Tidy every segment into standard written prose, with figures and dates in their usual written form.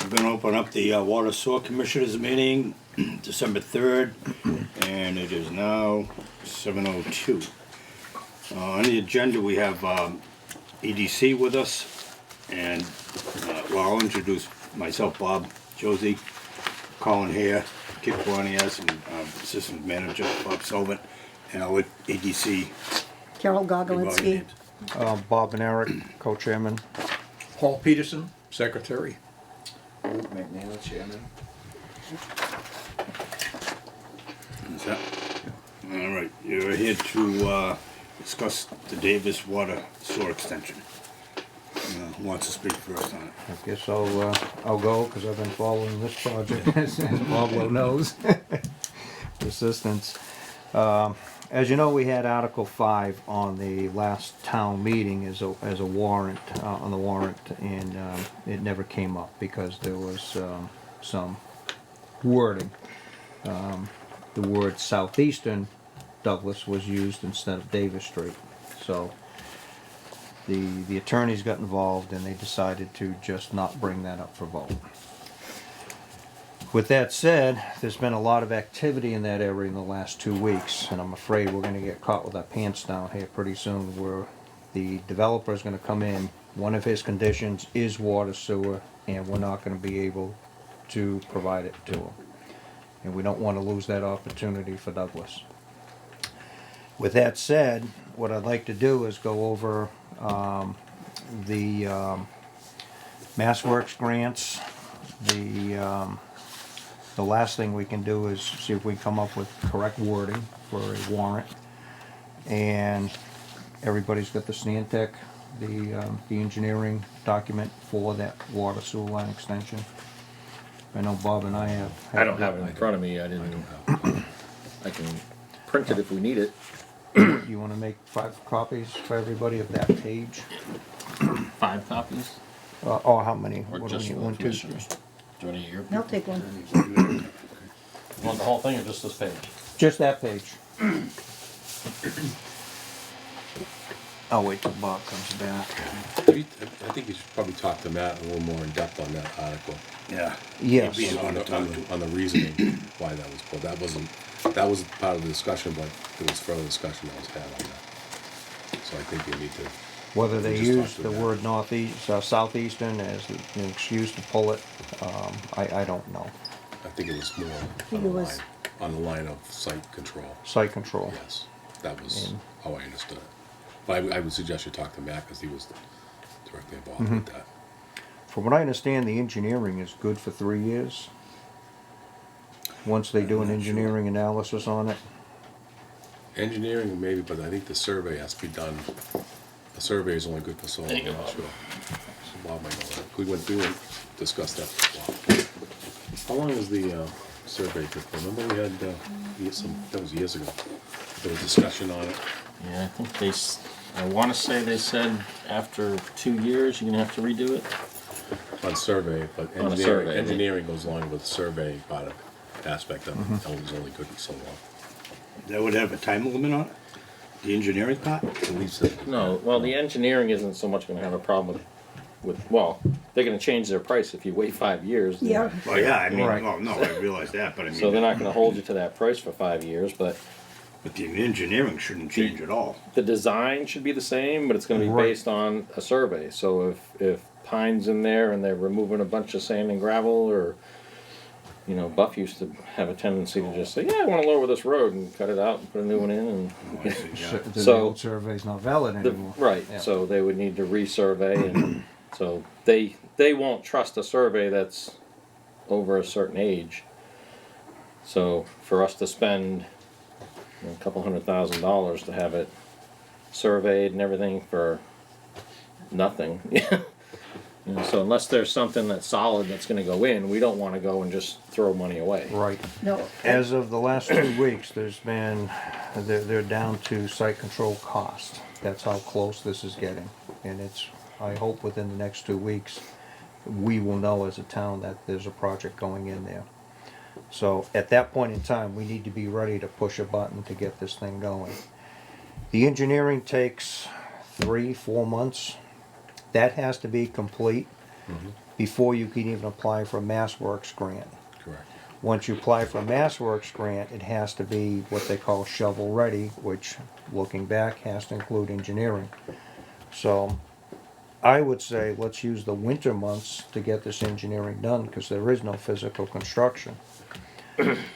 We're gonna open up the Water Sewer Commissioners meeting, December 3rd, and it is now 7:02. On the agenda, we have EDC with us, and well, I'll introduce myself, Bob, Josie, Colin here, Kit Guanias, and Assistant Manager Bob Sullivan, and I'll let EDC. Carol give all your Gogolinsky. names. Bob and Eric, co-chairman. Paul Peterson, secretary. McNeil, chairman. Is that? All right, you're here to discuss the Davis Water Sewer Extension. Who wants to speak first on it? I guess I'll go because I've been following this project, as Bob well knows. Assistance. As you know, we had Article 5 on the last town meeting as a warrant, on the warrant, and it never came up because there was some wording. The word Southeastern Douglas was used instead of Davis Street. So the attorneys got involved and they decided to just not bring that up for vote. With that said, there's been a lot of activity in that area in the last 2 weeks, and I'm afraid we're gonna get caught with our pants down here pretty soon, where the developer is gonna come in, one of his conditions is water sewer, and we're not gonna be able to provide it to him. And we don't wanna lose that opportunity for Douglas. With that said, what I'd like to do is go over the MassWorks grants. The last thing we can do is see if we come up with correct wording for a warrant. And everybody's got the Stantec, the engineering document for that water sewer line extension. I know Bob and I have. I don't have it in front of me, I didn't, I can print it if we need it. You wanna make 5 copies for everybody of that page? 5 copies? Or how many? Or What do we just need? for 1, the 2, commissioners? Do you want your? I'll take one. You want the whole thing or just this page? just that page. I'll wait till Bob comes back. I think you should probably talk to Matt a little more in depth on that article. Yeah. Yes. He'd be the one On to talk to. on the reasoning why that was pulled. That was part of the discussion, but there was further discussion that was had on that. So I think you need to, Whether they Just talk use to the Matt. word northeast, southeastern as an excuse to pull it, I don't know. I think it was more think on it the was- line, on the line of site control. Site control. Yes, that was And- how I understood it. But I would suggest you talk to Matt because he was directly involved Mm-hmm. with that. From what I understand, the engineering is good for 3 years. Once they do an engineering analysis on it. Engineering maybe, but I think the survey has to be done. The survey is only good for so long, There you I'm go, not Bob. sure. So Bob might know that. We went through and discussed that before. How long is the survey good for? Remember we had, that was years ago. There was discussion on it. Yeah, I think I wanna say they said after 2 years, you're gonna have to redo it. On survey, but On a engineering, survey. engineering goes along with the survey part of aspect of Mm-hmm. it. That was only good for so long. That would have a time limit on it? The engineering part? I believe so. No, well, the engineering isn't so much gonna have a problem well, they're gonna change their price if you wait 5 years. then- Yeah, Well, yeah, I mean, Right. well, no, I realize that, but I So they're mean, not gonna hold you to that price for 5 years, but but the engineering shouldn't change at all. the design should be the same, but it's gonna be Right. based on a survey. So if pine's in there and they're removing a bunch of sand and gravel, or, you know, Buff used to have a tendency to just say, yeah, I wanna lower this road and cut it out and put a new one in and. I see, yeah. The So- old survey's not valid anymore. Right, Yeah. so they would need to resurvey, and so they won't trust a survey that's over a certain age. So for us to spend a couple $100,000 to have it surveyed and everything for nothing, you know, so unless there's something that's solid that's gonna go in, we don't wanna go and just throw money away. Right. no. As of the last 2 weeks, there's been, they're down to site control cost. That's how close this is getting. And it's, I hope within the next 2 weeks, we will know as a town that there's a project going in there. So at that point in time, we need to be ready to push a button to get this thing going. The engineering takes 3-4 months. That has to be complete. before you can even apply for a MassWorks grant. Correct. Once you apply for a MassWorks grant, it has to be what they call shovel-ready, which, looking back, has to include engineering. So, I would say let's use the winter months to get this engineering done, because there is no physical construction.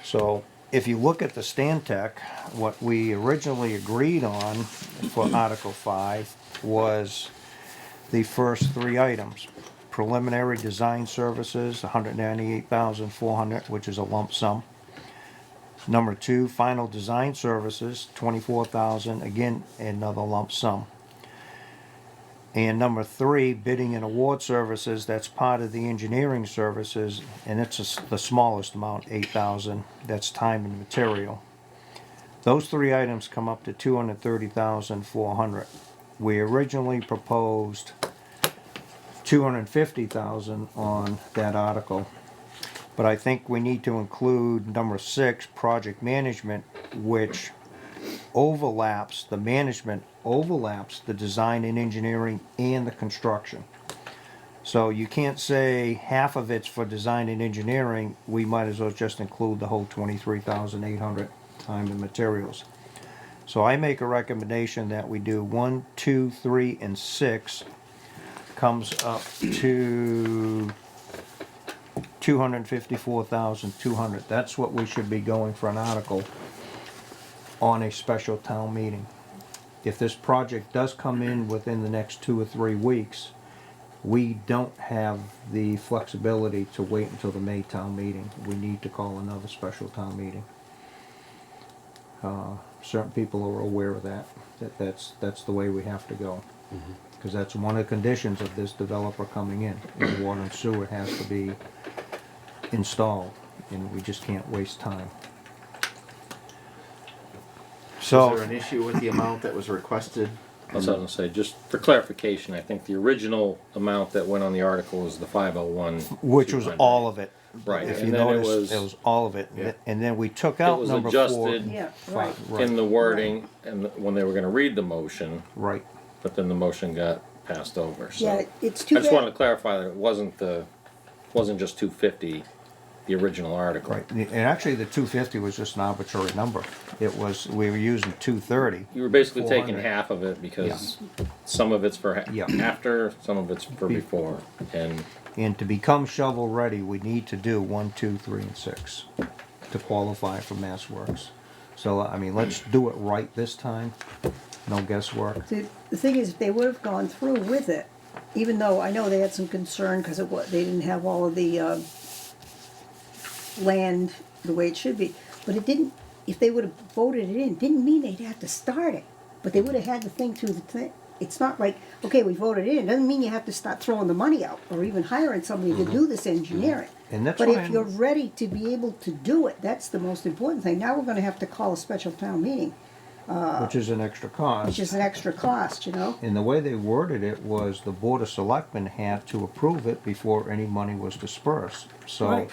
So, if you look at the Stantec, what we originally agreed on for Article 5 was the first three items. Preliminary design services, $198,400, which is a lump sum. Number 2, final design services, $24,000, again, another lump sum. And number 3, bidding and award services, that's part of the engineering services, and it's the smallest amount, $8,000, that's time and material. Those three items come up to $230,400. We originally proposed $250,000 on that article, but I think we need to include number 6, project management, which overlaps, the management overlaps the design and engineering and the construction. So you can't say half of it's for design and engineering, we might as well just include the whole $23,800 time and materials. So I make a recommendation that we do 1, 2, 3, and 6, comes up to $254,200. That's what we should be going for an article on a special town meeting. If this project does come in within the next 2 or 3 weeks, we don't have the flexibility to wait until the May town meeting. We need to call another special town meeting. Certain people are aware of that's the way we have to go. Because that's one of the conditions of this developer coming in. The water and sewer has to be installed, and we just can't waste time. Is So, there an issue with the amount that was requested? That's what I was gonna say, just for clarification, I think the original amount that went on the article was the 501. which was 200. all of it. Right, If you and then it notice, it was all of it. Yeah. And then we took out was number 4. adjusted. Yeah, right. in the wording, and when they were gonna read the motion, Right. but then the motion got passed over, so. Yeah, it's too I just wanted to bad. clarify that it wasn't just 250, the original article. Right. And actually, the 250 was just an arbitrary number. It was, we were using 230. You were basically taking 400. half of it because some of it's for Yeah. after, some of it's for before, and And to become shovel ready, we need to do 1, 2, 3, and 6 to qualify for MassWorks. So, I mean, let's do it right this time. No guesswork. The thing is, if they would have gone through with it, even though I know they had some concern because they didn't have all of the land the way it should be, but it didn't, if they would have voted it in, didn't mean they'd have to start it. But they would have had to think through the thing. It's not like, okay, we voted it in, it doesn't mean you have to start throwing the money out or even hiring somebody to do this engineering. And that's But why if I'm- you're ready to be able to do it, that's the most important thing. Now we're gonna have to call a special town meeting, Which is an extra cost. which is an extra cost, you know? And the way they worded it was the Board of Selectmen had to approve it before any money was dispersed. So, Right.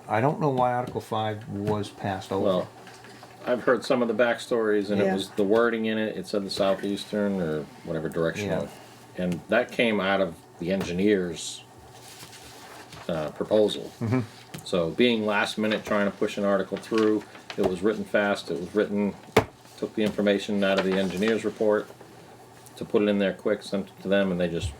I don't know why Article 5 was passed over. well, I've heard some of the backstories, and it Yeah. was the wording in it. It said the southeastern or whatever direction, Yeah. and that came out of the engineer's proposal. So, being last minute, trying to push an article through, it was written fast. It was written, took the information out of the engineer's report to put it in there quick, sent it to them, and they just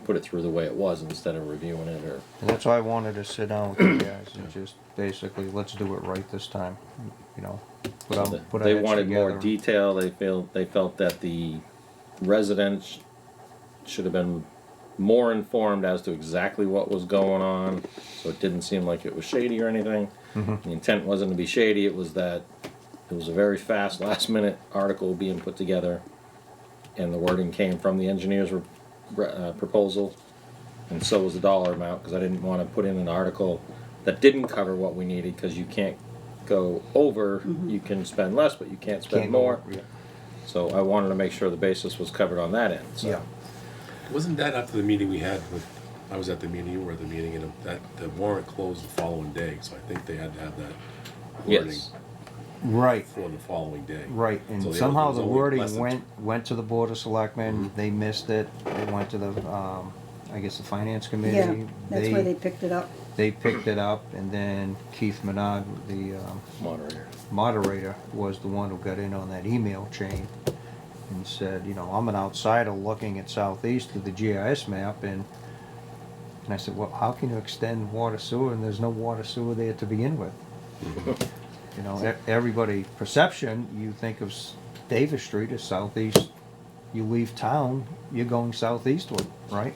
put it through the way it was instead of reviewing it or. And that's why I wanted to sit down with you guys and just basically, let's do it right this time, you know. Put So our they heads wanted more together. detail. They felt that the residents should have been more informed as to exactly what was going on, so it didn't seem like it was shady or anything. The intent wasn't to be shady. It was that it was a very fast, last-minute article being put together, and the wording came from the engineer's proposal, and so was the dollar amount, because I didn't want to put in an article that didn't cover what we needed, because you can't go over, you can spend less, but you can't spend Can't go more. over, yeah. So I wanted to make sure the basis was covered on that end, so. Yeah. Wasn't that after the meeting we had with, I was at the meeting, you were at the meeting, and that, the warrant closed the following day, so I think they had to have that wording Yes. Right. for the following day. Right, So and they- somehow it was the only less wording than went to the Board of Selectmen, they missed it, it went to the, I guess the finance Yeah, committee. that's where they picked it up. They picked it up, and then Keith Menard, the Moderator. moderator, was the one who got in on that email chain and said, you know, I'm an outsider looking at southeast of the GIS map, and I said, well, how can you extend water sewer and there's no water sewer there to begin with? You know, everybody perception, you think of Davis Street as southeast. You leave town, you're going southeastward, right?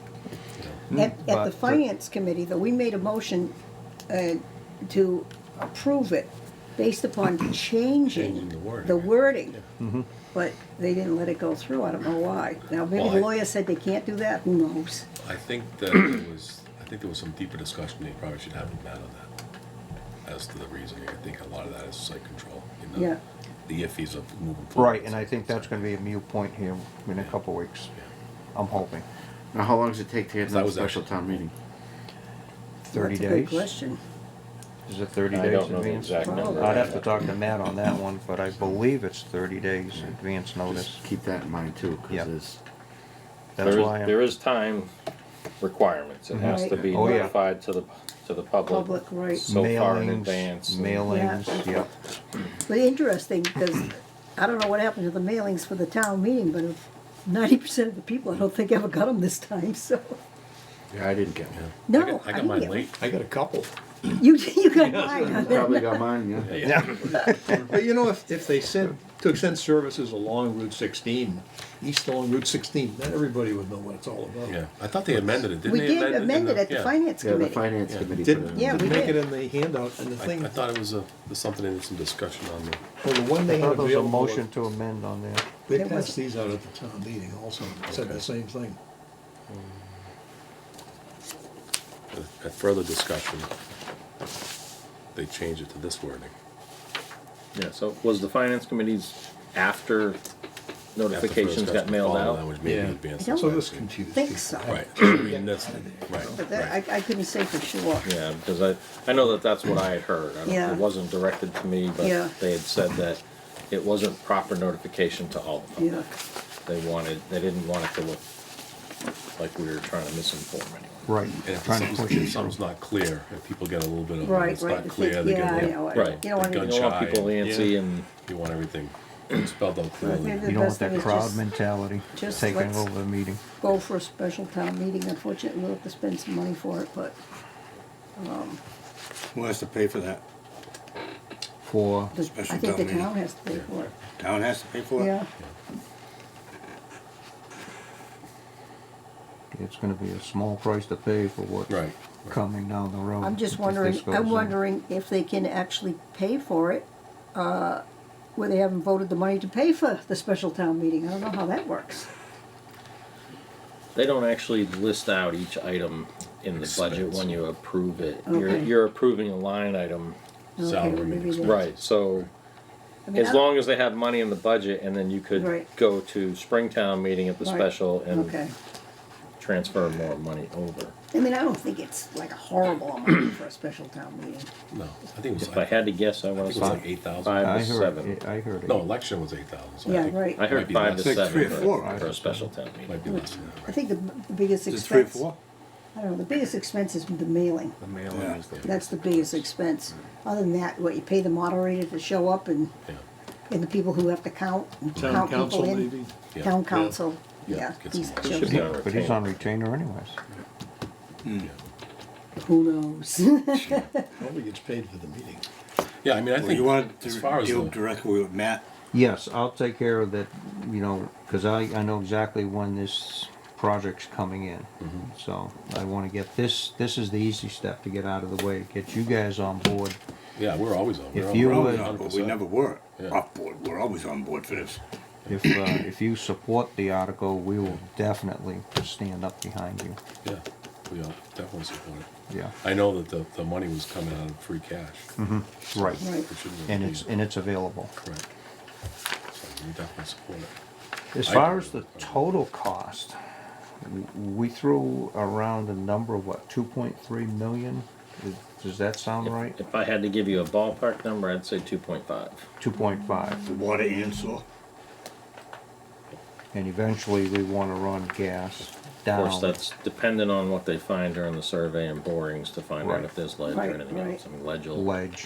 At But the finance committee, though, we made a motion to approve it based upon Changing changing the wording. But they didn't let it go through, I don't know why. Now, maybe Well, the I- lawyer said they can't do that, who knows? I think there was some deeper discussion, they probably should have with Matt on that, as to the reasoning. I think a lot of that is site control, you know, Yeah. the iffies of moving forward. Right, and I think that's gonna be a mute point here in a couple weeks. I'm hoping. Now, how long does it take to get to That the was special actually- town meeting? 30 That's a good days? question. Is it 30 I days don't know the advance? exact number. I'd have to talk to Matt on that one, but I believe it's 30 days advance notice. Just keep that in mind too, Yep. because That's why There I'm, is time requirements. It has to be Oh, yeah. notified to the public. Public, right. So far in mailings, advance. mailings, yep. But interesting, because I don't know what happened to the mailings for the town meeting, but if 90% of the people, I don't think ever got them this time, so. yeah, I didn't get one. No, I got didn't mine get late. I got a couple. You got mine, huh? Probably got mine, yeah. But you know, if they said to extend services along Route 16, east along Route 16, then everybody would know what it's all about. Yeah, I thought they amended it, didn't We they? did amend it at the yeah. finance Yeah, the committee. finance Yeah. committee put Didn't, it in. Yeah, we didn't make it did. in the handout, and the thing, I thought it was something in some discussion on the, well, the one they I had thought there was a available, motion to amend on there. they There was- passed these out at the town meeting also, said the same thing. at further discussion, they changed it to this wording. Yeah, so was the finance committees after notifications got mailed That out? was maybe Yeah. advanced. I don't So this confused think people. so. Right, I mean, that's, right, But that, right. I couldn't say for sure. Yeah, because I know that that's what I had heard. Yeah. It wasn't directed to me, but Yeah. they had said that it wasn't proper notification to all the Yeah, public. They didn't want it to look like we were trying to misinform anyone. Right, And if trying to push something's, it. something's not clear, if people get a little bit of, right, it's right. not the clear, thing- they Yeah, I get, know. Right. You don't want Gun You to, don't want shy, people antsy yeah. and you want everything spelled out clearly. Yeah. You don't want best thing that is crowd just- mentality just taking let's- over the meeting. go for a special town meeting. Unfortunately, we'll have to spend some money for it, but Who has to pay for that? For, I Special think the town meeting. town has to pay for it. Town has to pay for it? Yeah, it's gonna be a small price to pay for what's Right, coming down the road. I'm just if wondering, this goes I'm in. wondering if they can actually pay for it, where they haven't voted the money to pay for the special town meeting. I don't know how that works. they don't actually list out each item in the budget Expense. when you approve it. Okay. You're approving a line item. Okay, Salary maybe expense. they- Right, so I mean, as I- long as they have money in the budget and then you could Right. go to Springtown meeting at the Right. special and Okay. transfer more money over. I mean, I don't think it's like a horrible amount for a special town meeting. No, I think it was If I like, had to guess, I I would think have it was said like 8,000. 5 I to heard, 7. I heard it. No, election was 8,000, so Yeah, I think. right. I it might heard be 5 to less. Like 7 3 or 4, for a right? special town meeting. Might be less than that, I right? think the biggest Is it 3 or expense, 4? I don't know, the biggest expense is the mailing. The mailing Yeah. is the. That's the biggest expense. Other than that, what, you pay the moderator to show up and Yeah, the people who have to count and Town count people council in. maybe? yeah. Town council, Yeah, yeah. get he's- some- He shows should be up. on But he's retainer. on retainer anyways. Who knows? Nobody gets paid for the meeting. Yeah, I mean, I Well, think, you want as to far as deal the, directly with Matt? Yes, I'll take care of that, you know, because I know exactly when this project's coming in. So I want to get this is the easy step to get out of the way, get you guys on board. yeah, we're always on. If We're you We're on always would- on board, we 100%. never were Yeah. off board, we're always on board for this. If you support the article, we will definitely stand up behind you. Yeah, we all definitely support it. Yeah, I know that the money was coming out of free cash. right. Right. It shouldn't have And been- it's available. Correct. So we definitely support it. As I far agree as the with that. total cost, we threw around a number of what, 2.3 million? Does that sound right? If I had to give you a ballpark number, I'd say 2.5. 2.5. The water and sewer. And eventually we want to run gas. down. Of course, that's dependent on what they find during the survey and borings to find out Right. if there's ledge or Right, anything right. else. I mean, Ledge.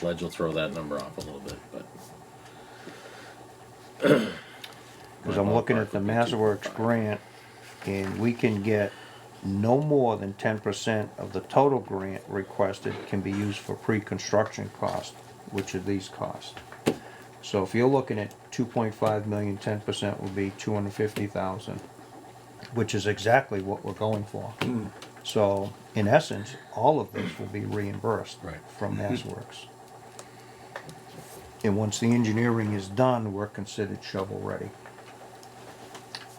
ledge will throw that number off a little bit, but. Because I'm looking at the MassWorks grant, and we can get no more than 10% of the total grant requested can be used for pre-construction costs, which are these costs. So if you're looking at 2.5 million, 10% would be 250,000, which is exactly what we're going for. So in essence, all of this will be reimbursed Right. from MassWorks. And once the engineering is done, we're considered shovel ready.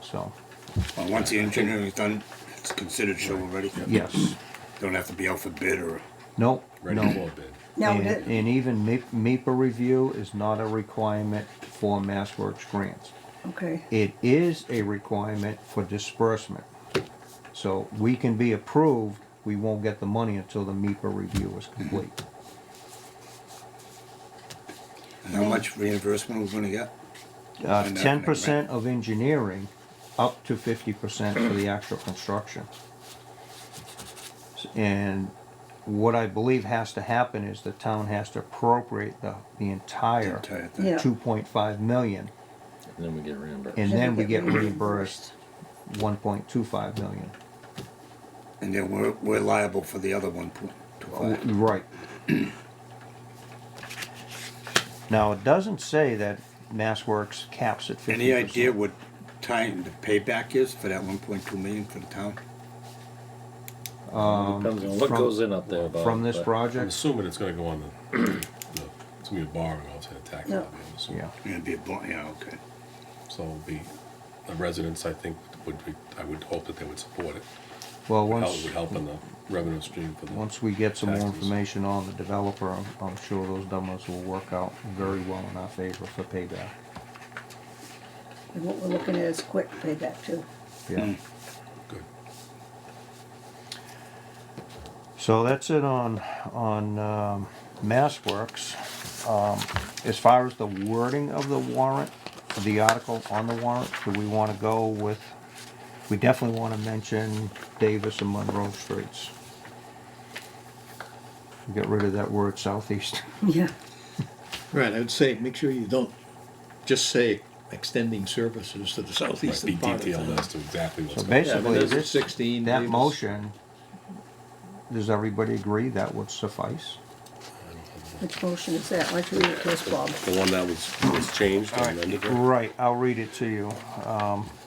So, Well, once the engineering is done, it's considered shovel ready. yes, Don't have to be out for bid or, no, Ready no. for bid. Now, And, the- and even MEPA review is not a requirement for MassWorks grants. okay, It is a requirement for disbursement. So we can be approved, we won't get the money until the MEPA review is complete. and how much reimbursement we're gonna get? And that- 10% of engineering, up to 50% for the actual construction. And what I believe has to happen is the town has to appropriate the entire Entire thing. yeah. 2.5 million, And then we get reimbursed. and then we get reimbursed. reimbursed 1.25 million. And then we're liable for the other 1.25. Right. Now, it doesn't say that MassWorks caps at 50%. Any idea what time the payback is for that 1.2 million for the town? Depends on what from- goes in up there, Bob. From this but- I'm project? assuming it's gonna go on it's gonna be a borrowing, also a tax Yeah. levy, I'm assuming. Yeah. It'd be a bond, yeah, okay. So it'll be, the residents, I think, I would hope that they would support it. Well, It once, would help in the revenue stream for the. once we get some more taxes. information on the developer, I'm sure those numbers will work out very well in our favor for payback. And what we're looking at is quick payback too. Yeah. Good. So that's it on MassWorks. As far as the wording of the warrant, of the article on the warrant, do we wanna go with, we definitely wanna mention Davis and Monroe Streets. Get rid of that word southeast. Yeah. Right, I'd say, make sure you don't just say extending services to the Right, southeastern be part of detailed town. as to exactly what's So going on. basically, there's this, 16 that Davis. motion, does everybody agree that would suffice? Which motion is that? Why don't you read it to us, Bob? The one that was changed and amended, right? Right, I'll read it to you.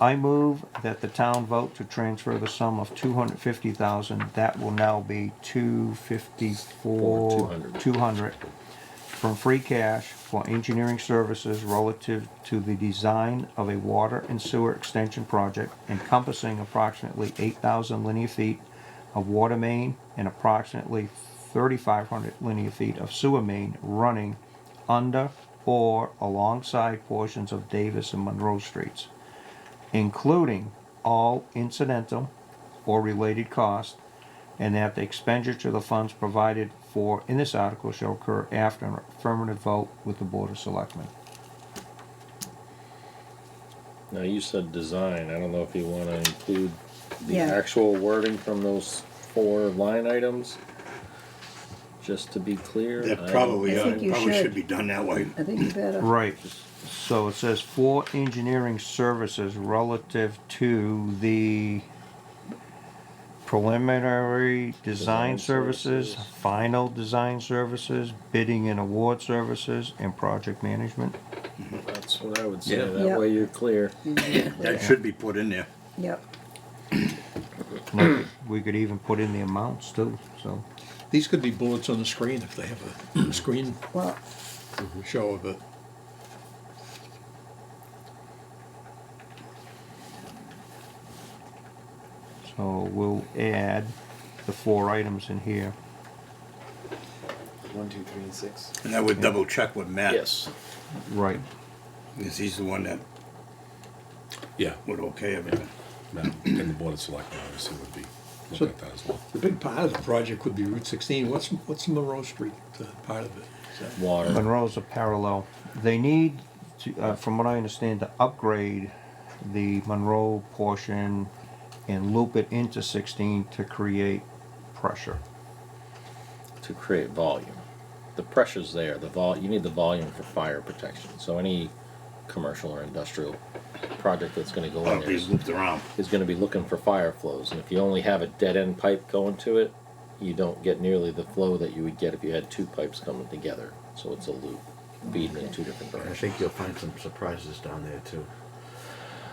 I move that the town vote to transfer the sum of 250,000, that will now be 254, 200, from free cash for engineering services relative to the design of a water and sewer extension project encompassing approximately 8,000 linear feet of water main and approximately 3,500 linear feet of sewer main running under or alongside portions of Davis and Monroe Streets, including all incidental or related costs, and that the expenditure of the funds provided for in this article shall occur after an affirmative vote with the Board of Selectmen. Now, you said design, I don't know if you wanna include the Yeah. actual wording from those 4 line items, just to be clear. That I probably, I think you probably should. should be done that way. I think you better. Right, so it says for engineering services relative to the preliminary design Design services, services. final design services, bidding and award services, and project management. That's what I would say, Yeah. that Yep. way you're clear. That should be put in there. Yep. We could even put in the amounts too, so. These could be bullets on the screen if they have a screen Well, show of it. So we'll add the 4 items in here. 1, 2, 3, and 6. And I would double check with Matt. Yes. Right. Because he's the one that Yeah, would okay everything. and the board of selectmen obviously would be So- looking at that as well. The big part of the project would be Route 16. What's Monroe Street part of it? Is that- Water. Monroe's a parallel. They need to, from what I understand, to upgrade the Monroe portion and loop it into 16 to create pressure. To create volume. The pressure's there, you need the volume for fire protection. So any commercial or industrial project that's gonna go in Oh, there be looped around. is gonna be looking for fire flows. And if you only have a dead end pipe going to it, you don't get nearly the flow that you would get if you had two pipes coming together. So it's a loop, feeding in two different I directions. think you'll find some surprises down there too,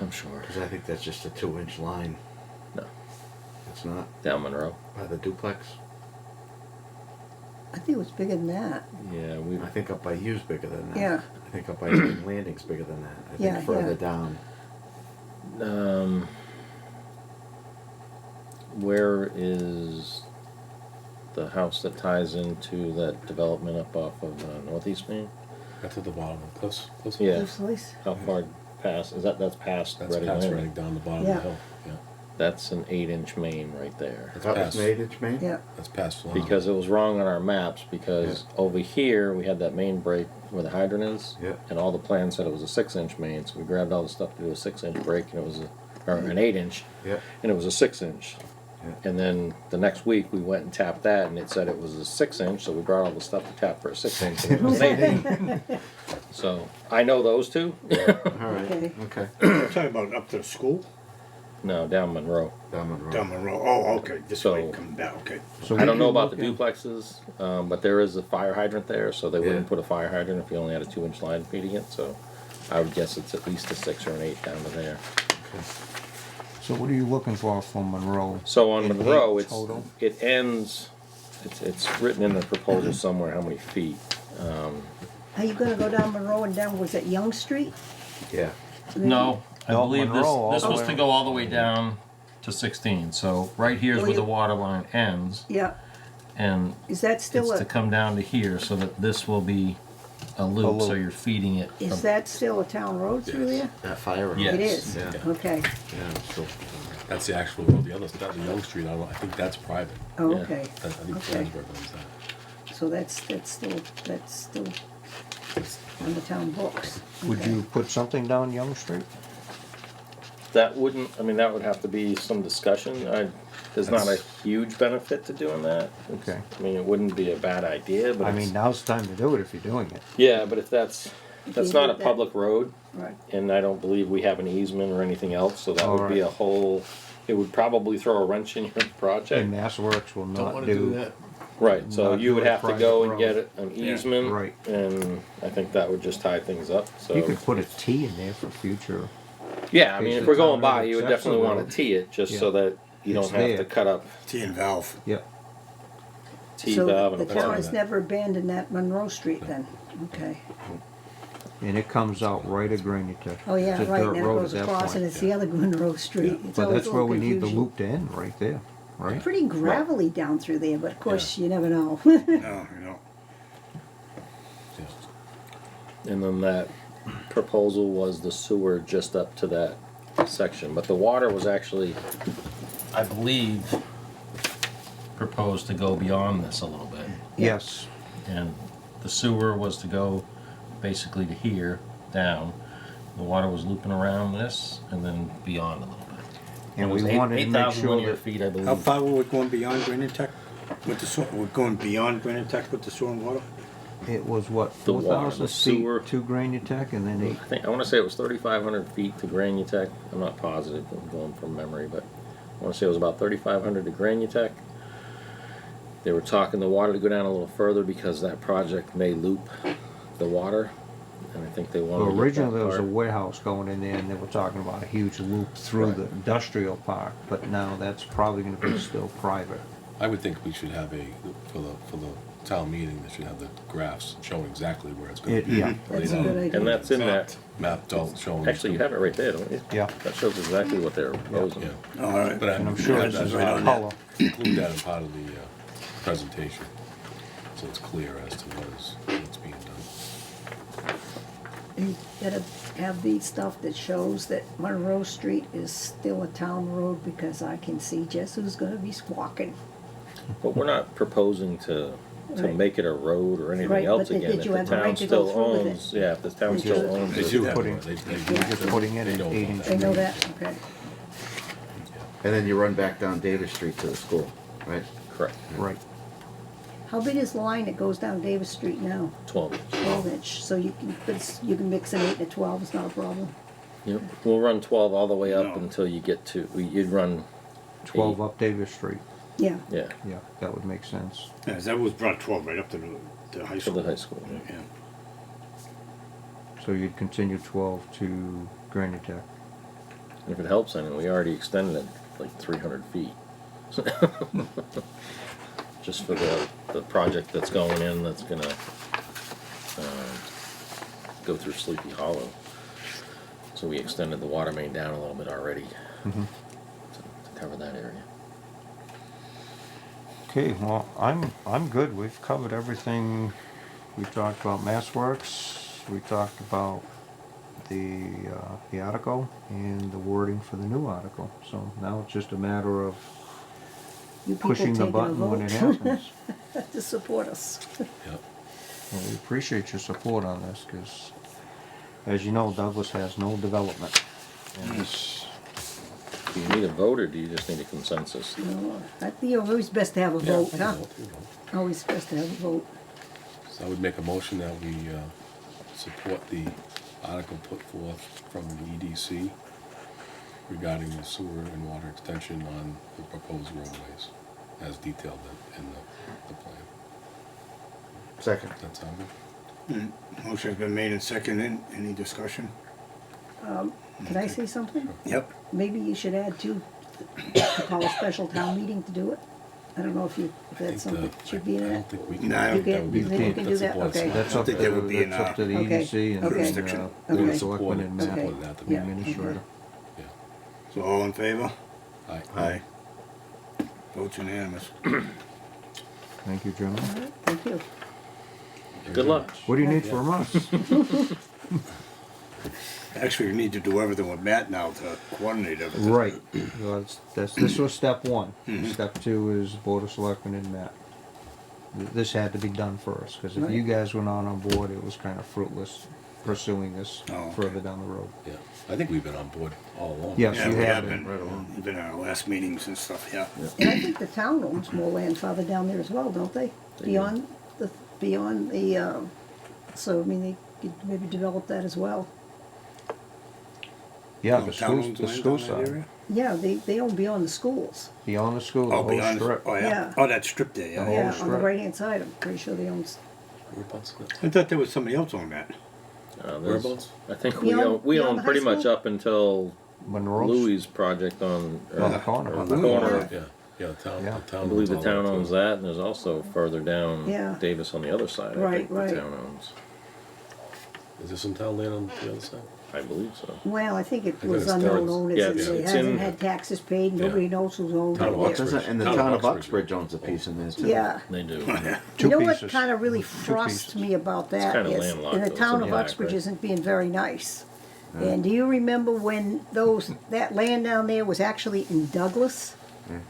I'm sure. because I think that's just a 2-inch line. No, It's not down Monroe. by the duplex. I think it was bigger than that. Yeah, I think up by you's bigger than that. Yeah. I think up by Spring Landing's bigger than that. I think Yeah, further yeah. down. Where is the house that ties into that development up off of Northeast Main? That's at the bottom, close. Yeah. Bruce Lee's. How far past, that's past That's Reading past Lane? Reading, down the bottom of Yeah. the hill, yeah. That's an 8-inch main right there. That's That was past, an 8-inch main? Yeah. that's past Solano. Because it was wrong on our maps, because over here, we had that main break where the hydrant is. Yeah. And all the plans said it was a 6-inch main, so we grabbed all the stuff to do a 6-inch break, and it was or an 8-inch, Yeah. and it was a 6-inch. Yeah. And then the next week, we went and tapped that, and it said it was a 6-inch, so we brought all the stuff to tap for a 6-inch, and it was an 8-inch. So, I know those two. All right. Okay. Okay. You're talking about up to the school? No, down Monroe. Down Monroe. Down Monroe. Oh, okay. This So- way coming down. Okay. So I we don't know can about the look at- duplexes, but there is a fire hydrant there, so they wouldn't Yeah. put a fire hydrant if you only had a 2-inch line feeding it, so I would guess it's at least a 6 or an 8 down to there. So what are you looking for from Monroe? So on In Monroe, eight total? it ends, it's written in the proposal somewhere how many feet. Are you gonna go down Monroe and down, was it Young Street? Yeah. No, I No, believe Monroe all this the was way- to go all the way down to 16, so right here's Well, where the you- water line ends, Yeah. and Is that still it's to a, come down to here, so that this will be a loop, so loop. you're feeding it. is from- that still a town road through there? That fire road. Yes. It is? Yeah. Okay. Yeah. So, That's the actual road, the other, that's Young Street, I think that's private. Oh, Yeah. okay. I think Okay. Flansburgh owns that. So that's still on the town books. Would Okay. you put something down Young Street? That wouldn't, I mean, that would have to be some discussion. There's not a huge benefit to doing that. Okay. I mean, it wouldn't be a bad idea, but I it's- mean, now's the time to do it if you're doing it. yeah, but if that's you not a did that- public road, Right. and I don't believe we have an easement or anything else, so that All would be a right. whole, it would probably throw a wrench in your And project. MassWorks will Don't not wanna do that. Right, so not you would do a have to private go and road. get an easement, Right. and I think that would just tie things up, so. You could put a T in there for future. Yeah, I mean, case if the we're going town by, road you would accepts the definitely wanna road. tee it, just Yeah. so that you It's don't have to there. cut up T and valve. Yep. T So valve the and a town plug. has never abandoned that Monroe Street then? Okay. And it comes out right at Granite. Oh, yeah, It's a right, dirt and then it road goes at that across point. and it's the other Monroe Street. It's But always that's a where little we need the confusion. loop to end, right there, right? Pretty gravelly down through there, but of course, you never know. No, you know. Yeah. And then that proposal was the sewer just up to that section, but the water was actually, I believe, proposed to go beyond this a little bit. Yes. And the sewer was to go basically to here, down. The water was looping around this and then beyond a little bit. And It was we wanted to make 8,000 sure linear that feet, I believe. How far were we going beyond Granite Tech with the sewer? We're going beyond Granite Tech with the sewer and water? it was what, The water, 4,000 the sewer. feet to Granite Tech and then I want to say it was 3,500 feet to Granutech. I'm not positive, I'm going from memory, but I want to say it was about 3,500 to Granutech. They were talking the water to go down a little further because that project may loop the water, and I think they wanted Well, to get originally that there was a part. warehouse going in there and they were talking about a huge loop through Right. the industrial park, but now that's probably gonna be still private. I would think we should have for the town meeting, they should have the graphs showing exactly where it's gonna be. Yeah, That's a laid out. good idea. And that's in that, Mapped out, showing. actually, you have it right there, don't you? yeah. That shows exactly what they're proposing. Yeah, All right. but And I'm sure I'd this is rather in color. include that in part of the presentation, so it's clear as to what's being done. You gotta have the stuff that shows that Monroe Street is still a town road because I can see just who's gonna be squawking. But we're not proposing to Right. make it a road or anything Right, else but again. did If you the have the right town to go still through with it? owns, yeah, if the town Did still you- owns They it. do have, Putting- they We're just putting it They at know about 8 inch. I know main. that, okay. And then you run back down Davis Street to the school, right? Correct. Right. How big is the line that goes down Davis Street now? 12 inch. 12-inch, so you can, you can mix an 8 and a 12, it's not a problem. Yep. We'll run 12 all the way up No. until you get to, you'd run 12 up Davis Street. Yeah, Yeah, Yeah, that would make sense. Yeah, that was brought 12 right up to the high to school. the high school. Yeah. Yeah. So you'd continue 12 to Granny Tech. And if it helps, I mean, we already extended it like 300 feet. Just for the project that's going in, that's gonna go through Sleepy Hollow. So we extended the water main down a little bit already to cover that area. Okay, well, I'm good. We've covered everything. We talked about MassWorks. We talked about the article and the wording for the new article. So now it's just a matter of you people pushing the taking a button when it vote happens. to support us. Yep. Well, we appreciate your support on this because, as you know, Douglas has no development. And this, Do you need a vote or do you just need a consensus? No, I think it's always best to have a vote, Yeah, huh? you know. Always best to have a vote. So I would make a motion that we support the article put forth from the EDC regarding the sewer and water extension on the proposed roadways as detailed in the plan. Second. Does that sound good? Motion's been made and seconded. Any discussion? Can I say something? Yep. Maybe you should add to call a special town meeting to do it. I don't know if that's something that should be in I it. don't think we can. No, I You don't can, that would be you the think you point. can do That's the that? board's Okay. that's up to, think that would be in, that's up to the okay, EDC and jurisdiction. the Okay. selectmen and Okay. Matt, That to the be- Yeah. administrator. Yeah. So all in favor? Aye. Aye. Votes unanimous. Thank you, gentlemen. All right, thank you. Good luck. What do you need from us? Actually, you need to do everything with Matt now to coordinate everything. Right. Well, this was step one. Step two is Board of Selectmen and Matt. This had to be done first, because if you Right. guys were not on board, it was kind of fruitless pursuing this Oh, okay. further down the road. Yeah. I think we've been on board all along. Yes, Yeah, you we have have been. been. right along. You've been at our last meetings and stuff, yeah. And I think the town owns more land farther down there as well, don't they? They do. Beyond the, so I mean, they could maybe develop that as well. Yeah, Oh, the town school, owns the land school down that side. area? Yeah, they own beyond the schools. Beyond the school, the Oh, whole beyond, strip. oh, yeah. Yeah. Oh, that strip there, yeah. whole Yeah, on the strip. right-hand side, I'm pretty sure they own, Whereabouts? I thought there was somebody else on that. There's- Whereabouts? I think Beyond- we beyond own the pretty high much school? up until Monroe. Louis' project on On the corner. or On the the corner. corner. Yeah, yeah, the town, Yeah. the town. I believe the all town that, too. owns that, and there's also further down Yeah. Davis on the other side. I Right, think right. the town owns. Is there some town land on the other side? I believe so. well, I think it think was it's unknown down- owners, yeah, and it's- it it's hasn't in- had taxes paid, Yeah. nobody knows who's owned Town it of there. Oxford. Doesn't, and the town of Uxbridge owns a piece in there too. Yeah. They do. Two You know what pieces. kind of really Two frosts pieces. me about that kinda is, landlocked, and the though, town it's of in the back, Uxbridge right? isn't being very nice. And do you remember when that land down there was actually in Douglas?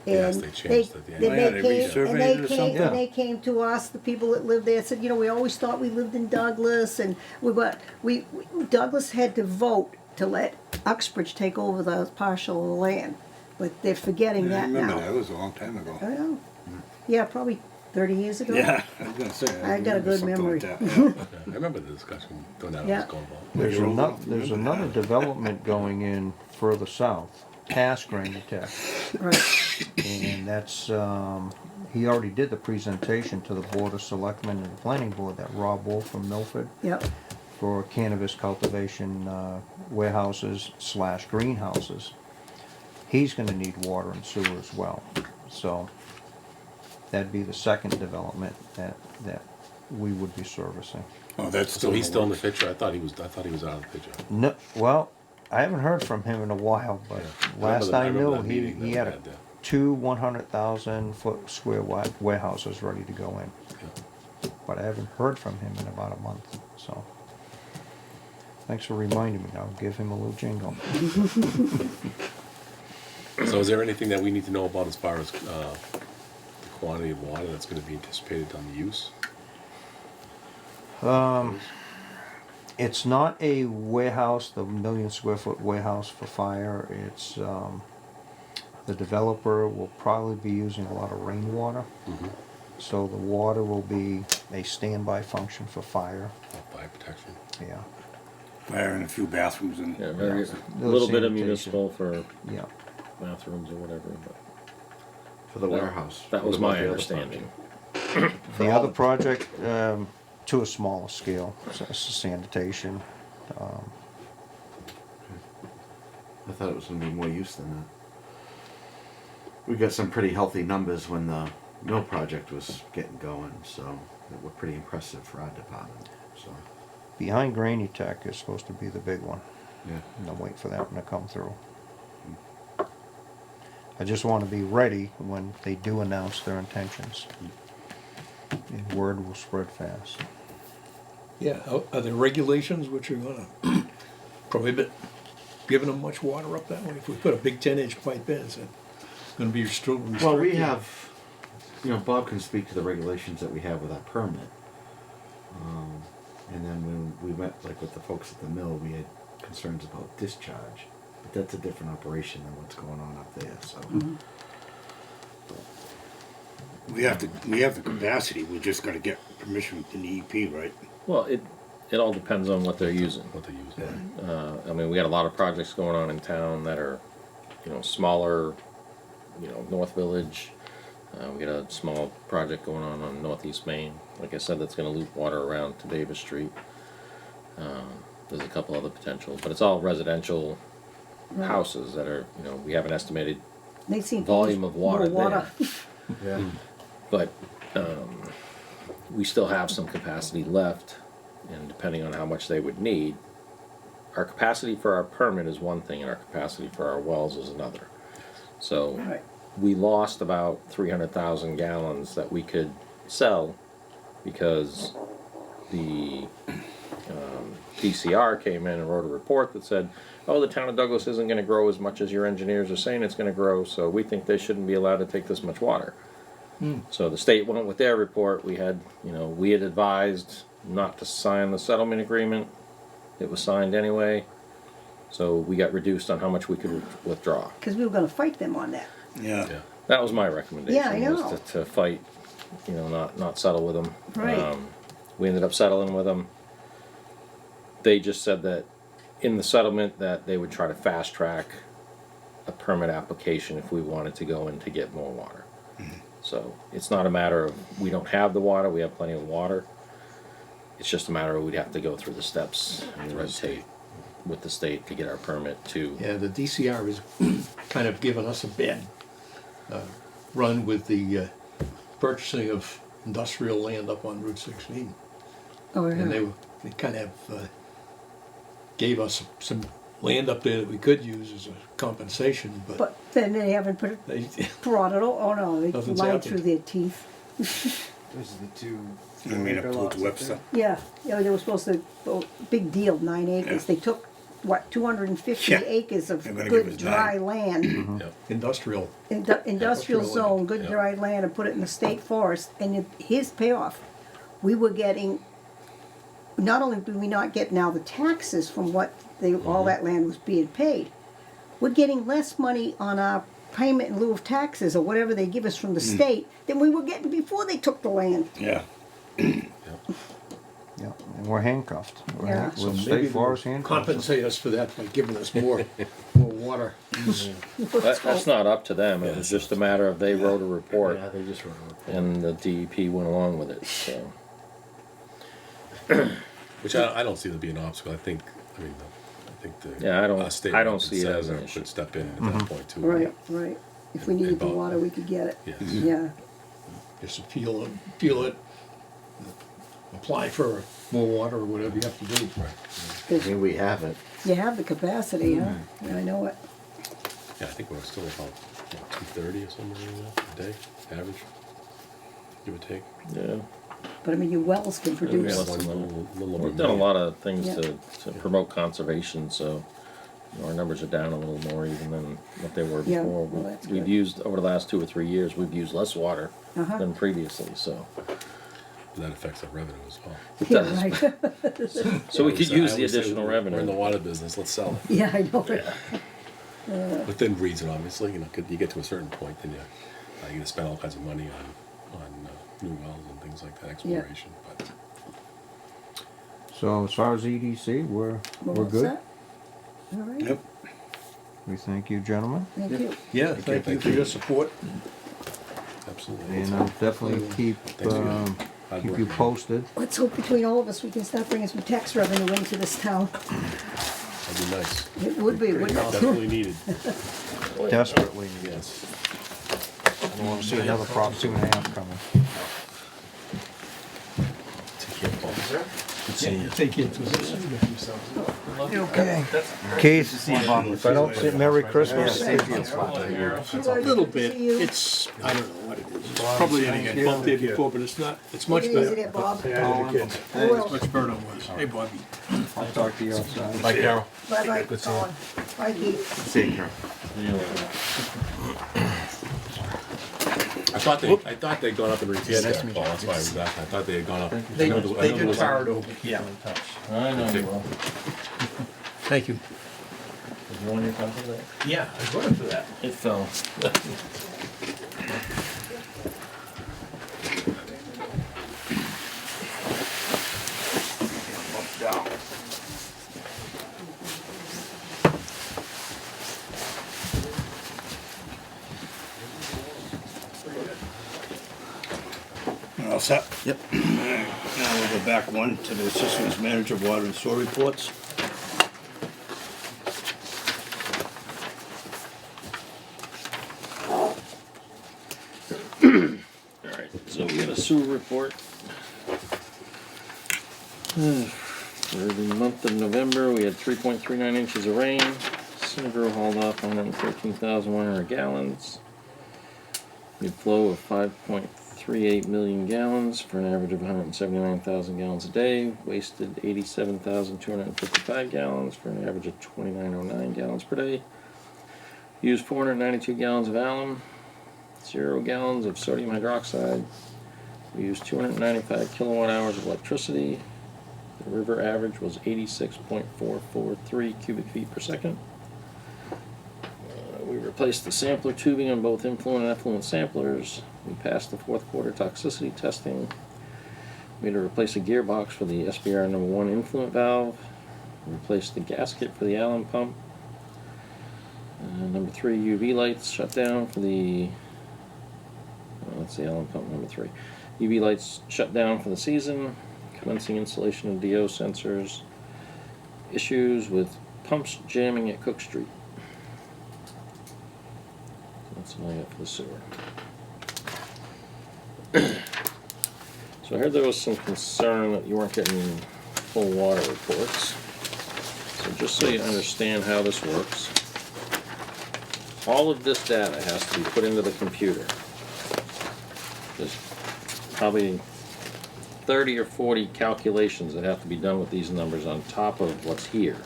Yes, And they changed it, yeah. They, Oh, yeah, they came, resurveyed and it they or came, something? and they came to us, the people that lived there, said, you know, we always thought we lived in Douglas, and Douglas had to vote to let Uxbridge take over the partial of the land, but they're forgetting I that remember now. that, it was a long time ago. I know. Yeah, probably 30 years ago. Yeah, I was gonna say. I got a remember good something memory. like that, yeah. Yeah, I remember the discussion when that Yeah. was going on. There's another development going in further south, past Granny Tech. Right. And that's, he already did the presentation to the Board of Selectmen and the Planning Board, that Rob Wolf from Milford, Yep. for cannabis cultivation warehouses / greenhouses. He's gonna need water and sewer as well, so that'd be the second development that we would be servicing. Oh, that's So still. he's still in the picture? I thought he was out of the picture. No, well, I haven't heard from him in a while, but Yeah. last I I remember knew, that meeting that he we had had there. two 100,000 foot square warehouses ready to go in. Yeah. But I haven't heard from him in about a month, so. Thanks for reminding me, I'll give him a little jingle. So is there anything that we need to know about as far as the quantity of water that's gonna be anticipated on the use? It's not a warehouse, the 1 million square foot warehouse for fire, it's, The developer will probably be using a lot of rainwater. So the water will be a standby function for fire, Fire protection. yeah, Fire and a few bathrooms and. Yeah, very, a Little little bit of sanitation. municipal for yeah. bathrooms or whatever, but For the warehouse. that was What about my the other understanding. The other project, to a smaller scale, sanitation. I thought it was gonna be more use than that. We got some pretty healthy numbers when the mill project was getting going, so it were pretty impressive for our department, so, Behind Granny Tech is supposed to be the big one. yeah. And I'm waiting for that one to come through. I just want to be ready when they do announce their intentions. And word will spread fast. Yeah, are there regulations which are gonna prohibit giving them much water up that way? If we put a big 10-inch pipe in, is it gonna be restricted? Well, we have, you know, Bob can speak to the regulations that we have with our permit. And then when we met, like with the folks at the mill, we had concerns about discharge. But that's a different operation than what's going on up there, so. We have the capacity, we just gotta get permission from the DEP, right? Well, it all depends on what they're using. What they use. I mean, we got a lot of projects going on in town that are, you know, smaller, you know, North Village. We got a small project going on Northeast Main. Like I said, that's gonna loop water around to Davis Street. There's a couple other potentials, but it's all residential houses that are, you know, we have an estimated They seem to volume use of water more there. Yeah. But we still have some capacity left, and depending on how much they would need, our capacity for our permit is one thing, and our capacity for our wells is another. So Right. we lost about 300,000 gallons that we could sell because the DCR came in and wrote a report that said, oh, the town of Douglas isn't going to grow as much as your engineers are saying it's going to grow, so we think they shouldn't be allowed to take this much water. So the state went with their report. We had advised not to sign the settlement agreement. It was signed anyway, so we got reduced on how much we could withdraw. Because we were gonna fight them on that. Yeah. Yeah. That was my recommendation. Yeah, I know. Was to fight, not settle with them. Right. We ended up settling with them. They just said that in the settlement that they would try to fast track a permit application if we wanted to go in to get more water. So it's not a matter of we don't have the water, we have plenty of water. It's just a matter of we'd have to go through the steps and the red tape with the state to get our permit to. Yeah, the DCR is kind of giving us a bad run with the purchasing of industrial land up on Route 16. Oh, And yeah. they kind of gave us some land up there that we could use as a compensation, but But then they haven't put it, they, brought it, oh no, they Nothing's lied happened. through their teeth. Those are the two. I mean, up acre to lots up Webster. there. Yeah, they were supposed to, oh, big deal, 9 acres. Yeah. They took, what, 250 Yeah. acres of They're gonna give good us dry 9. land, Yep. industrial. industrial Industrial zone, land, good yeah. dry land, and put it in the state forest. And here's payoff. We were getting, not only do we not get now the taxes from what all that land was being paid, we're getting less money on our payment in lieu of taxes or whatever they give us from the state than we were getting before they took the land. Yeah. Yeah, and we're handcuffed. We're Yeah. So With maybe state they'll forest handcuffs. compensate us for that by giving us more water. That's not up to them. It was just a matter of they wrote a report Yeah, they just wrote a report. and the DEP went along with it. So Which I don't see there being an obstacle. I think the Yeah, I don't- state I don't see it as an representative issue. could step in at that point too. Right. If we needed the about- water, we could get it. Yes. Yeah. Just appeal it, apply for more water or whatever you have to do. I 'Cause mean, we have it. you have the capacity, huh? Yeah, I know it. Yeah, I think we're still about 230 or something like that a day average, give or take. yeah, But I mean, your wells can Yeah, produce. less One than that. little over we've done a million. lot of things Yeah. to promote conservation. So our numbers are down a little more even than what they were Yeah, before. well, that's We've good. used over the last 2 or 3 years. We've used less water Uh-huh. than previously. So But that affects our revenue as well. it Yeah, does. right. So we could use I the always say additional We're in the revenue. water business, let's sell it. Yeah, I know it. Within reason, obviously, you know, 'cause you get to a certain point, then you're gonna spend all kinds of money on new wells and things like that, exploration, but. So as far as EDC, we're all good. set? All right, Yep. We thank you, gentlemen, thank you. Yeah, thank you for your support. Absolutely. and I'll definitely keep Thanks again. Hard keep work, you man. posted. Let's hope between all of us, we can start bringing some tax revenue into this town. That'd be nice. It would be, wouldn't it? Definitely needed, Desperately. yes. I don't want to see another Prop 2.5 coming. Take care, Paul. Good seeing you. Take it. Okay. Keith, if I don't say Merry Christmas. A little bit. It's, I don't know what it is. It's probably gonna get bumped there before, but it's not, it's much Take it easy better. there, Bob. I will. Much better than it was. Hey, Bobby. I'll talk to you outside. Bye, Carol. Bye-bye, Colin. Bye, Keith. See you, Carol. I thought they'd gone up in repairs there, Paul, that's why I was asking, I thought they had gone up. They I know there do was- tar it over. Yeah. I know you will. Thank you. Did you want your copy of that? Yeah, I was looking for that. It fell. All set? Yep. Now we'll go back one to the Assistant Manager of Water and Sewer Reports. Alright, so we got a sewer report. For the month of November, we had 3.39 inches of rain. Centerville hauled off 113,100 gallons. We had flow of 5.38 million gallons for an average of 179,000 gallons a day. Wasted 87,255 gallons for an average of 2909 gallons per day. Used 492 gallons of alum. 0 gallons of sodium hydroxide. We used 295 kilowatt hours of electricity. The river average was 86.443 cubic feet per second. We replaced the sampler tubing on both influent and effluent samplers. We passed the fourth quarter toxicity testing. We had to replace a gearbox for the SBR number 1 influent valve. We replaced the gasket for the Allen pump. Number 3 UV lights shut down for the that's the Allen pump number 3. UV lights shut down for the season. Commencing installation of DO sensors. Issues with pumps jamming at Cook Street. That's all I got for the sewer. So I heard there was some concern that you weren't getting full water reports. So just so you understand how this works, all of this data has to be put into the computer. There's probably 30 or 40 calculations that have to be done with these numbers on top of what's here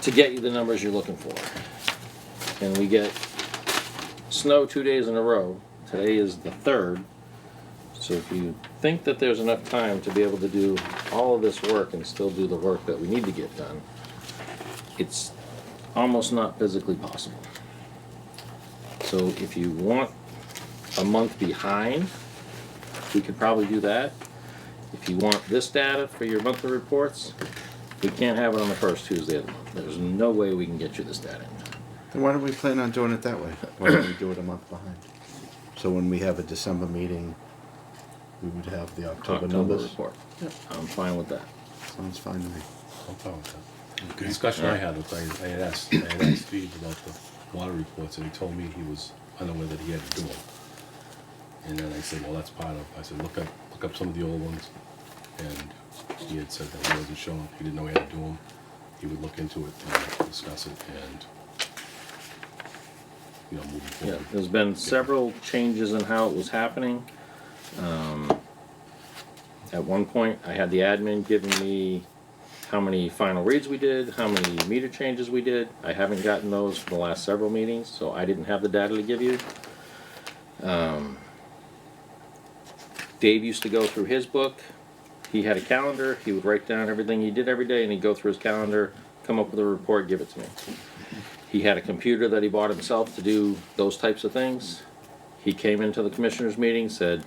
to get you the numbers you're looking for. And we get snow 2 days in a row. Today is the 3rd. So if you think that there's enough time to be able to do all of this work and still do the work that we need to get done, it's almost not physically possible. So if you want a month behind, we could probably do that. If you want this data for your monthly reports, we can't have it on the first Tuesday of the month. There's no way we can get you this data. Then why don't we plan on doing it that way? Why don't we do it a month behind? So when we have a December meeting, we would have the October numbers. report. I'm fine with that. Sounds fine to me. No problem with that. The discussion I had was, I had asked Steve about the water reports, and he told me he was unaware that he had to do them. And then I said, well, that's part of, I said, look up some of the old ones. And he had said that he wasn't showing, he didn't know he had to do them. He would look into it and discuss it and, you know, moving Yeah, forward. there's been several changes in how it was happening. At one point, I had the admin giving me how many final reads we did, how many meter changes we did. I haven't gotten those for the last several meetings, so I didn't have the data to give you. Dave used to go through his book. He had a calendar. He would write down everything he did every day, and he'd go through his calendar, come up with a report, give it to me. He had a computer that he bought himself to do those types of things. He came into the commissioners meeting, said,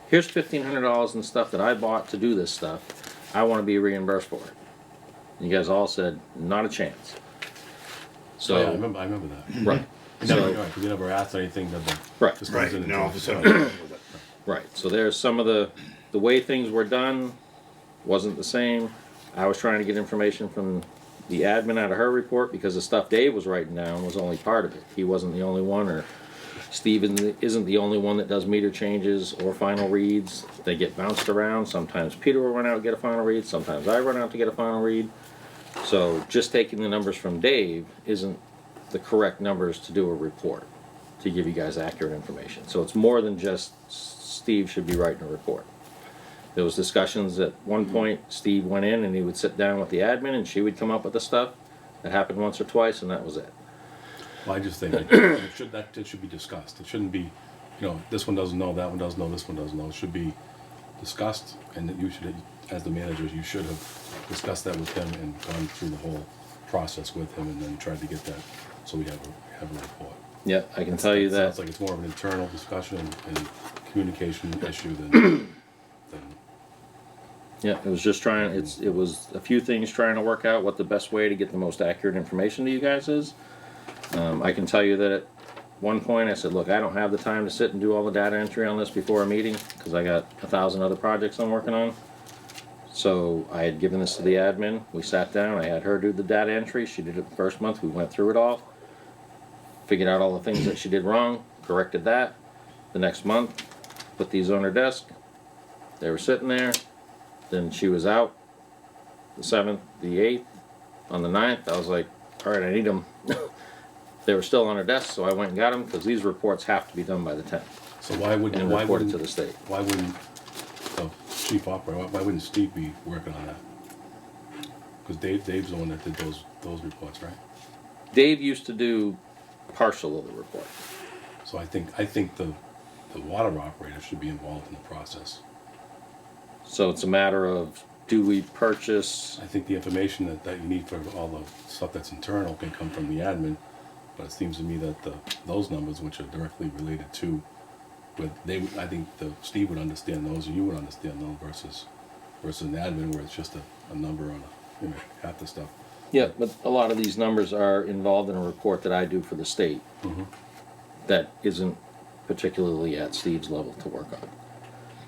here's $1,500 in stuff that I bought to do this stuff. I wanna be reimbursed for it. And you guys all said, not a chance. Oh, yeah, I So, remember that. right, You never, so, right, 'cause you never asked anything that the. Right. this comes Right, in and now all of a talks sudden, about. right, so there's some of the way things were done wasn't the same. I was trying to get information from the admin out of her report because the stuff Dave was writing down was only part of it. He wasn't the only one, or Steve isn't the only one that does meter changes or final reads. They get bounced around. Sometimes Peter will run out and get a final read, sometimes I run out to get a final read. So just taking the numbers from Dave isn't the correct numbers to do a report, to give you guys accurate information. So it's more than just Steve should be writing a report. There was discussions at one point, Steve went in and he would sit down with the admin and she would come up with the stuff. That happened once or twice and that was it. Well, I just think that it should be discussed. It shouldn't be, this one doesn't know, that one doesn't know, this one doesn't know. It should be discussed, and that you should, as the managers, you should have discussed that with him and gone through the whole process with him and then tried to get that, so we have a report. Yeah, I can tell you that. Sounds like it's more of an internal discussion and communication issue than Yeah, it was just trying, it was a few things trying to work out what the best way to get the most accurate information to you guys is. I can tell you that at one point I said, look, I don't have the time to sit and do all the data entry on this before a meeting because I got 1,000 other projects I'm working on. So I had given this to the admin. We sat down, I had her do the data entry. She did it the first month, we went through it all. Figured out all the things that she did wrong, corrected that. The next month, put these on her desk. They were sitting there. Then she was out the 7th, the 8th, on the 9th. I was like, all right, I need them. They were still on her desk, so I went and got them because these reports have to be done by the 10th So why wouldn't, and why reported wouldn't, to the state. why wouldn't the chief operator, why wouldn't Steve be working on that? Because Dave's the one that did those reports, right? Dave used to do partial of the report. So I think the water operator should be involved in the process. So it's a matter of, do we purchase, I think the information that you need for all the stuff that's internal can come from the admin, but it seems to me that those numbers, which are directly related to, I think Steve would understand those, and you would understand those versus an admin where it's just a number on half the stuff. yeah, but a lot of these numbers are involved in a report that I do for the state that isn't particularly at Steve's level to work on.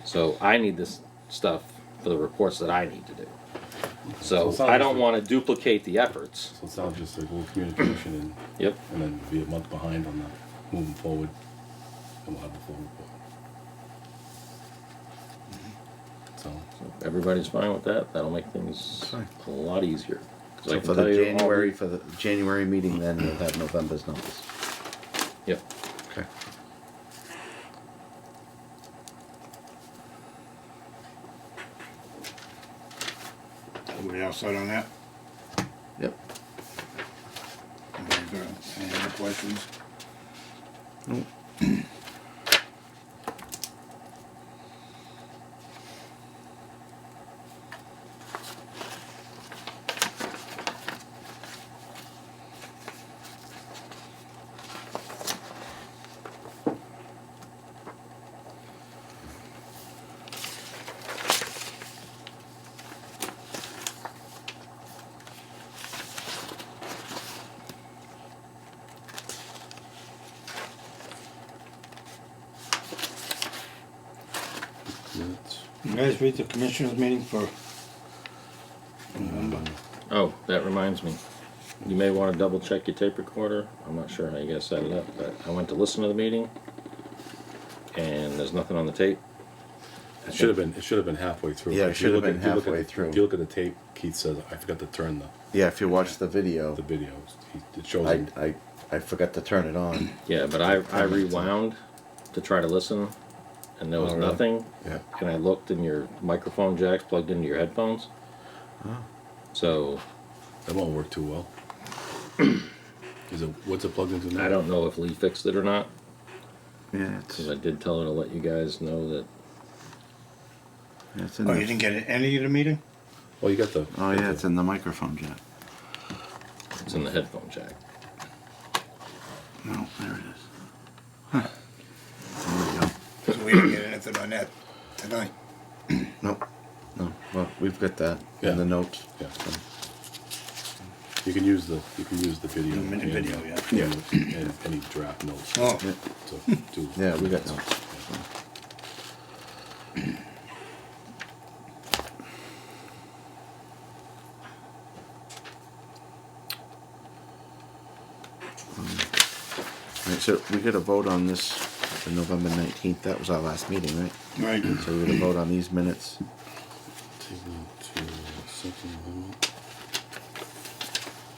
So I need this stuff for the reports that I need to do. So So it sounds I don't like- want to duplicate the efforts. So it sounds just like a little communication Yep. and then be a month behind on the moving forward, and we'll have the full report. So, If everybody's fine with that, that'll make things Fine. a lot easier. 'Cause I So can for tell the you all January, for the January meeting, then we'll have November's numbers. Yep. Okay. Everybody else set on that? Yep. Anybody got any other questions? minutes. You guys read the commissioners meeting for November? Oh, that reminds me. You may want to double check your tape recorder. I'm not sure how you guys set it up, but I went to listen to the meeting and there's nothing on the tape. It should have been halfway through. Yeah, it If you should have look been if you look halfway at- through. If you look at the tape, Keith says, I forgot to turn Yeah, if you watch the video, the videos. It shows I, it. I forgot to turn it on. Yeah, but I rewound to try to listen and there was Oh, really? nothing. Yeah. And I looked and your microphone jack's plugged into your headphones. So That won't work too well. What's it plugged into now? I don't know if Lee fixed it or not, Yeah, it's, because I did tell her to let you guys know that. it's in Oh, you the, didn't get any of the meeting? Well, you got the. oh yeah, it's in the microphone jack. It's in the headphone jack. No, there it is. There we go. So we didn't get anything on that tonight. Nope. No. Well, we've got that Yeah. in the notes. Yeah. You can use the video. The minute and- video, yeah. Yeah. And any draft notes. Oh, Yeah. To do. Yeah, we got notes. Alright, so we got a vote on this for November 19th. That was our last meeting, right? right. So we're gonna vote on these minutes. Take me to second amendment.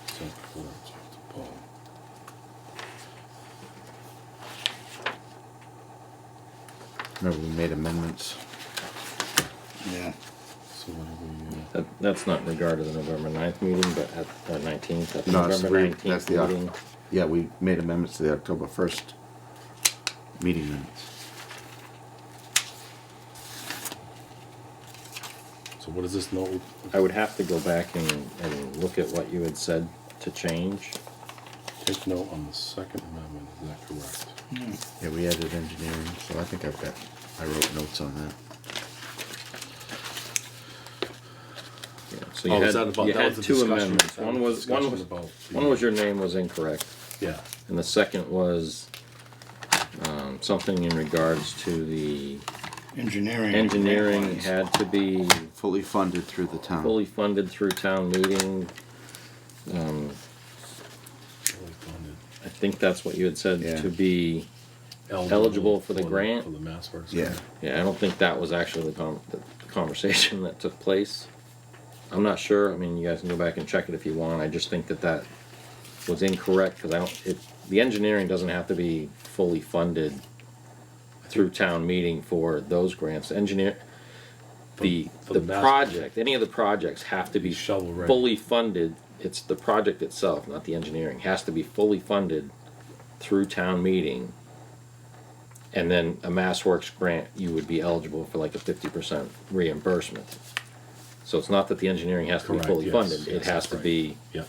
Second floor, talk to Paul. Remember, we made amendments. Yeah. So what are we, That's not in regard to the November 9th meeting, but at the 19th, at the No, it's November the- 19th that's the- meeting. Yeah, we made amendments to the October 1st meeting minutes. so what is this note? I would have to go back and look at what you had said to change. Take note on the second amendment, is that correct? Yeah, we added engineering, so I think I wrote notes on that. Yeah, so Oh, you is that had, about- you that had was the two discussion- amendments. that One was was, the one discussion was, about the- one was your name was incorrect, Yeah, and the second was something in regards to the Engineering. engineering had to be Fully funded through the town. fully funded through town meeting. fully funded. I think that's what you had said, Yeah. to be, Eligible for the grant? For the Mass Works. Yeah. grant. yeah, I don't think that was actually the conversation that took place. I'm not sure, I mean, you guys can go back and check it if you want, I just think that that was incorrect, because I don't, the engineering doesn't have to be fully funded through town meeting for those grants. Engineer, the for the master- project, any of the projects have to be Shovel ready. fully funded. It's the project itself, not the engineering, has to be fully funded through town meeting. And then a MassWorks grant, you would be eligible for like a 50% reimbursement. So it's not that the engineering has to be Correct, fully yes, funded, yes, it has that's to right. be, Yeah,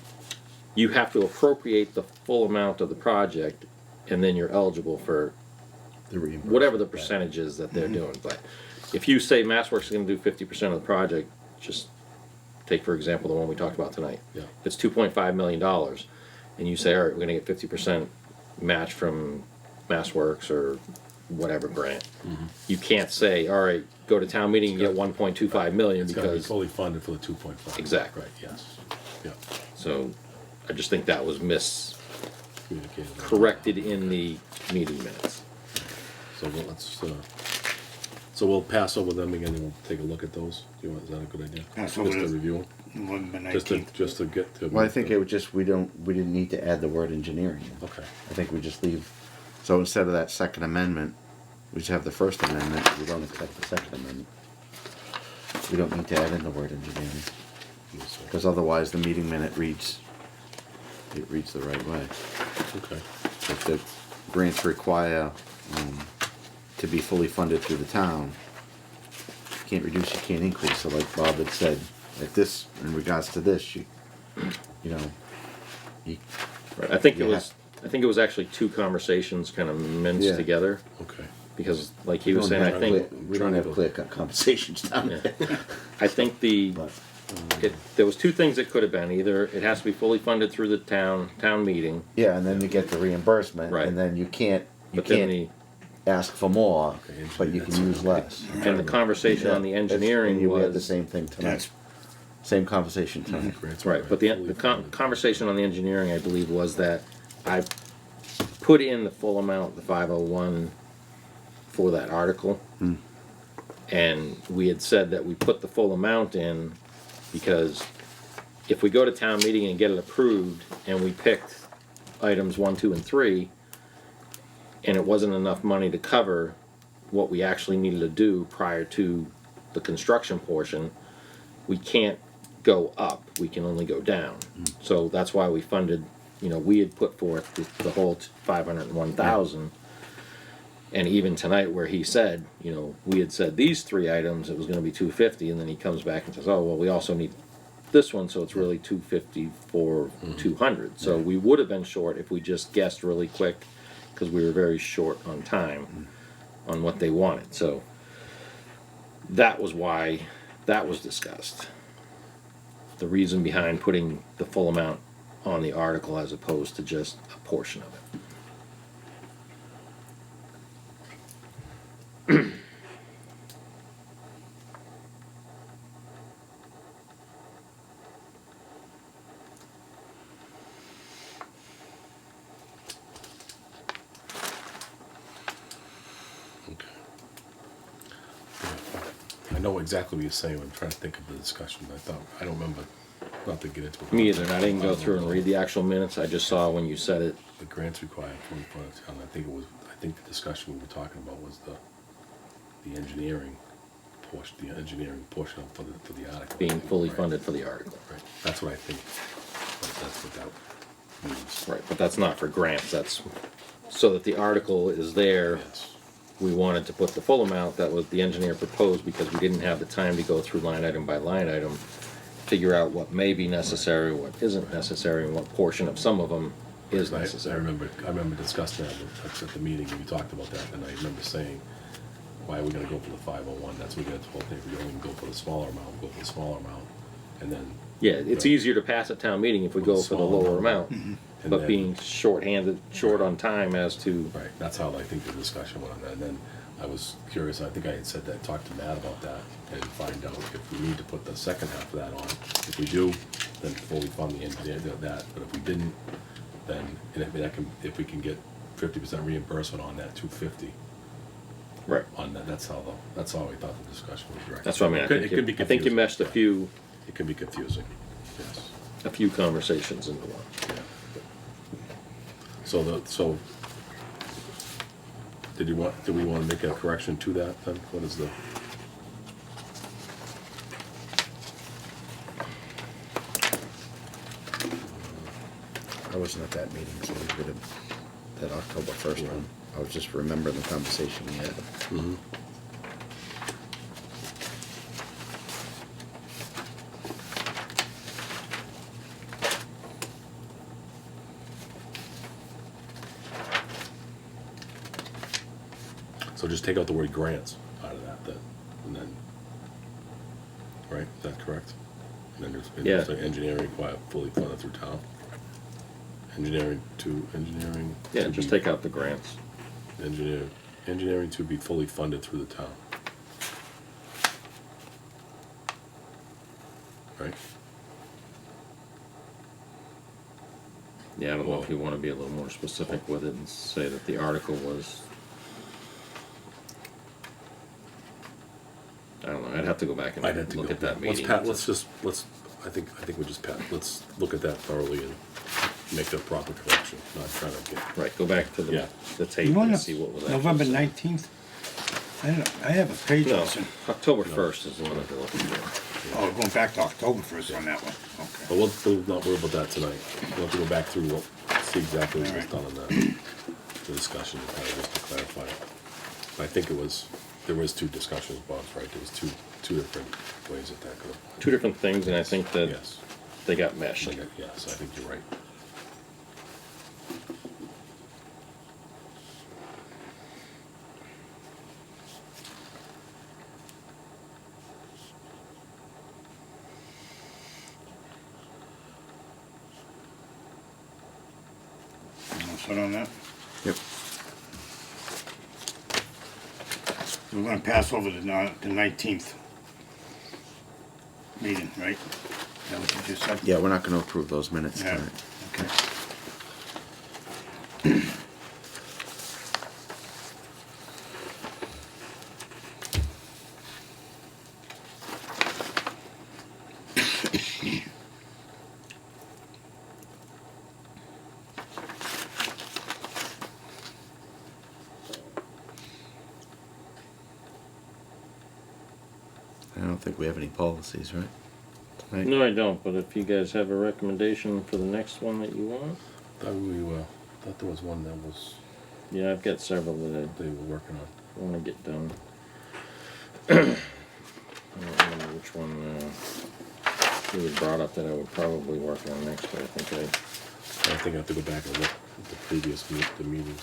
you have to appropriate the full amount of the project, and then you're eligible for The reimbursement. whatever the percentage is that they're doing. But if you say MassWorks is gonna do 50% of the project, just take for example the one we talked about tonight. yeah. If it's $2.5 million, and you say, all right, we're gonna get 50% match from MassWorks or whatever grant. You can't say, all right, go to town meeting and get 1.25 million It's gotta be because, fully funded for the 2.5. Exactly. Right, yes, yeah, so I just think that was communicated. miscorrected in the meeting minutes. So so we'll pass over them again and we'll take a look at those. Do you want, is that a good idea? Pass Just over to the- review November them? 19th. Just to get to. Well, I think it would just, we didn't need to add the word engineering in. Okay, I think we just leave, so instead of that second amendment, we just have the first amendment, we don't accept the second amendment. We don't need to add in the word engineering, because otherwise the meeting minute reads the right way. okay, If the grants require, to be fully funded through the town, you can't reduce, you can't increase, so like Bob had said, at this, in regards to this, you know, you, Right, I think Yeah. I think it was actually two conversations kind of minced Yeah. together, okay. because like he we was don't saying, I have think, clear- we don't have clear-cut conversations down Yeah. there. I think the, But, there was two things it could have been. Either it has to be fully funded through the town meeting, yeah, and then you get the reimbursement, Right. and then you can't but then ask for more, Okay, but you can use less. and the conversation on the That's- engineering and you had the was, same thing tonight, That's, same conversation tonight. Grants right, but the fully funded. conversation on the engineering, I believe, was that I put in the full amount, the 501, for that article. And we had said that we put the full amount in because if we go to town meeting and get it approved and we picked items 1, 2, and 3, and it wasn't enough money to cover what we actually needed to do prior to the construction portion, we can't go up, we can only go down. So that's why we funded, we had put forth the whole 501,000. And even tonight where he said, we had said these 3 items, it was gonna be 250, and then he comes back and says, oh, well, we also need this one, so it's really 250 for 200. So we would have been short if we just guessed really quick, because we were very short on time on what they wanted. So that was why that was discussed. The reason behind putting the full amount on the article as opposed to just a portion of it. Okay. I know exactly what you're saying. I'm trying to think of the discussion. I don't remember, not to get into it. Me either, and I didn't go through and read the actual minutes, I just saw when you said it. The grants required for the town, I think the discussion we were talking about was the engineering portion for the article. Being fully Right. funded for the article. Right, that's what I think, that's what that means. Right, but that's not for grants, that's so that the article is there. Yes, We wanted to put the full amount that was the engineer proposed because we didn't have the time to go through line item by line item, figure out what may be necessary, what isn't necessary, and what portion of some of them is I necessary. remember discussing that at the meeting, and we talked about that, and I remember saying, why are we gonna go for the 501? That's what we got told, if we only go for the smaller amount, we'll go for the smaller amount, and then. Yeah, it's easier to pass at town meeting if we go for the lower amount, And but then- being short-handed, short on time as to, Right, that's how I think the discussion went on that, and then I was curious, I think I had said that, talked to Matt about that, and find out if we need to put the second half of that on. If we do, then fully fund the engineer, that, but if we didn't, then, and if we can get 50% reimbursement on that 250, right. on that, that's how I thought the discussion was directed. That's what I mean, It can be I think you confusing, meshed a right. few It can be confusing, yes, conversations into one. yeah. So do we want to make a correction to that then? What is the? I wasn't at that meeting, so we could have, that October 1st one. I was just remembering the conversation we had. So just take out the word grants out of that, and then, right, is that correct? And then there's Yeah. like engineering required fully funded through town. Engineering. Yeah, to just be- take out the grants. Engineering to be fully funded through the town. Right? Yeah, I don't know if you wanna be a little more specific with it and say that the article was. I don't know, I'd have to go back and I'd have to look go at that back. meeting. I think we just let's look at that thoroughly and make the proper correction, not trying to get. Right, go back to Yeah. the You tape want and see what was actually November said. 19th? I don't know, I have a page No, missing. October 1st is the one that they're looking for. Oh, going back to October 1st on that one, But okay. we'll not worry about that tonight. We'll have to go back through see exactly what was Alright. done on the discussion, kind of just to clarify. I think there was two discussions, Bob's right, there was two different ways that could. Two different things, and I think that Yes, they got meshed. yes, I think you're right. You all set on that? Yep. We're gonna pass over the 19th meeting, right? Is that what you just said? Yeah, we're not gonna approve those minutes Yeah, tonight. okay. I don't think we have any policies, right? Tonight? No, I don't, but if you guys have a recommendation for the next one that you want, Thought there was one that was, yeah, I've got several that they were working on. I wanna get done. I don't remember which one, It was brought up that I would probably work on next, but I think I have to go back and look at the previous the meetings.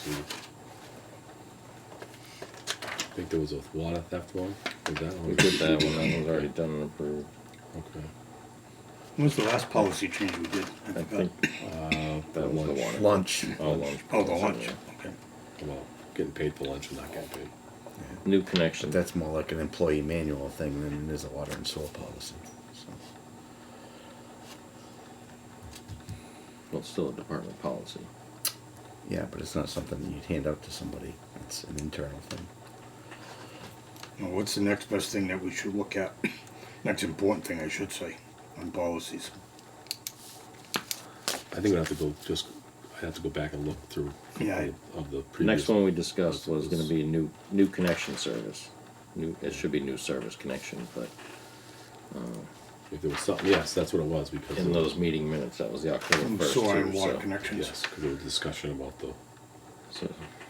I think there was a water theft one. Was that one? we did that one, that was already done and approved. Okay. When was the last policy change we did? I forgot. think that was the water. Lunch. Oh, lunch. Oh, the policy, lunch, yeah. okay. Well, getting paid for lunch and not getting paid. New connection. That's more like an employee manual thing than it is a water and sewer policy. So. Well, it's still a department policy. Yeah, but it's not something you'd hand out to somebody. It's an internal thing. Well, what's the next best thing that we should look at? Next important thing, I should say, on policies. I think I have to go back and look through a couple Yeah. of the previous. Next one we discussed was gonna be new connection service. It should be new service connection, but If there was something, yes, that's what it was, because. in there those was- meeting minutes, that was the October 1st Sewer and too, water so. connections. Yes, because there was discussion about the, So,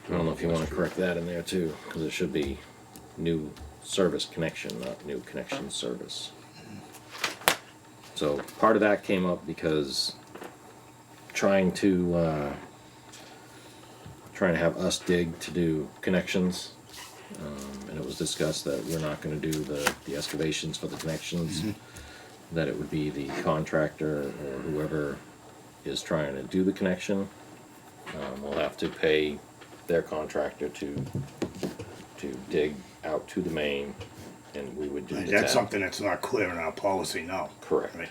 I don't know if you wanna correct that in there too, cause it should be new service connection, not new connection service. So, part of that came up because trying to have us dig to do connections, and it was discussed that we're not gonna do the excavations for the connections, that it would be the contractor or whoever is trying to do the connection, will have to pay their contractor to dig out to the main, and we would do the That's tap. something that's not clear in our policy now. Correct. Right.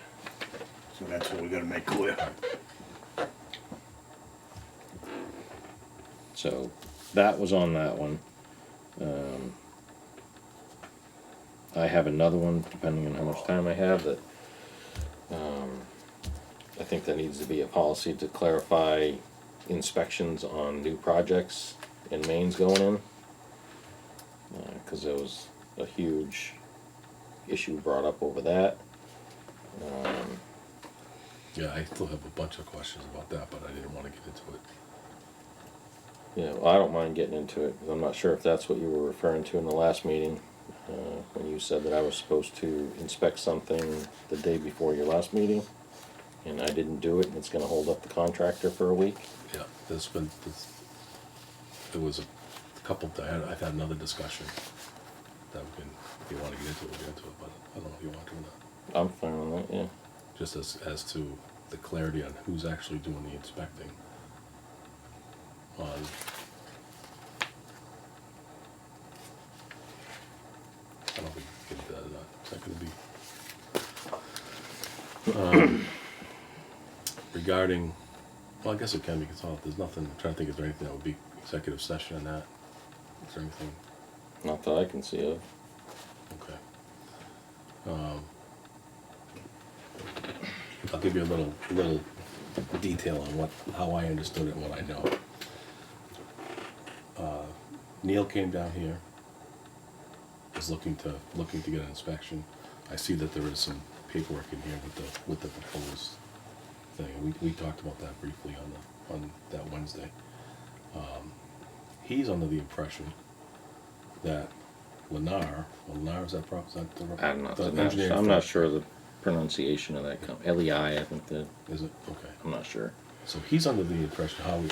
So that's what we gotta make clear. So that was on that one. I have another one, depending on how much time I have, that I think there needs to be a policy to clarify inspections on new projects and mains going in. Cause there was a huge issue brought up over that. yeah, I still have a bunch of questions about that, but I didn't want to get into it. Yeah, well, I don't mind getting into it, 'cause I'm not sure if that's what you were referring to in the last meeting, when you said that I was supposed to inspect something the day before your last meeting, and I didn't do it, and it's gonna hold up the contractor for a week. Yeah, there was a couple, I've had another discussion that we can, if you want to get into it, we'll get into it, but I don't know if you want to or not. I'm fine with that, yeah. Just as to the clarity on who's actually doing the inspecting. On. I don't know if we can get that or not. Is that gonna be? Regarding, well, I guess it can be consolidated. There's nothing, I'm trying to think if there's anything that would be executive session in that. Is there anything? Not that I can see of. Okay. I'll give you a little detail on how I understood it and what I know. Neil came down here, was looking to get an inspection. I see that there is some paperwork in here with the proposed thing. We talked about that briefly on that Wednesday. He's under the impression that Lennar is that proper? Is that the I'm not, the engineering I'm firm? not sure the pronunciation of that LEI, I think that, Is it? Okay. I'm not sure. So he's under the impression how he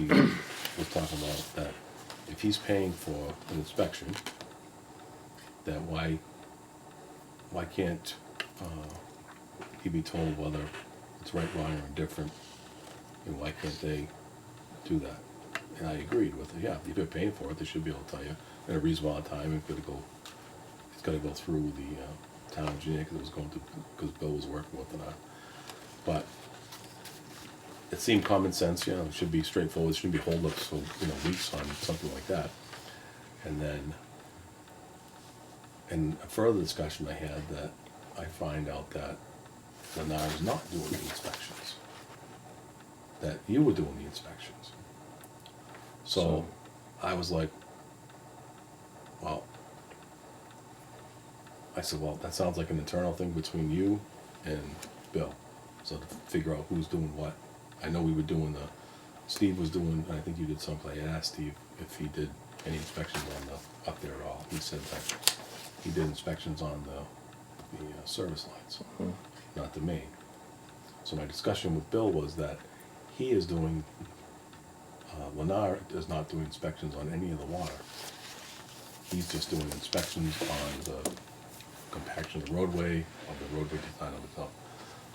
was talking about that if he's paying for an inspection, that why can't he be told whether it's right, wrong, or indifferent, and why can't they do that? And I agreed with it. Yeah, if you're paying for it, they should be able to tell you in a reasonable amount of time. It's got to go through the town engineer because Bill was working with it on. But it seemed common sense, it should be straightforward, it shouldn't be holdups for, weeks on something like that. And then, in a further discussion I had, that I find out that Lennar is not doing the inspections. That you were doing the inspections. So, I was like, well, I said, well, that sounds like an internal thing between you and Bill. So to figure out who's doing what. I know we were doing Steve was doing, I think you did something. I asked Steve if he did any inspections up there at all. He said that he did inspections on the service lines, not the main. So my discussion with Bill was that he is doing, Lennar is not doing inspections on any of the water. He's just doing inspections on the compaction of the roadway, design of itself.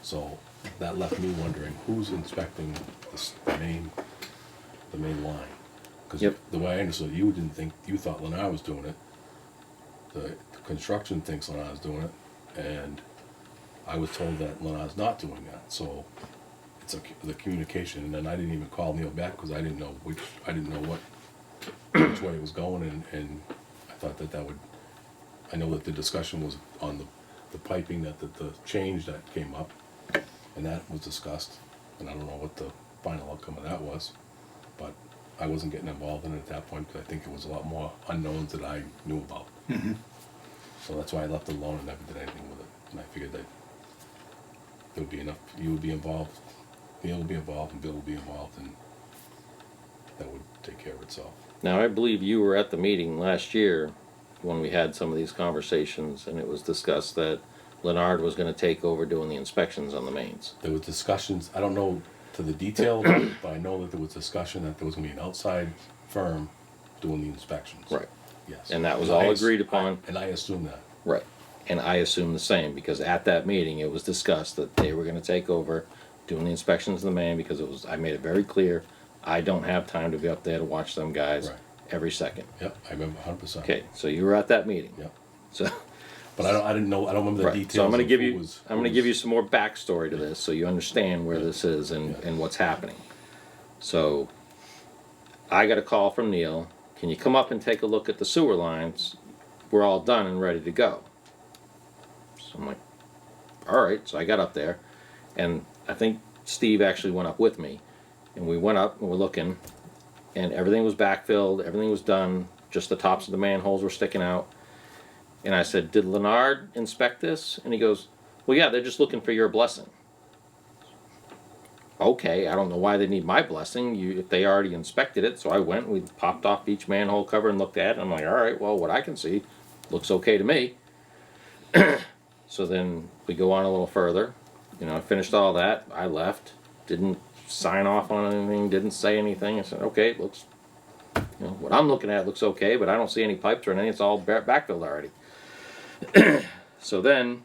So that left me wondering who's inspecting the main line. Because Yep. the way I understood it, you thought Lennar was doing it. The construction thinks Lennar's doing it, and I was told that Lennar's not doing that. So it's the communication, and then I didn't even call Neil back because I didn't know which way it was going, and I thought that would. I know that the discussion was on the piping, that the change that came up, and that was discussed, and I don't know what the final outcome of that was, but I wasn't getting involved in it at that point because I think it was a lot more unknowns that I knew about. So that's why I left it alone and never did anything with it. And I figured that there would be enough, you would be involved, Neil would be involved, and Bill would be involved, and that would take care of itself. Now, I believe you were at the meeting last year when we had some of these conversations, and it was discussed that Leonard was gonna take over doing the inspections on the mains. There was discussions, I don't know to the detail about it, but I know that there was discussion that there was gonna be an outside firm doing the inspections. Right. Yes. And that was all agreed upon. And I assume that. Right. And I assume the same, because at that meeting, it was discussed that they were gonna take over doing the inspections of the main, because I made it very clear, I don't have time to be up there to watch them guys Right. every second. Yep, I remember 100%. Okay, so you were at that meeting. Yep. So, But I didn't know, I don't remember the right, details. so I'm gonna of give who you, was- I'm who gonna give you was- some more backstory to this, so you understand where Yeah. this is and Yeah. what's happening. So, I got a call from Neil, can you come up and take a look at the sewer lines? We're all done and ready to go. So I'm like, all right, so I got up there, and I think Steve actually went up with me, and we went up and we're looking, and everything was backfilled, everything was done, just the tops of the manholes were sticking out. And I said, did Leonard inspect this? And he goes, well, yeah, they're just looking for your blessing. Okay, I don't know why they need my blessing, if they already inspected it. So I went, we popped off each manhole cover and looked at it. I'm like, all right, well, what I can see looks okay to me. So then we go on a little further. You know, I finished all that. I left, didn't sign off on anything, didn't say anything. I said, okay, it looks, you know, what I'm looking at looks okay, but I don't see any pipes or anything. It's all backfilled already. So then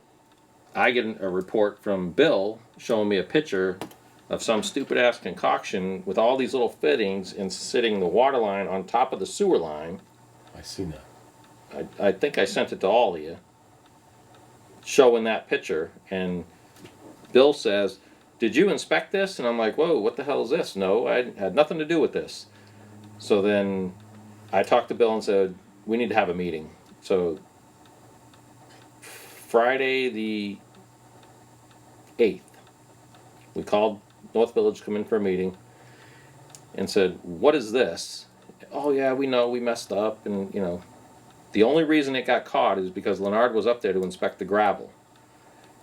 I get a report from Bill showing me a picture of some stupid ass concoction with all these little fittings and sitting the water line on top of the sewer line. I seen that. I think I sent it to all of you, showing that picture. And Bill says, did you inspect this? And I'm like, whoa, what the hell is this? No, I had nothing to do with this. So then I talked to Bill and said, we need to have a meeting. So Friday the 8th, we called North Village to come in for a meeting and said, what is this? Oh yeah, we know we messed up, and you know, the only reason it got caught is because Leonard was up there to inspect the gravel.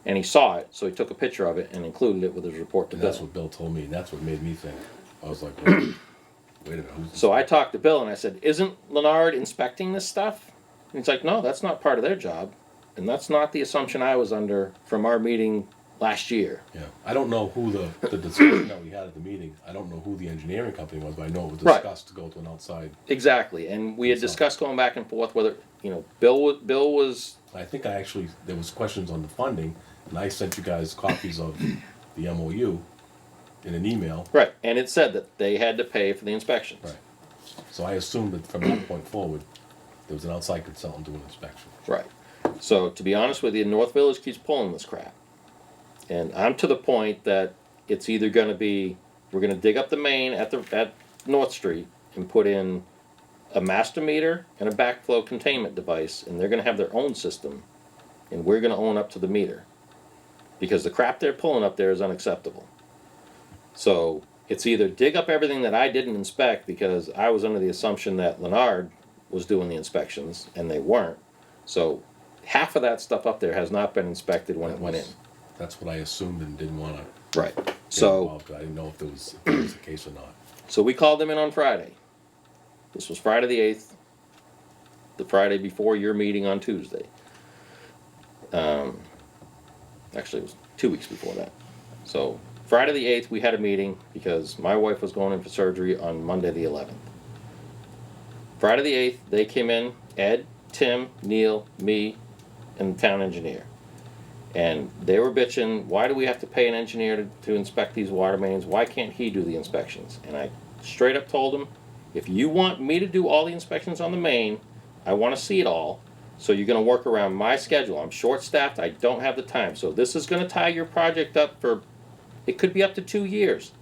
And he saw it, so he took a picture of it and included it with his report to And Bill. that's what Bill told me, and that's what made me think. I was like, wait a minute, who's this? So I talked to Bill and I said, isn't Leonard inspecting this stuff? And he's like, no, that's not part of their job. And that's not the assumption I was under from our meeting last year. Yeah, I don't know who the discussion that we had at the meeting, I don't know who the engineering company was, but I know it was Right. discussed to go to an outside. Exactly. And we had So- discussed going back and forth whether, you know, Bill was, I think I actually, there was questions on the funding, and I sent you guys copies of the MOU in an email. right. And it said that they had to pay for the inspections. Right. So I assumed that from that point forward, there was an outside consultant doing inspection. Right. So to be honest with you, North Village keeps pulling this crap. And I'm to the point that it's either gonna be, we're gonna dig up the main at North Street and put in a master meter and a backflow containment device, and they're gonna have their own system, and we're gonna own up to the meter. Because the crap they're pulling up there is unacceptable. So it's either dig up everything that I didn't inspect because I was under the assumption that Leonard was doing the inspections, and they weren't. So half of that stuff up there has not been inspected when it went in. That's what I assumed and didn't wanna Right. get So, involved, 'cause I didn't know if that was the case or not. so we called them in on Friday. This was Friday the 8th, the Friday before your meeting on Tuesday. Actually, it was 2 weeks before that. So Friday the 8th, we had a meeting because my wife was going in for surgery on Monday the 11th. Friday the 8th, they came in, Ed, Tim, Neil, me, and the town engineer. And they were bitching, why do we have to pay an engineer to inspect these water mains? Why can't he do the inspections? And I straight up told them, if you want me to do all the inspections on the main, I want to see it all. So you're going to work around my schedule. I'm short-staffed. I don't have the time. So this is going to tie your project up for, it could be up to 2 years.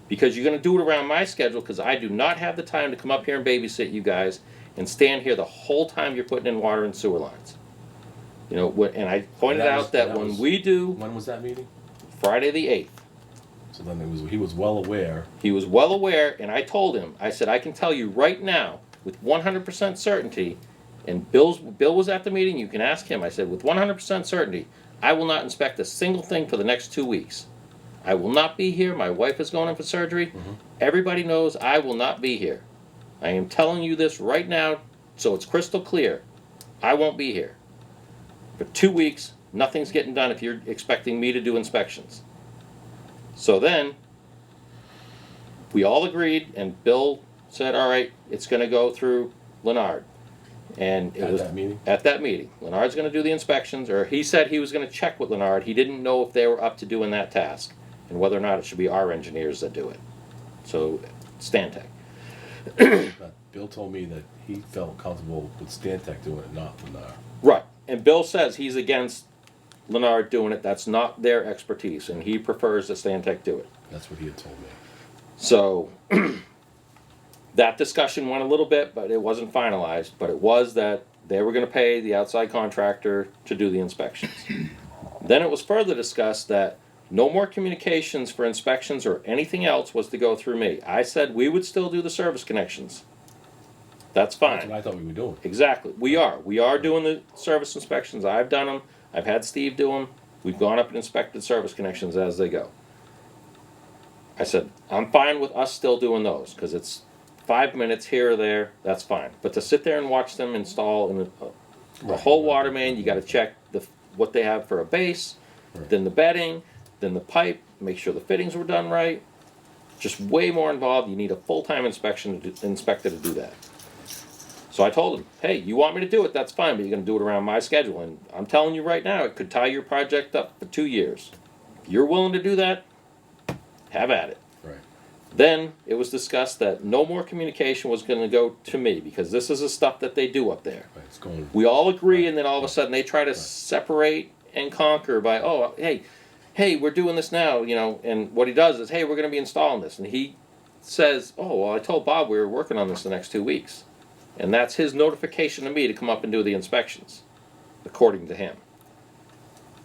Because you're going to do it around my schedule because I do not have the time to come up here and babysit you guys and stand here the whole time you're putting in water and sewer lines. You know, and I pointed out that when we do When was that meeting? Friday the 8th, So then he was well aware. he was well aware, and I told him, I said, I can tell you right now with 100% certainty, and Bill was at the meeting, you can ask him, I said, with 100% certainty, I will not inspect a single thing for the next 2 weeks. I will not be here, my wife is going in for surgery, everybody knows I will not be here. I am telling you this right now, so it's crystal clear, I won't be here. For 2 weeks, nothing's getting done if you're expecting me to do inspections. So then, we all agreed, and Bill said, all right, it's gonna go through Leonard. And it At was that meeting? at that meeting. Leonard's gonna do the inspections, or he said he was gonna check with Leonard. He didn't know if they were up to doing that task, and whether or not it should be our engineers that do it. So, Stantec. But Bill told me that he felt comfortable with Stantec doing it, not Lennar. Right, and Bill says he's against Leonard doing it, that's not their expertise, and he prefers that Stantec do it. That's what he had told me. So, that discussion went a little bit, but it wasn't finalized, but it was that they were gonna pay the outside contractor to do the inspections. Then it was further discussed that no more communications for inspections or anything else was to go through me. I said we would still do the service connections. That's That's fine. what I thought we were doing. Exactly. We are doing the service inspections. I've done them. I've had Steve do them. We've gone up and inspected service connections as they go. I said, I'm fine with us still doing those, because it's 5 minutes here or there, that's fine. But to sit there and watch them install in a whole water main, you gotta check what they have for a base, Right. then the bedding, then the pipe, make sure the fittings were done right. Just way more involved. You need a full-time inspector to do that. So I told him, hey, you want me to do it, that's fine, but you're gonna do it around my schedule. And I'm telling you right now, it could tie your project up for 2 years. If you're willing to do that, have at it. Right. Then it was discussed that no more communication was gonna go to me, because this is the stuff that they do up there. Right. It's going. We all agree, and then all of a sudden they try to separate and conquer by, oh, hey, we're doing this now, you know, and what he does is, hey, we're gonna be installing this. And he says, oh, well, I told Bob we were working on this the next 2 weeks. And that's his notification to me to come up and do the inspections, according to him.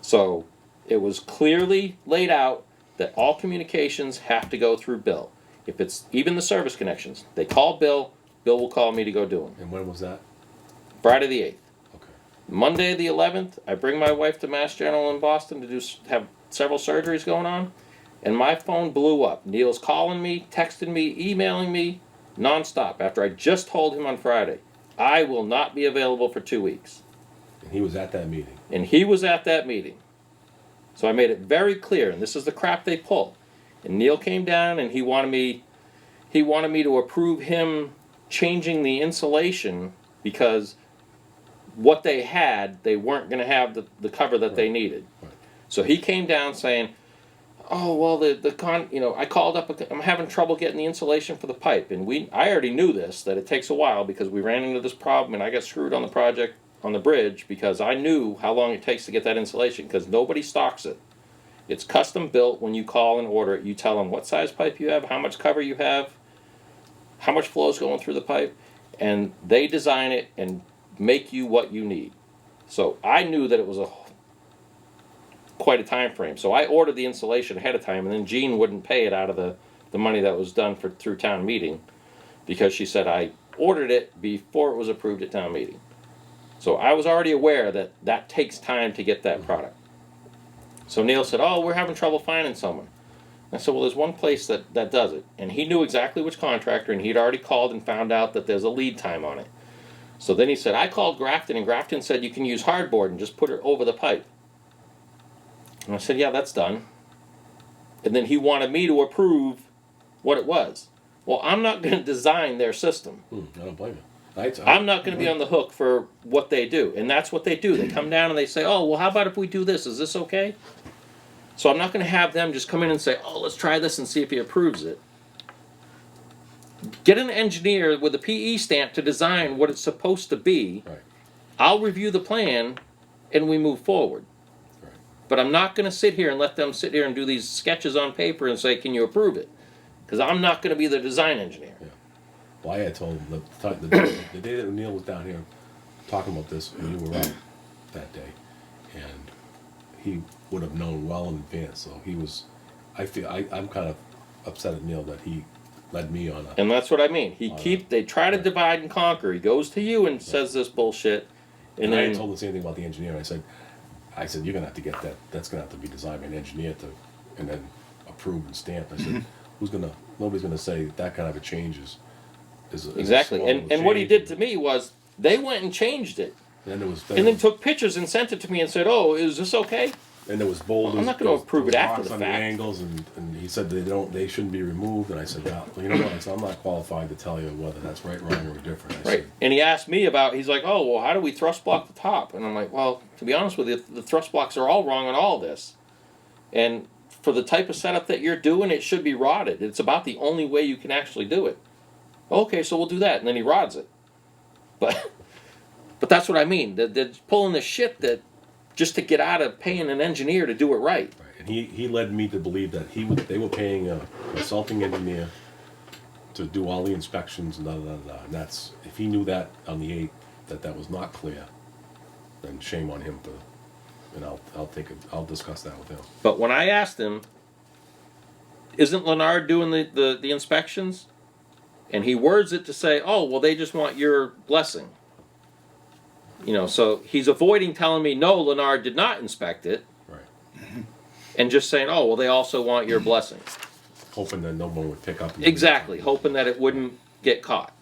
So it was clearly laid out that all communications have to go through Bill. If it's even the service connections, they call Bill, Bill will call me to go do them. And when was that? Friday the 8th. Okay. Monday the 11th, I bring my wife to Mass General in Boston to have several surgeries going on, and my phone blew up. Neil's calling me, texting me, emailing me, nonstop, after I just told him on Friday, I will not be available for 2 weeks. And he was at that meeting. And he was at that meeting. So I made it very clear, and this is the crap they pull. And Neil came down and he wanted me to approve him changing the insulation, because what they had, they weren't gonna have the cover that they needed. Right. So he came down saying, oh, well, I called up, I'm having trouble getting the insulation for the pipe. And I already knew this, that it takes a while, because we ran into this problem and I got screwed on the project on the bridge, because I knew how long it takes to get that insulation, because nobody stocks it. It's custom built. When you call and order it, you tell them what size pipe you have, how much cover you have, how much flow is going through the pipe, and they design it and make you what you need. So I knew that it was quite a time frame. So I ordered the insulation ahead of time, and then Jean wouldn't pay it out of the money that was done through town meeting, because she said I ordered it before it was approved at town meeting. So I was already aware that that takes time to get that product. So Neil said, oh, we're having trouble finding someone. I said, well, there's one place that does it. And he knew exactly which contractor, and he'd already called and found out that there's a lead time on it. So then he said, I called Grafton, and Grafton said you can use hardboard and just put it over the pipe. And I said, yeah, that's done. And then he wanted me to approve what it was. Well, I'm not going to design their system. I don't blame you. I'm not going to be on the hook for what they do. And that's what they do. They come down and they say, oh, well, how about if we do this? Is this okay? So I'm not going to have them just come in and say, oh, let's try this and see if he approves it. Get an engineer with a PE stamp to design what it's supposed to be. Right. I'll review the plan and we move forward. Right. But I'm not going to sit here and let them sit here and do these sketches on paper and say, can you approve it? Because I'm not going to be the design engineer. Yeah. Well, I had told him the day that Neil was down here talking about this, and you were out that day, and he would have known well in advance. So he was, I'm kind of upset at Neil that he led me on a. And that's what I mean. They try to divide and conquer. He goes to you and says this bullshit, And I then told him the same thing about the engineer. I said, you're gonna have to get that. That's gonna have to be designed by an engineer and then approved and stamped. I said, nobody's gonna say that kind of a change is a exactly. small And what he change. did to me was they went and changed it, And then there was, and then took pictures and sent it to me and said, "Oh, is this okay?" and there was boulders. I'm not gonna there was- approve it there was after rocks the on fact. angles, and he said they shouldn't be removed. And I said, well, you know what? I said, I'm not qualified to tell you whether that's right, wrong, or different. I Right. said, And he asked me about. He's like, "Oh, well, how do we thrust block the top?" And I'm like, "Well, to be honest with you, the thrust blocks are all wrong on all this, and for the type of setup that you're doing, it should be rodded. It's about the only way you can actually do it." Okay, so we'll do that, and then he rods it. But that's what I mean. They're pulling the shit that just to get out of paying an engineer to do it right. right. And he led me to believe that they were paying a consulting engineer to do all the inspections and da da da da. And that's, if he knew that on the 8th that was not clear, then shame on him for. And I'll discuss that with him. But when I asked him, "Isn't Leonard doing the inspections?" And he words it to say, "Oh, well, they just want your blessing." You know, so he's avoiding telling me, "No, Leonard did not inspect it," Right. and just saying, "Oh, well, they also want your blessing." Hoping that no one would pick up. Exactly, hoping that it wouldn't get caught.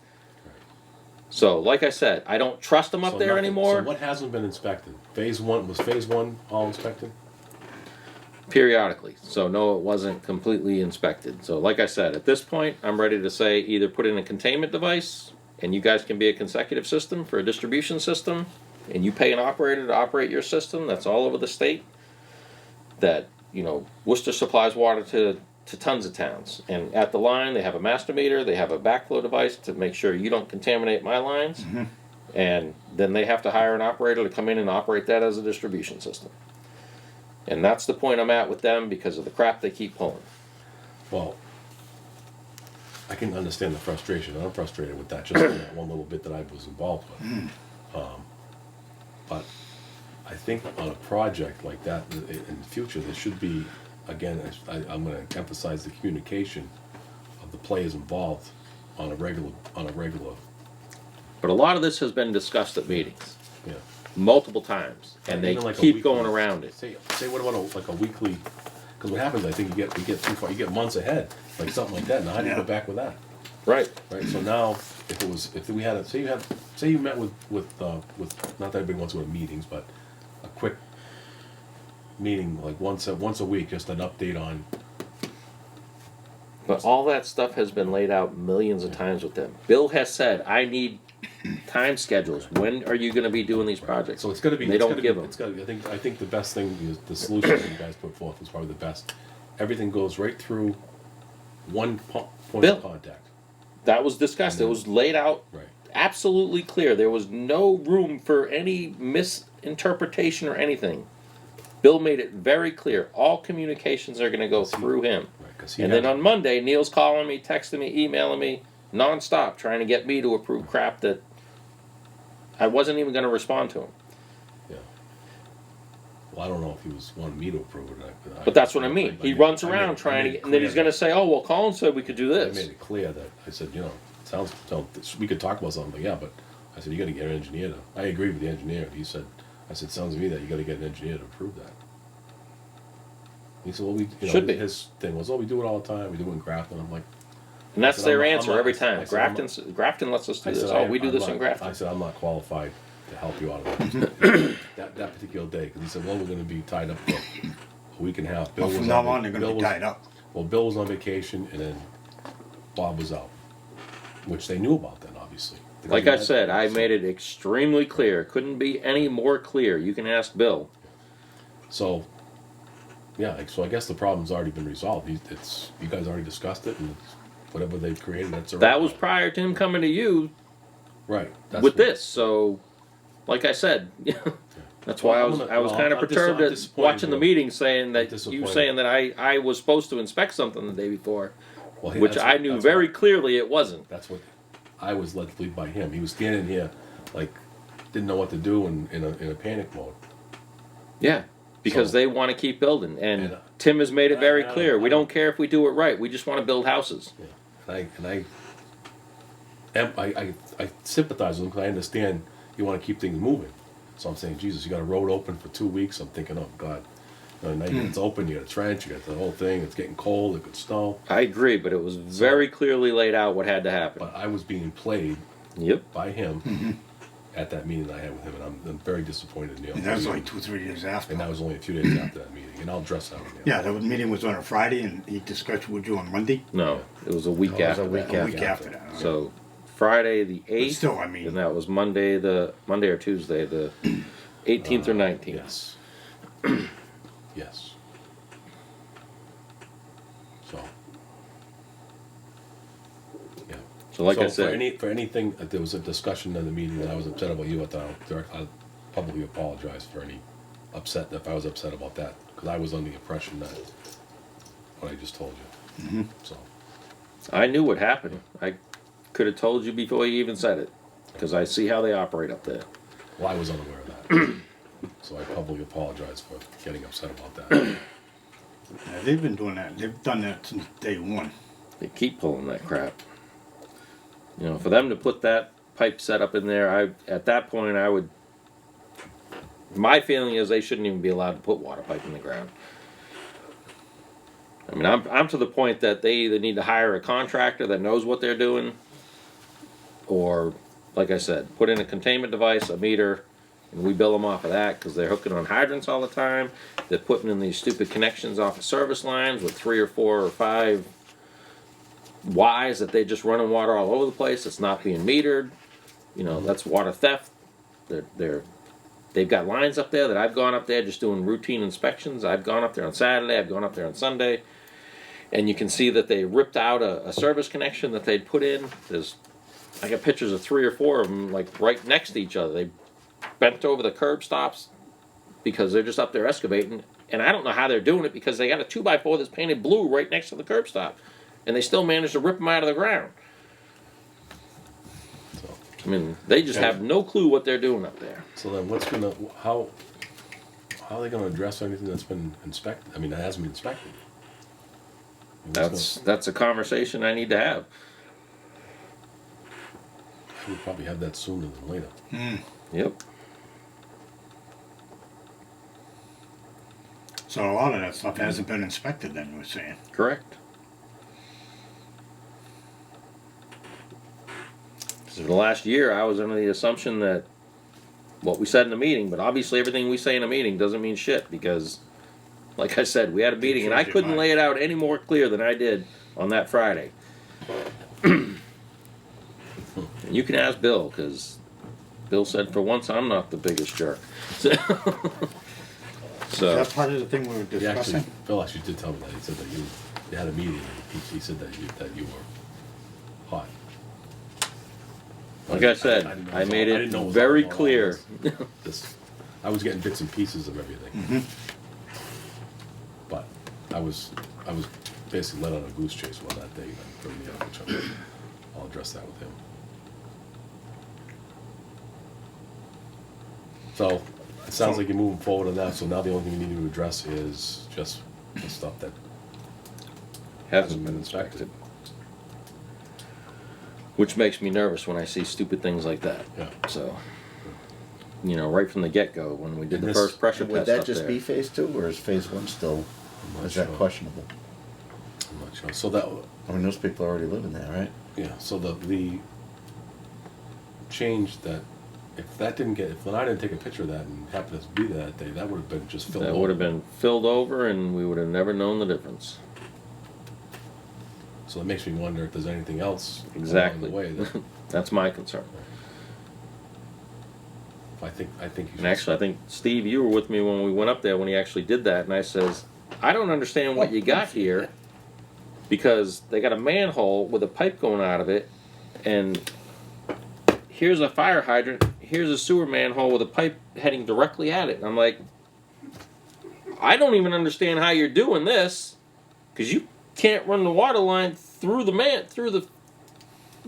So, like I said, I don't trust him up So there nothing- anymore. So what hasn't been inspected? Phase 1, was phase 1 all inspected? Periodically. So no, it wasn't completely inspected. So like I said, at this point, I'm ready to say either put in a containment device, and you guys can be a consecutive system for a distribution system, and you pay an operator to operate your system. That's all over the state. That, you know, Worcester supplies water to tons of towns, and at the line they have a master meter, they have a backflow device to make sure you don't contaminate my lines, and then they have to hire an operator to come in and operate that as a distribution system. And that's the point I'm at with them because of the crap they keep pulling. Well, I can understand the frustration. I'm frustrated with that, just that one little bit that I was involved with. But I think on a project like that, in the future, there should be, again, I'm going to emphasize the communication of the players involved on a regular. But a lot of this has been discussed at meetings Yeah. multiple times, and they Even like a keep weekly- going around it. Say what about like a weekly? Because what happens, I think we get too far. You get months ahead, like something like that. Now how do you go back with that? Right. Right. So now, if we had a, say you met with not that everybody wants to go to meetings, but a quick meeting like once a week, just an update on. But all that stuff has been laid out millions of times with them. Bill has said, I need time schedules. When are you going to be doing these projects? So it's going to be. They it's don't gonna give be, them. It's gotta, I think the best thing is the solution that you guys put forth is probably the best. Everything goes right through one point Bill. of contact. That was discussed. It was laid out Right. absolutely clear. There was no room for any misinterpretation or anything. Bill made it very clear. All communications are going to go through him. Right. Because And then on Monday, Neil's calling me, texting me, emailing me, nonstop, trying to get me to approve crap that I wasn't even going to respond to him. Yeah. Well, I don't know if he was wanting me to approve it. But that's what I mean. He runs around trying to get, and then he's going to say, "Oh, well, Colin said we could do I made this." it clear that I said, we could talk about something, yeah, but I said you got to get an engineer to. I agree with the engineer. He said, I said, sounds to me that you got to get an engineer to approve that. He said, well, Should be. His thing was, oh, we do it all the time. We do it in Grafton. I'm like, And that's I said, their I'm not- answer I'm not- every I time. said, I'm Grafton lets us do I this. said, Oh, we do I'm this not- in Grafton. I said, I'm not qualified to help you out of that that particular day because he said, well, we're going to be tied up for a week and a half. Bill Well, was from now on, they're gonna Bill be was- tied up. Well, Bill was on vacation, and then Bob was out, which they knew about then, obviously. Like I said, I made it extremely clear. Couldn't be any more clear. You can ask Bill. So, yeah, so I guess the problem's already been resolved. It's, you guys already discussed it, and it's whatever they've created, that's already. That was prior to him coming to you Right. That's with what- this. So, like I said, that's why Well, I was well, kind of I'm perturbed I'm at disappointed, watching the Bill. meeting, saying that you disappointed. saying that I was supposed to inspect something the day before, Well, which that's I what- knew that's very what- clearly it wasn't. That's what I was led to believe by him. He was standing here, like, didn't know what to do in a panic mode. Yeah, because So- they want to keep building, and And, Tim has made it very I- clear. We I- don't care if we do it right. We just want to build houses. Yeah. I sympathize with him because I understand you want to keep things moving. So I'm saying, Jesus, you got a road open for 2 weeks. I'm thinking, oh God, now it's open. You got a trench. You got the whole thing. It's getting cold. It could snow. I agree, but it was very clearly laid out what had to happen. But I was being played Yep. by him at that meeting that I had with him, and I'm very disappointed in Neil. And that was like 2-3 days after. And that was only a few days after that meeting, and I'll address that with Neil. Yeah, the meeting was on a Friday, and he discussed with you on Monday. No, it was a week it was after a week that. A week after that. So Friday the But 8th, still, I mean, and that was Monday or Tuesday the 18th or 19th. Yes. Yes. So. Yeah. So like I For said, for anything, there was a discussion in the meeting that I was upset about you. I publicly apologize for any upset, if I was upset about that, because I was under the impression that what I just told you. So, I knew what happened. I could have told you before you even said it, because I see how they operate up there. well, I was unaware of that. So I publicly apologize for getting upset about that. yeah, they've been doing that. They've done that since day one. They keep pulling that crap. You know, for them to put that pipe set up in there, at that point I would. My feeling is they shouldn't even be allowed to put water pipe in the ground. I mean, I'm to the point that they either need to hire a contractor that knows what they're doing, or, like I said, put in a containment device, a meter, and we bill them off of that because they're hooking on hydrants all the time. They're putting in these stupid connections off of service lines with 3 or 4 or 5 Ys that they just running water all over the place. It's not being metered. You know, that's water theft. They've got lines up there that I've gone up there just doing routine inspections. I've gone up there on Saturday. I've gone up there on Sunday. And you can see that they ripped out a service connection that they'd put in. I got pictures of 3 or 4 of them, like right next to each other. They bent over the curb stops because they're just up there excavating. And I don't know how they're doing it because they got a 2x4 that's painted blue right next to the curb stop. And they still managed to rip them out of the ground. So, I mean, they just have no clue what they're doing up there. so then how are they gonna address anything that's been inspected? I mean, that hasn't been inspected. I mean, That's a conversation I need to have. we'll probably have that sooner than later. Yep. So a lot of that stuff hasn't been inspected. Then you were saying. Correct. So the last year, I was under the assumption that what we said in the meeting, but obviously everything we say in a meeting doesn't mean shit because, like I said, we had a meeting and I Change your couldn't mind. lay it out any more clear than I did on that Friday. And you can ask Bill because Bill said for once I'm not the biggest jerk. So, That's part of the thing we were He actually, discussing. Phil actually did tell me that. He said that you had a meeting. And he said that you were hot. like I said, didn't know I made didn't it know was very all clear. this. I was getting bits and pieces of everything. But I was basically led on a goose chase one that day from the which I'll address that with him. So it sounds like you're moving forward on that. So now the only thing we need to address is just the stuff that Hasn't been inspected. Which makes me nervous when I see stupid things like that. Yeah. So, you know, right from the get-go, when we did And the this- first pressure Would test that up just there. be phase 2, or is phase 1 still, I'm not is that sure. questionable? I'm not sure. So that I mean, those people are already living there, right? yeah. So the change that if that didn't get, if I didn't take a picture of that and happened to be there that day, that would have been just filled That over. would have been filled over and we would have never known the difference. So it makes me wonder if there's anything else Exactly. along the way that, That's my concern. I think you should. And actually, I think, Steve, you were with me when we went up there when he actually did that, and I says, I don't understand what you got here, because they got a manhole with a pipe going out of it, and here's a fire hydrant, here's a sewer manhole with a pipe heading directly at it. And I'm like, I don't even understand how you're doing this, because you can't run the water line through the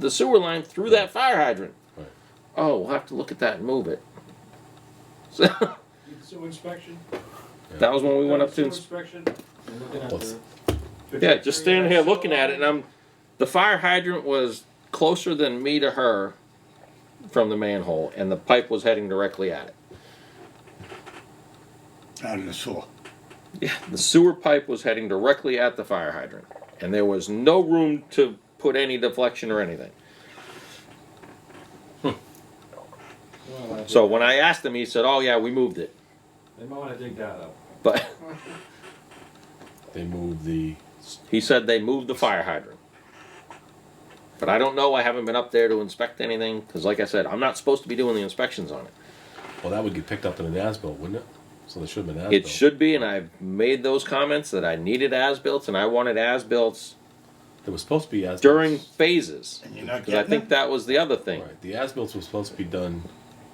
sewer line through that fire hydrant. Right. Oh, we'll have to look at that and move it. So Sewer inspection? that was when we went up Sewer to, inspection? And looking at What's- the yeah, just standing here trajectory looking at it, and the fire hydrant was closer than me to her from the manhole, and the pipe was heading directly at it. Out in the sewer. Yeah, the sewer pipe was heading directly at the fire hydrant, and there was no room to put any deflection or anything. Well, So when I asked him, he said, "Oh yeah, we moved it," They might wanna dig that up. but They moved the, he said they moved the fire hydrant. But I don't know. I haven't been up there to inspect anything because, like I said, I'm not supposed to be doing the inspections on it. well, that would get picked up in an as-built, wouldn't it? So there should have been as-built. It should be, and I've made those comments that I needed as-built, and I wanted as-built There was supposed to be as-built. during phases. And you're not Because I getting think it? that was the other thing. Right, the as-built was supposed to be done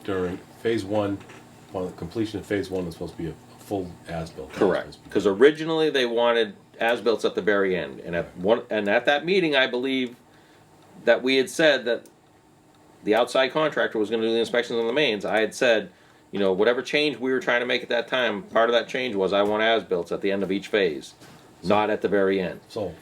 during phase one. Upon the completion of phase one, was supposed to be a full as-built. Correct. Because originally they wanted as-built at the very end, and at that meeting, I believe that we had said that the outside contractor was going to do the inspections on the mains. I had said, you know, whatever change we were trying to make at that time, part of that change was I want as-built at the end of each phase, not at the very end. So,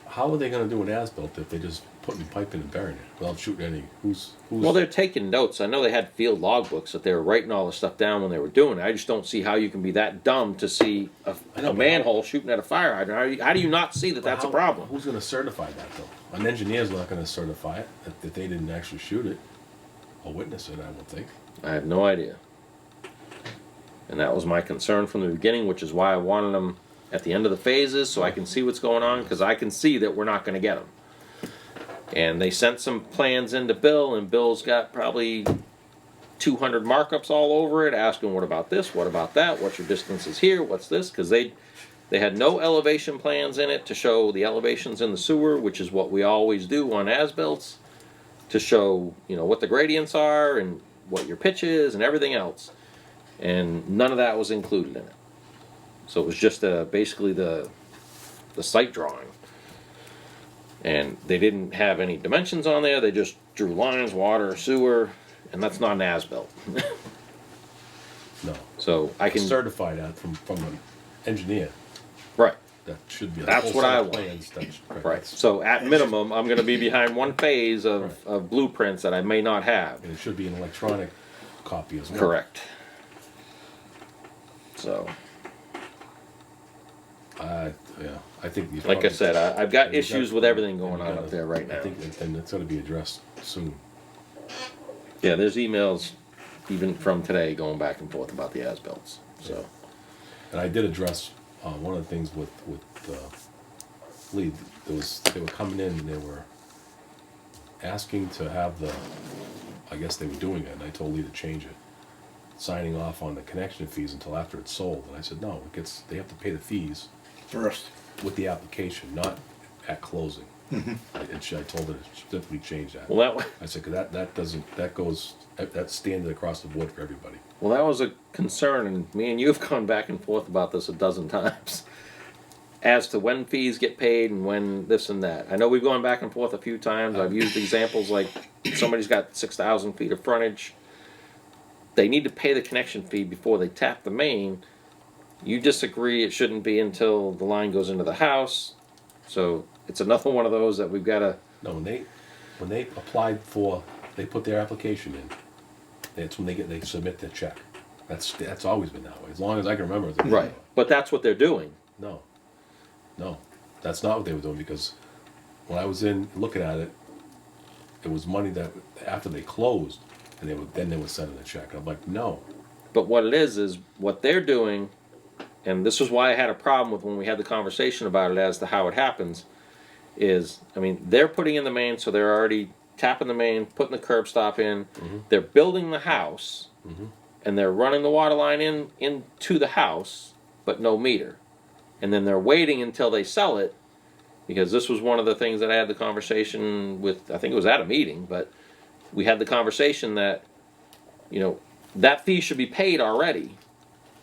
how are they gonna do an as-built if they just putting pipe in and burying it without shooting any, who's? Well, they're taking notes. I know they had field logbooks that they were writing all this stuff down when they were doing it. I just don't see how you can be that dumb to see I know, a but manhole shooting at a fire hydrant. How do you not see that that's a problem? Who's gonna certify that though? An engineer's not gonna certify it, if they didn't actually shoot it, or witness it, I would think. I have no idea. And that was my concern from the beginning, which is why I wanted them at the end of the phases so I can see what's going on, because I can see that we're not going to get them. And they sent some plans into Bill, and Bill's got probably 200 markups all over it, asking what about this, what about that, what's your distances here, what's this, because they had no elevation plans in it to show the elevations in the sewer, which is what we always do on as-bills, to show, you know, what the gradients are and what your pitch is and everything else. And none of that was included in it. So it was just basically the site drawing. And they didn't have any dimensions on there, they just drew lines, water, sewer, and that's not an as-built. No. So I can, Certify that from an engineer, right, that should be. a That's full what set I of want. plans that should- right. that's- So at minimum, I'm gonna be behind one phase of blueprints that I may not have. And it should be an electronic copy as well. Correct. So, Yeah, I think. you like I probably- said, I've got and you issues got- with everything going and you on gotta- up there right now. I think, and it's gonna be addressed soon. Yeah, there's emails even from today going back and forth about the as-bills, so. And I did address, one of the things with Lee, they were coming in and they were asking to have I guess they were doing it, and I told Lee to change it. Signing off on the connection fees until after it's sold, and I said, no, they have to pay the fees First. with the application, not at closing. And I told her to specifically change that. Well, I said, 'cause that's standard across the board for everybody. that was a concern, and me and you have gone back and forth about this a dozen times. As to when fees get paid and when this and that. I know we've gone back and forth a few times. I've used examples like somebody's got 6,000 feet of frontage. They need to pay the connection fee before they tap the main. You disagree it shouldn't be until the line goes into the house. So it's another one of those that we've got to. No, when they applied they put their application in, that's when they submit their check. That's always been that way, as long as I can remember. It's been that Right. way. But that's what they're doing. No, that's not what they were doing, because when I was in looking at it, it was money that after they closed, And then they would send in a check. I'm like, no. But what it is what they're doing, and this is why I had a problem with when we had the conversation about it as to how it happens, is, I mean, they're putting in the main, so they're already tapping the main, putting the curb stop in, they're building the house, and they're running the water line into the house, but no meter. And then they're waiting until they sell it, because this was one of the things that I had the conversation with, I think it was at a meeting, but we had the conversation that, you know, that fee should be paid already,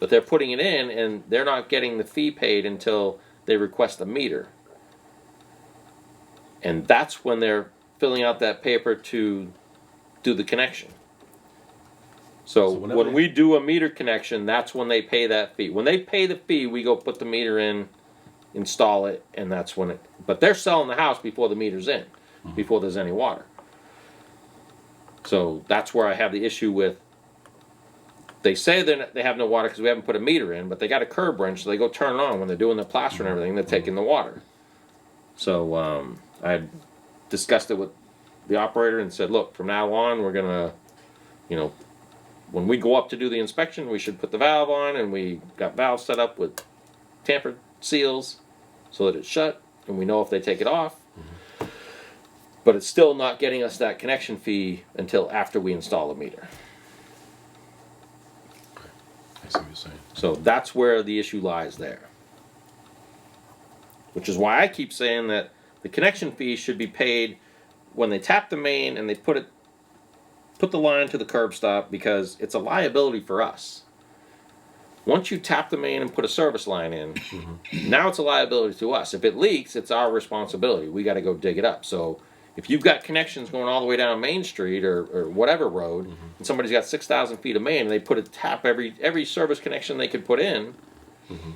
but they're putting it in and they're not getting the fee paid until they request a meter. And that's when they're filling out that paper to do the connection. So whenever when they- we do a meter connection, that's when they pay that fee. When they pay the fee, we go put the meter in, install it, and that's when it, but they're selling the house before the meter's in, before there's any water. So that's where I have the issue with, they say they have no water because we haven't put a meter in, but they got a curb wrench, so they go turn it on when they're doing the plaster and everything, they're taking the water. So I had discussed it with the operator and said, look, from now on, we're gonna, you know, when we go up to do the inspection, we should put the valve on, and we got valves set up with tampered seals so that it's shut, and we know if they take it off. But it's still not getting us that connection fee until after we install the meter. I see what you're saying. So that's where the issue lies there. Which is why I keep saying that the connection fee should be paid when they tap the main and they put the line to the curb stop, because it's a liability for us. Once you tap the main and put a service line in, now it's a liability to us. If it leaks, it's our responsibility. We got to go dig it up. So if you've got connections going all the way down Main Street or whatever road, and somebody's got 6,000 feet of main, and they put a tap every service connection they could put in,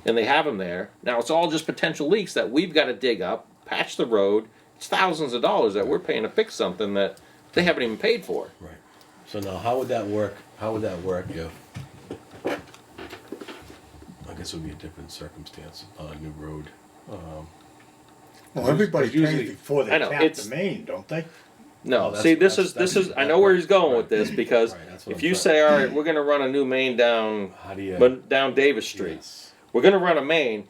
and they have them there. Now it's all just potential leaks that we've got to dig up, patch the road. It's thousands of dollars that we're paying to fix something that they haven't even paid for. Right. So now, how would that work? How would that work if? I guess it would be a different circumstance on a new road. Well, everybody pays usually- before they I know, tap it's- the main, don't they? No, Oh, that's- see, this that's- is I know where he's going with right. this, because Right, that's what if I'm you trying- say, all right, we're gonna run a new main down, How do you? down Davis Street. Yes. We're gonna run a main.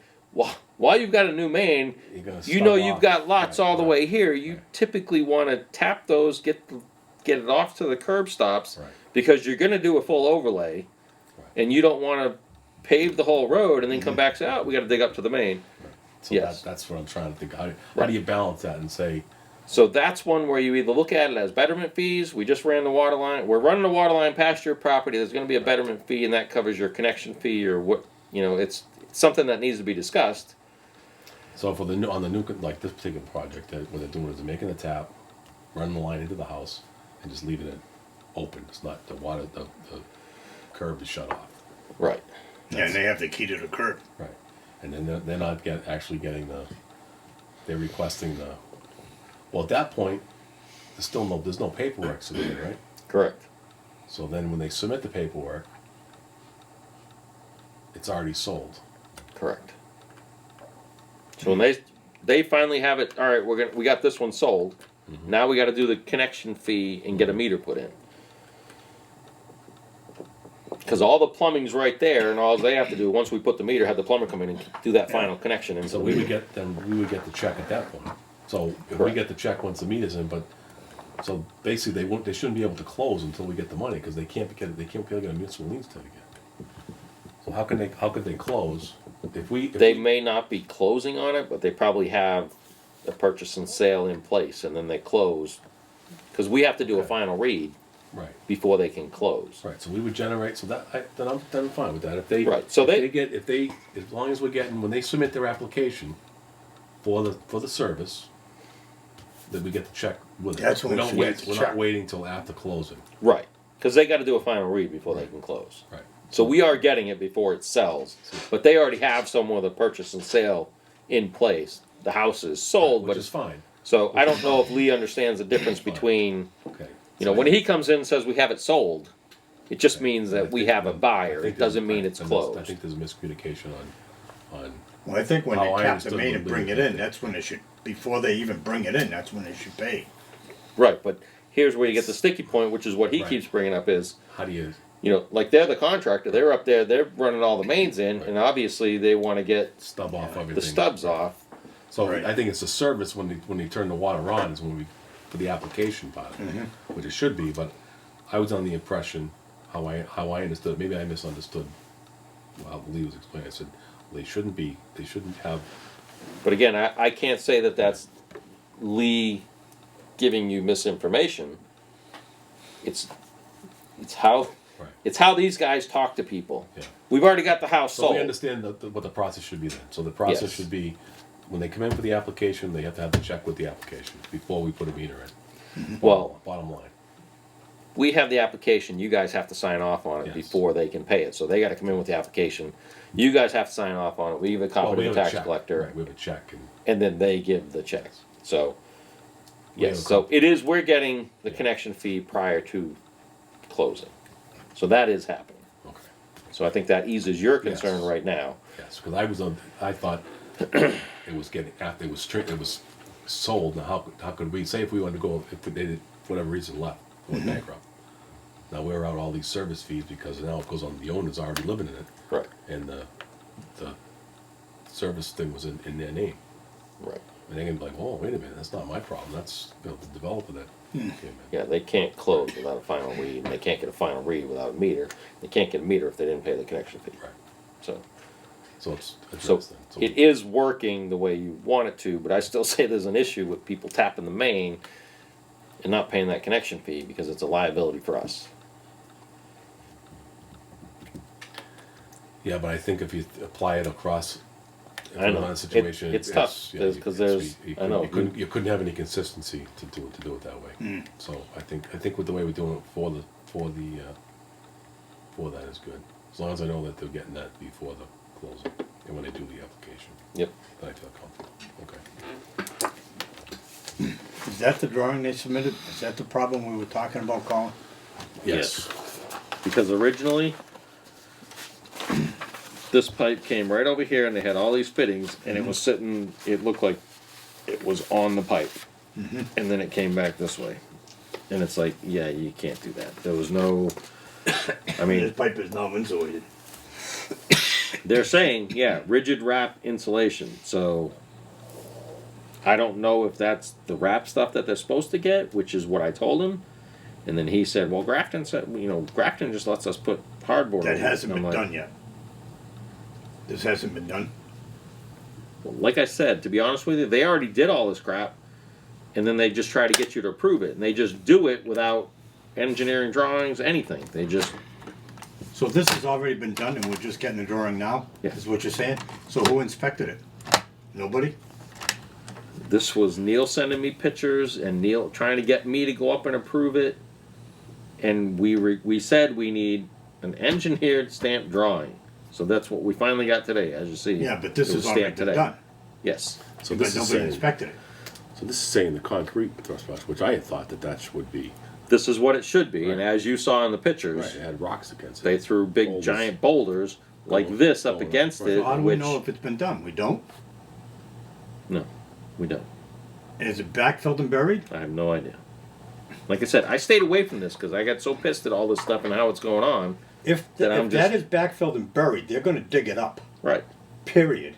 While you've got a new main, You're gonna you know stub you've off. got lots Right, all the right, way here. You right. typically want to tap those, get it off to the curb stops, Right. because you're gonna do a full overlay, Right. and you don't want to pave the whole road and then come back and say, oh, we got to dig up to the main. So Yes. that's what I'm trying to think. How do you balance that and say, So that's one where you either look at it as betterment fees. We just ran the water line. We're running the water line past your property. There's going to be a betterment fee, and that covers your connection fee, or what, you know, it's something that needs to be discussed. so for on the new, like this particular project, that what they're doing is they're making the tap, running the line into the house, and just leaving it open. It's not the water, the curb is shut off. Right. Yeah, and they have the key to the curb. Right. And then they're not actually getting they're requesting well, at that point, there's no paperwork submitted, right? Correct. So then when they submit the paperwork, it's already sold. Correct. So when they finally have it, all right, we got this one sold. Now we got to do the connection fee and get a meter put in. Because all the plumbing's right there, and all they have to do once we put the meter, have the plumber come in and do that final connection. And So we would get the check at that point. So if we Correct. get the check once the meter's in, but so basically they shouldn't be able to close until we get the money, because they can't get a municipal lien certificate. So how could they close if they may not be closing on it, but they probably have a purchase and sale in place, and then they close. Because we have to do a Okay. final read right. before they can close. Right, so we would generate, so then I'm fine with that. If they, Right, so as long as we're getting, when they submit their application for the service, then we get the check with it. That's when we should get the We're check. not waiting till after closing. Right. Because they got to do a final read before they can close. Right. So we are getting it before it sells, but they already have some of the purchase and sale in place. The house is sold, Which but is fine, so I don't know if Lee understands the difference between, okay. you know, when he comes in and says we have it sold, it just means that we have a buyer. It doesn't mean it's I closed. think there's miscommunication on, Well, I think when How they I tap the understood main and what bring Lee it did. in, that's when they should, before they even bring it in, that's when they should pay. Right, but here's where you get the sticky point, which is what he Right. keeps bringing up is, How do you like they're the contractor, they're up there, they're running all the mains in, and obviously they want to get stub off everything? the stubs off. So Right. I think it's a service when they turn the water on is when we, for the application part, of it, which it should be, but I was on the impression, how I understood, maybe I misunderstood how Lee was explaining. I said, well, they shouldn't have, But again, I can't say that that's Lee giving you misinformation. It's how right. it's how these guys talk to people. Yeah. We've already got the house So sold. we understand what the process should be then. So the process Yes. should be, when they come in for the application, they have to have the check with the application before we put a meter in. Well, Bottom line. we have the application. You guys have to sign off on it Yes. before they can pay it. So they got to come in with the application. You guys have to sign off on it. We give a copy Well, to we the have a tax check. collector, Right, we have a check and. and then they give the check. So We have yes, a so copy. it is. We're getting the connection fee prior to closing. So that is happening. Okay. So I think that eases your concern Yes. right now. Yes, because I thought it was getting, after it was sold, now how could we, say if we wanted to go, if they did, for whatever reason left, went bankrupt. Now we're out all these service fees because now it goes on, the owner's already living in it, Right. and the service thing was in their name. Right. And they're gonna be like, oh, wait a minute, that's not my problem, that's, the developer that came in. Yeah, they can't close without a final read, and they can't get a final read without a meter. They can't get a meter if they didn't pay the connection fee. Right, So, so it's so addressed then. So it is working the way you want it to, but I still say there's an issue with people tapping the main and not paying that connection fee because it's a liability for us. Yeah, but I think if you apply it across I know. another situation, It's tough, yeah, 'cause there's- you I know. you couldn't have any consistency to do it that way. So I think with the way we're doing it for that is good. As long as I know that they're getting that before the closing and when they do the application, Yep. then I feel comfortable. Okay. Is that the drawing they submitted? Is that the problem we were talking about, Colin? Yes. Because originally, this pipe came right over here and they had all these fittings and it was sitting, it looked like it was on the pipe. And then it came back this way. And it's like, yeah, you can't do that. There was no, I mean, This pipe is now insulated. they're saying, yeah, rigid wrap insulation. So I don't know if that's the wrap stuff that they're supposed to get, which is what I told him. And then he said, well, Grafton said, Grafton just lets us put hardboard That over it." hasn't And been I'm like, done yet. This hasn't been done. Well, like I said, to be honest with you, they already did all this crap, and then they just try to get you to approve it, and they just do it without engineering drawings, anything. They just, So this has already been done and we're just getting the drawing now? Yeah. Is what you're saying? So who inspected it? Nobody? this was Neil sending me pictures, and Neil trying to get me to go up and approve it, and we said we need an engineered stamped drawing. So that's what we finally got today, as you see. Yeah, but this It was has already stamped been today. done. Yes. So But this is nobody saying, inspected it. so this is saying the concrete thrust box, which I had thought that would be, This is what it should be, and Right. as you saw in the pictures, right, it had rocks against it. they threw big Boulders. giant boulders like Going- this up going up. against Right. it, So how do we which know if it's been done? We don't? no, we don't. And is it backfilled and buried? I have no idea. Like I said, I stayed away from this because I got so pissed at all this stuff and how it's going on. If, Then I'm if that is backfilled and buried, they're gonna dig it up, Right. period.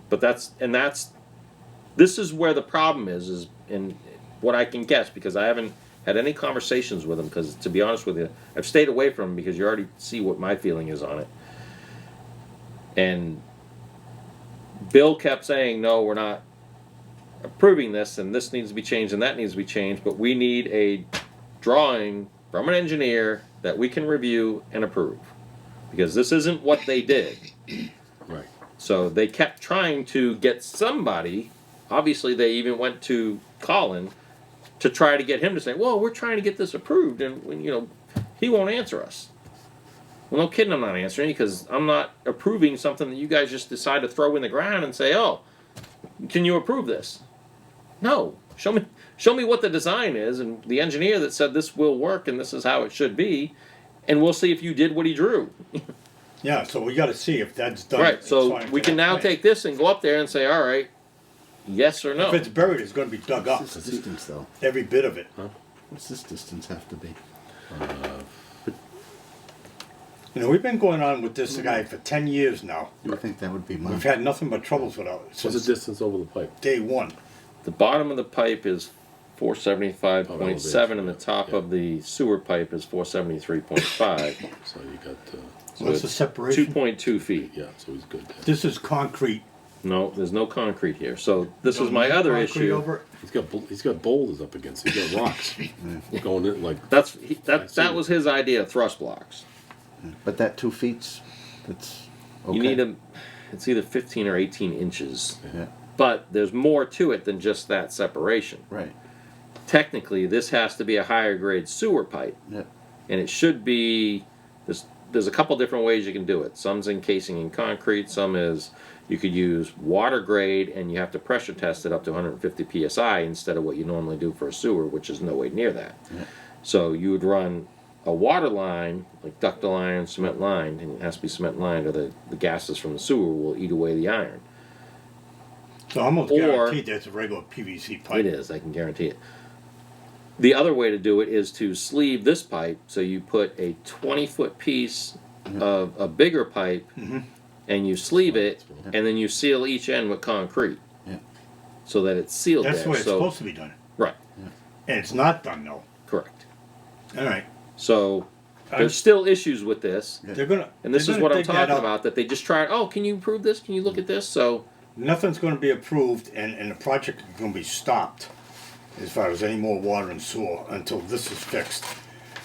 But this is where the problem is in what I can guess, because I haven't had any conversations with them, because to be honest with you, I've stayed away from them because you already see what my feeling is on it. And Bill kept saying, no, we're not approving this, and this needs to be changed, and that needs to be changed, but we need a drawing from an engineer that we can review and approve. Because this isn't what they did. Right. So they kept trying to get somebody, obviously they even went to Colin, to try to get him to say, well, we're trying to get this approved, and he won't answer us. Well, no kidding, I'm not answering, because I'm not approving something that you guys just decide to throw in the ground and say, oh, can you approve this? No. Show me what the design is, and the engineer that said this will work and this is how it should be, and we'll see if you did what he drew. Yeah, so we gotta see if that's done. Right, so according we to can that now plan. take this and go up there and say, all right, yes or no. If it's buried, it's gonna be dug up, Systems though. every bit of it. What's this distance have to be? You know, we've been going on with this guy for 10 years now. You would think that would be We've much. had nothing but troubles with it What's the since distance over the pipe? day one. The bottom of the pipe is 475.7 and the top Yeah. of the sewer pipe is 473.5. So you got, So What's the it's separation? 2.2 feet. yeah, so he's good there. This is concrete. No, there's no concrete here. So this is Don't my need other concrete issue. over it? He's got boulders up against it. He's got rocks going in like. That was his idea of thrust blocks. But that 2 feet's, that's okay. You need it's either 15 or 18 inches. Yeah, But there's more to it than just that separation. right, Technically, this has to be a higher grade sewer pipe. yeah, And it should be, there's a couple different ways you can do it. Some's encasing in concrete, some is you could use water grade and you have to pressure test it up to 150 psi instead of what you normally do for a sewer, which is nowhere near that. Yeah. So you would run a water line, like ductile iron, cement lined, and it has to be cement lined or the gases from the sewer will eat away the iron. So I'm almost Or- guaranteed that's a regular PVC pipe. It is, I can guarantee it. The other way to do it is to sleeve this pipe, so you put a 20-foot piece of a bigger pipe and you sleeve it, and then you seal each end with concrete. Yeah. So that it's sealed That's there. the way it's so, supposed to be done. Right, And it's not done though. correct. All right. So there's still issues with this, They're gonna. and this they're is gonna what I'm dig that talking up. about, that they just tried, oh, can you improve this? Can you look at this? So, Nothing's gonna be approved and the project is gonna be stopped as far as any more water and sewer until this is fixed.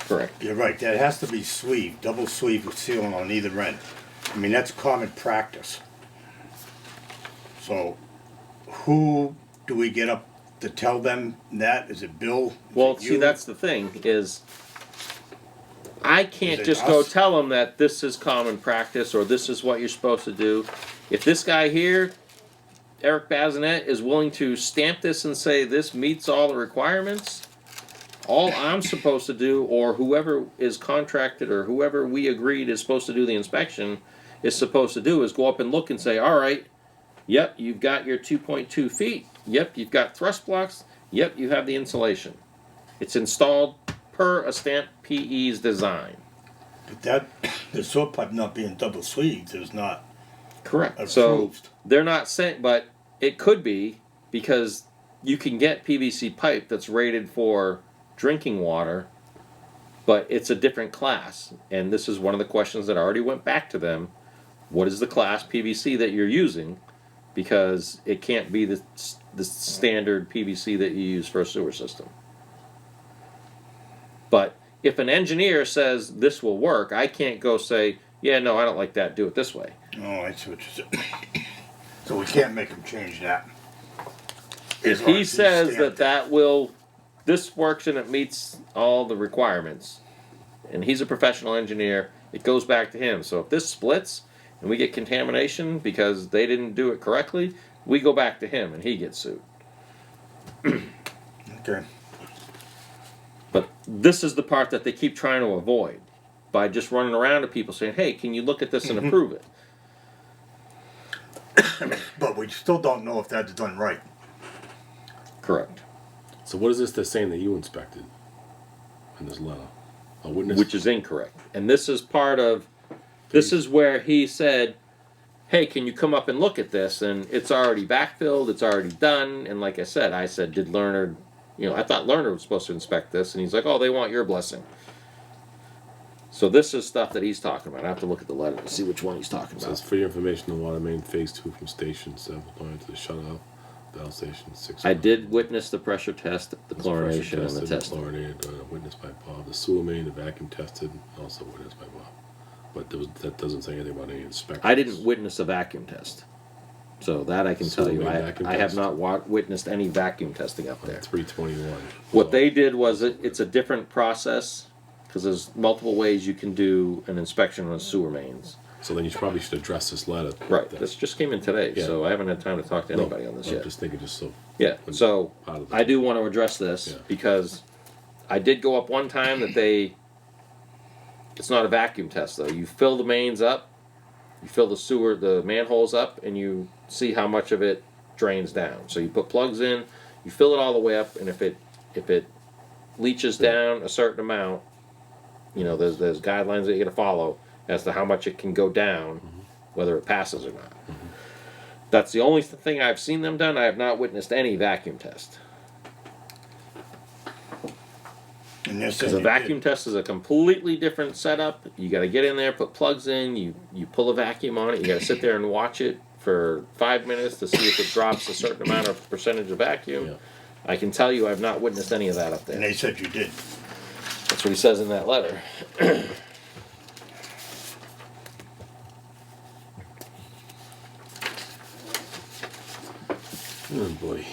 correct. You're right, that has to be sleeved, double sleeve with sealing on either end. I mean, that's common practice. So, who do we get up to tell them that? Is it Bill? Is Well, it see, you? that's the thing, is I can't Is it just go us? tell them that this is common practice or this is what you're supposed to do. If this guy here, Eric Bazinet, is willing to stamp this and say this meets all the requirements, all I'm supposed to do, or whoever is contracted or whoever we agreed is supposed to do the inspection, is supposed to do is go up and look and say, all right, yep, you've got your 2.2 feet. Yep, you've got thrust blocks. Yep, you have the insulation. It's installed per a stamp PE's design. But that, the sewer pipe not being double sleeved is not Correct. So approved. they're not saying, but it could be because you can get PVC pipe that's rated for drinking water, but it's a different class. And this is one of the questions that already went back to them. What is the class PVC that you're using? Because it can't be the standard PVC that you use for a sewer system. But if an engineer says this will work, I can't go say, yeah, no, I don't like that, do it this way. Oh, I see what you're saying. So we can't make him change that. If he says that this works and it meets all the requirements, and he's a professional engineer, it goes back to him. So if this splits and we get contamination because they didn't do it correctly, we go back to him and he gets sued. Okay. But this is the part that they keep trying to avoid by just running around to people saying, hey, can you look at this and approve it? But we still don't know if that's done right. Correct. So what is this they're saying that you inspected in this letter? A witness? Which is incorrect. And this is part of, this is where he said, hey, can you come up and look at this? And it's already backfilled, it's already done. And like I said, did Lerner, I thought Lerner was supposed to inspect this. And he's like, oh, they want your blessing. So this is stuff that he's talking about. I have to look at the letter to see which one he's talking It says, about. for your information, the water main phase 2 from station 7 going to the shutoff, valve station 6. I did witness the pressure test, the chlorination, and the testing. Chlorinated, witnessed by Bob. The sewer main, the vacuum tested, also witnessed by Bob. But that doesn't say anything about any inspection. I didn't witness a vacuum test. So that I can tell you. Sewer main vacuum I have test? not witnessed any vacuum testing up there. 321. What they did was it's a different process because there's multiple ways you can do an inspection on sewer mains. So then you probably should address this letter. Right. That- This just came in today, Yeah. so I haven't had time to talk to No, anybody on this I'm yet. just thinking just so. Yeah. So Part of the- I do want to address this Yeah. because I did go up one time that it's not a vacuum test though. You fill the mains up, you fill the manholes up, and you see how much of it drains down. So you put plugs in, you fill it all the way up, and if it leaches down a certain amount, you know, there's guidelines that you gotta follow as to how much it can go down, whether it passes or not. That's the only thing I've seen them done. I have not witnessed any vacuum test. And they're Because saying a you vacuum did. test is a completely different setup. You got to get in there, put plugs in, you pull a vacuum on it. You got to sit there and watch it for 5 minutes to see if it drops a certain amount of percentage of vacuum. Yeah. I can tell you I've not witnessed any of that up And there. they said you did. That's what he says in that letter. Oh, boy.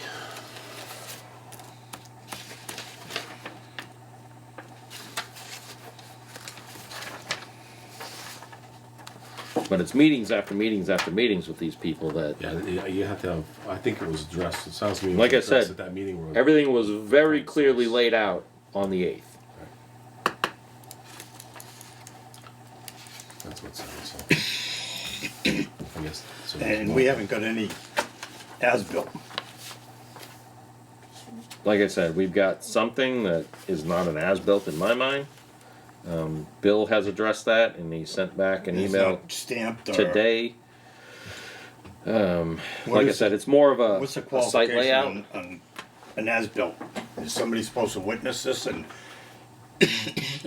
But it's meetings after meetings after meetings with these people that Yeah, you have to have, I think it was addressed, it sounds to me. it was Like I addressed said, At that meeting where. everything was very clearly laid out on the 8th. That's what it sounds like. I guess. So there's And more. we haven't got any as-built. Like I said, we've got something that is not an as-built in my mind. Bill has addressed that, and he sent back an It's email not stamped or. today. What Like I is said, it's more of What's the a site layout. qualification on an as-built? Is somebody supposed to witness this and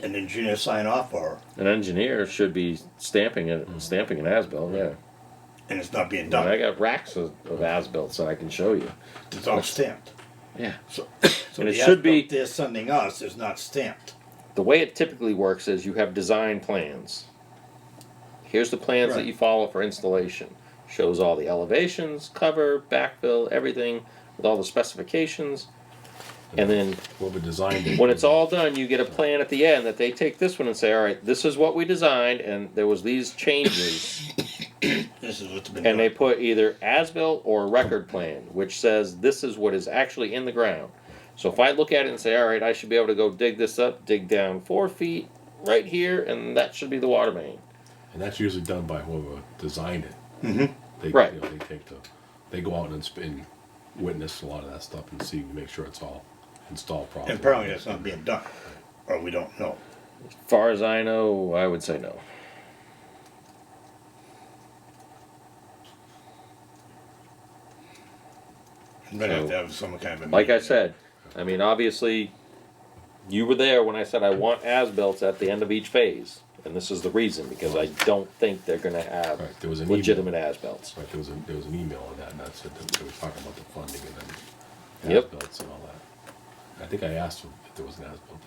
an engineer sign off, or, An engineer should be stamping it, stamping an as-built. Yeah, and it's not being and I done? got racks of as-built, so I can show you. It's all stamped. Yeah. So And the it should be- as-built they're sending us is not stamped. The way it typically works is you have design plans. Here's the plans that Right. you follow for installation. Shows all the elevations, cover, backfill, everything with all the specifications. And then Whoever designed it. when it's all done, you get a plan at the end that they take this one and say, all right, this is what we designed and there was these changes. This is what's been And they done. put either as-built or record plan, which says this is what is actually in the ground. So if I look at it and say, all right, I should be able to go dig this up, dig down 4 feet right here, and that should be the water main. And that's usually done by whoever designed it. Mhm. They, Right. You know, they go out and witness a lot of that stuff and see, make sure it's all installed properly. And apparently that's not being done, or we don't know. As far as I know, I would say no. I'm gonna have So, to have some kind of a. Like I meeting. said, I mean, obviously, you were there when I said I want as-built at the end of each phase. And this is the reason, because I don't think they're gonna have Right, there was an legitimate as-built. Right, there was an email on that, and that's it, they were talking about the funding and then Yep. as-bills and all that. I think I asked them if there was an as-built to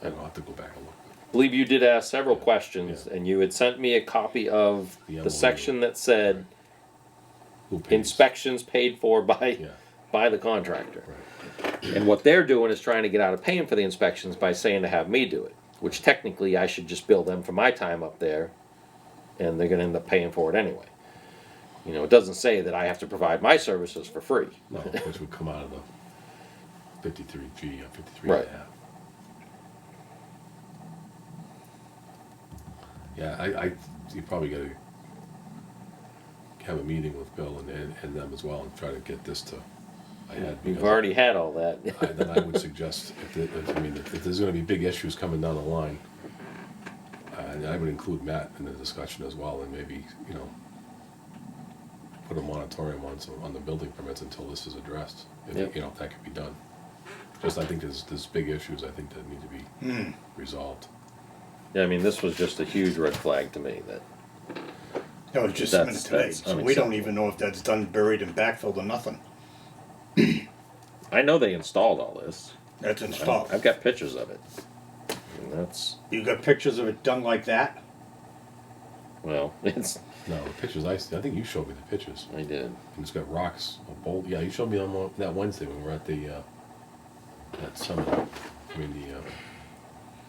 that. I'll have to go back and look. I believe you did ask several questions, and you had sent me a copy of The the MOU. section that said Who pays? inspections paid for by Yeah, by the contractor. right. And what they're doing is trying to get out of paying for the inspections by saying to have me do it, which technically I should just bill them for my time up there, and they're gonna end up paying for it anyway. You know, it doesn't say that I have to provide my services for free. No, which would come out of the 53G or 53 Right. and a half. Yeah, you probably gotta have a meeting with Bill and them as well and try to get this to a head. We've because already had all that. then I would suggest, if there's gonna be big issues coming down the line, and I would include Matt in the discussion as well, and maybe, you know, put a moratorium on the building permits until this is addressed, Yep. you know, if that could be done. Just, I think there's big issues, I think, that need to be resolved. Yeah, I mean, this was just a huge red flag to me that That was just That's- submitted today, that's so we don't unacceptable. even know if that's done, buried and backfilled or nothing. I know they installed all this. That's installed. I've got pictures of it. And that's, You got pictures of it done like that? well, it's, No, the pictures, I think you showed me the pictures, I did. and it's got rocks, a bowl, yeah, you showed me on that Wednesday when we were at the, that summit,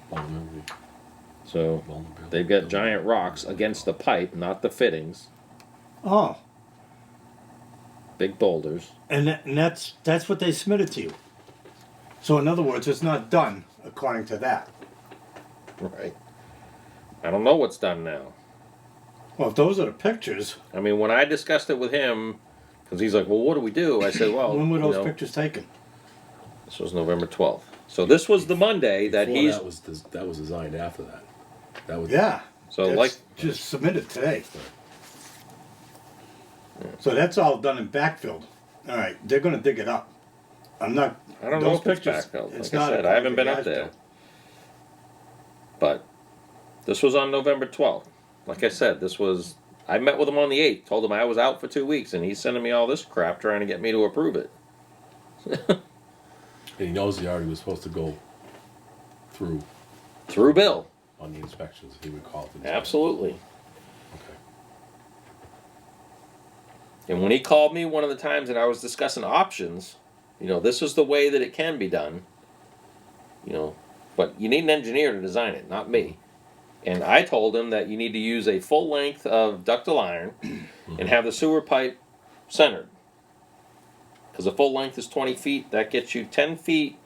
Walden. So they've got giant rocks against the pipe, not the fittings, Oh, big boulders. and that's what they submitted to you. So in other words, it's not done according to that. Right. I don't know what's done now. Well, if those are the pictures, I mean, when I discussed it with him, because he's like, well, what do we do? I said, well, when were you those know, pictures taken? this was November 12th. So this was the Monday that Before he's, that was designed after that. That was. Yeah. so that's like, just submitted today. So that's all done and backfilled. All right, they're gonna dig it up. I'm not. I don't know those if it's pictures- backfilled. it's Like I not said, I haven't been according up to the there. as-built. But this was on November 12th. Like I said, this was, I met with him on the 8th, told him I was out for 2 weeks, and he's sending me all this crap trying to get me to approve it. And he knows he already was supposed to go through Through Bill. on the inspections. He would call for the Absolutely. Okay. And when he called me one of the times and I was discussing options, you know, this is the way that it can be done. You know, but you need an engineer to design it, not me. And I told him that you need to use a full length of ductile iron and have the sewer pipe centered. Because a full length is 20 feet. That gets you 10 feet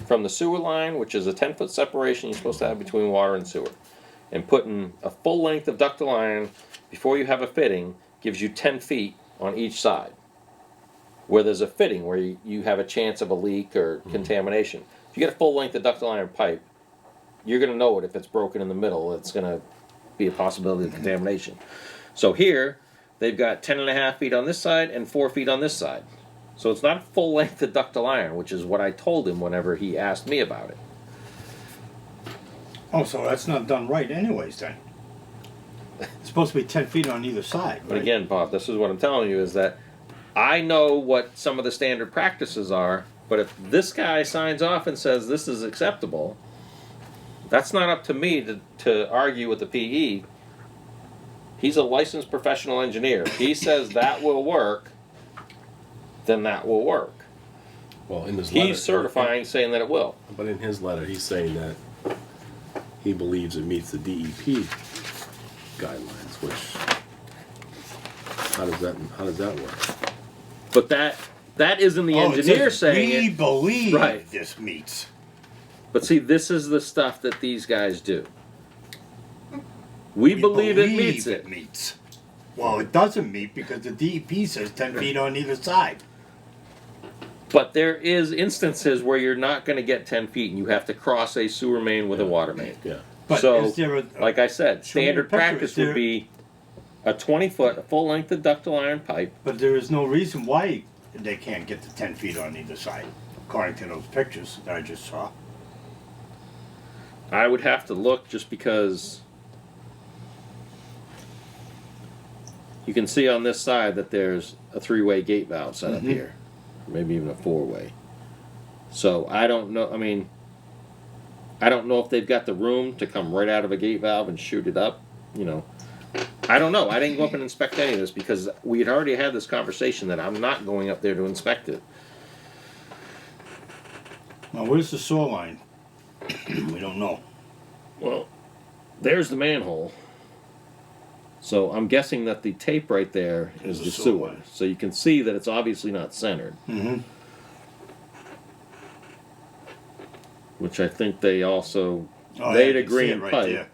from the sewer line, which is a 10-foot separation you're supposed to have between water and sewer. And putting a full length of ductile iron before you have a fitting gives you 10 feet on each side. Where there's a fitting where you have a chance of a leak or contamination. If you get a full length of ductile iron pipe, you're going to know it if it's broken in the middle. It's going to be a possibility of contamination. So here, they've got 10.5 feet on this side and 4 feet on this side. So it's not a full length of ductile iron, which is what I told him whenever he asked me about it. Oh, so that's not done right anyways then. It's supposed to be 10 feet on either side, But right? again, Bob, this is what I'm telling you is that I know what some of the standard practices are, but if this guy signs off and says this is acceptable, that's not up to me to argue with the PE. He's a licensed professional engineer. If he says that will work, then that will work. Well, in his letter. He's certifying saying that it will. But in his letter, he's saying that he believes it meets the DEP guidelines, which, how does that work? But that isn't the Oh, it engineer says, saying we it. believe Right. this meets. But see, this is the stuff that these guys do. We believe it meets it. meets. Well, it doesn't meet because the DEP says 10 feet on either side. But there is instances where you're not going to get 10 feet and you have to cross a sewer main with a water main. Yeah. But So, is there a, like I said, show me the standard picture. practice Is there- would be a 20-foot, a full length of ductile iron pipe. but there is no reason why they can't get to 10 feet on either side, according to those pictures that I just saw. I would have to look just because you can see on this side that there's a 3-way gate valve set up here, maybe even a 4-way. So I don't know. I mean, I don't know if they've got the room to come right out of a gate valve and shoot it up. You know, I don't know. I didn't go up and inspect any of this because we had already had this conversation that I'm not going up there to inspect it. Now, where's the sewer line? We don't know. Well, there's the manhole. So I'm guessing that the tape right there is Is the the sewer sewer. line. So you can see that it's obviously not centered, Mm-hmm. which I think they also Oh, made yeah, a you can see it green right pipe. there.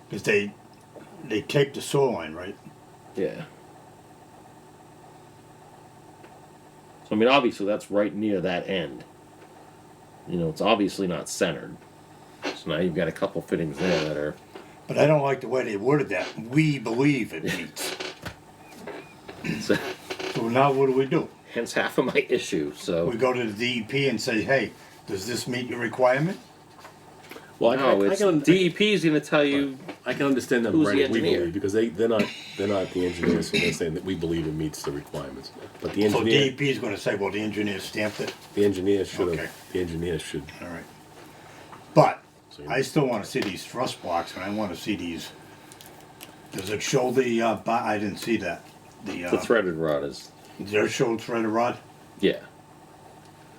Because they taped the sewer line, right? Yeah. So I mean, obviously that's right near that end. You know, it's obviously not centered. So now you've got a couple fittings there that are. But I don't like the way they worded that. We believe it meets. So, So now what do? hence half of my issue. So We go to the DEP and say, hey, does this meet your requirement? Well, no, it's DEP's going to tell you. I can understand them Who's the writing we engineer? believe because they're not the engineers, so they're saying that we believe it meets the requirements. But the So engineer, DEP is gonna say, well, the engineer stamped it. the engineer should have. Okay. The engineer should. All right. But So I still wanna see these thrust blocks and I wanna see these. Does it show the, I didn't see that. The threaded rod is. Does it show threaded rod? Yeah.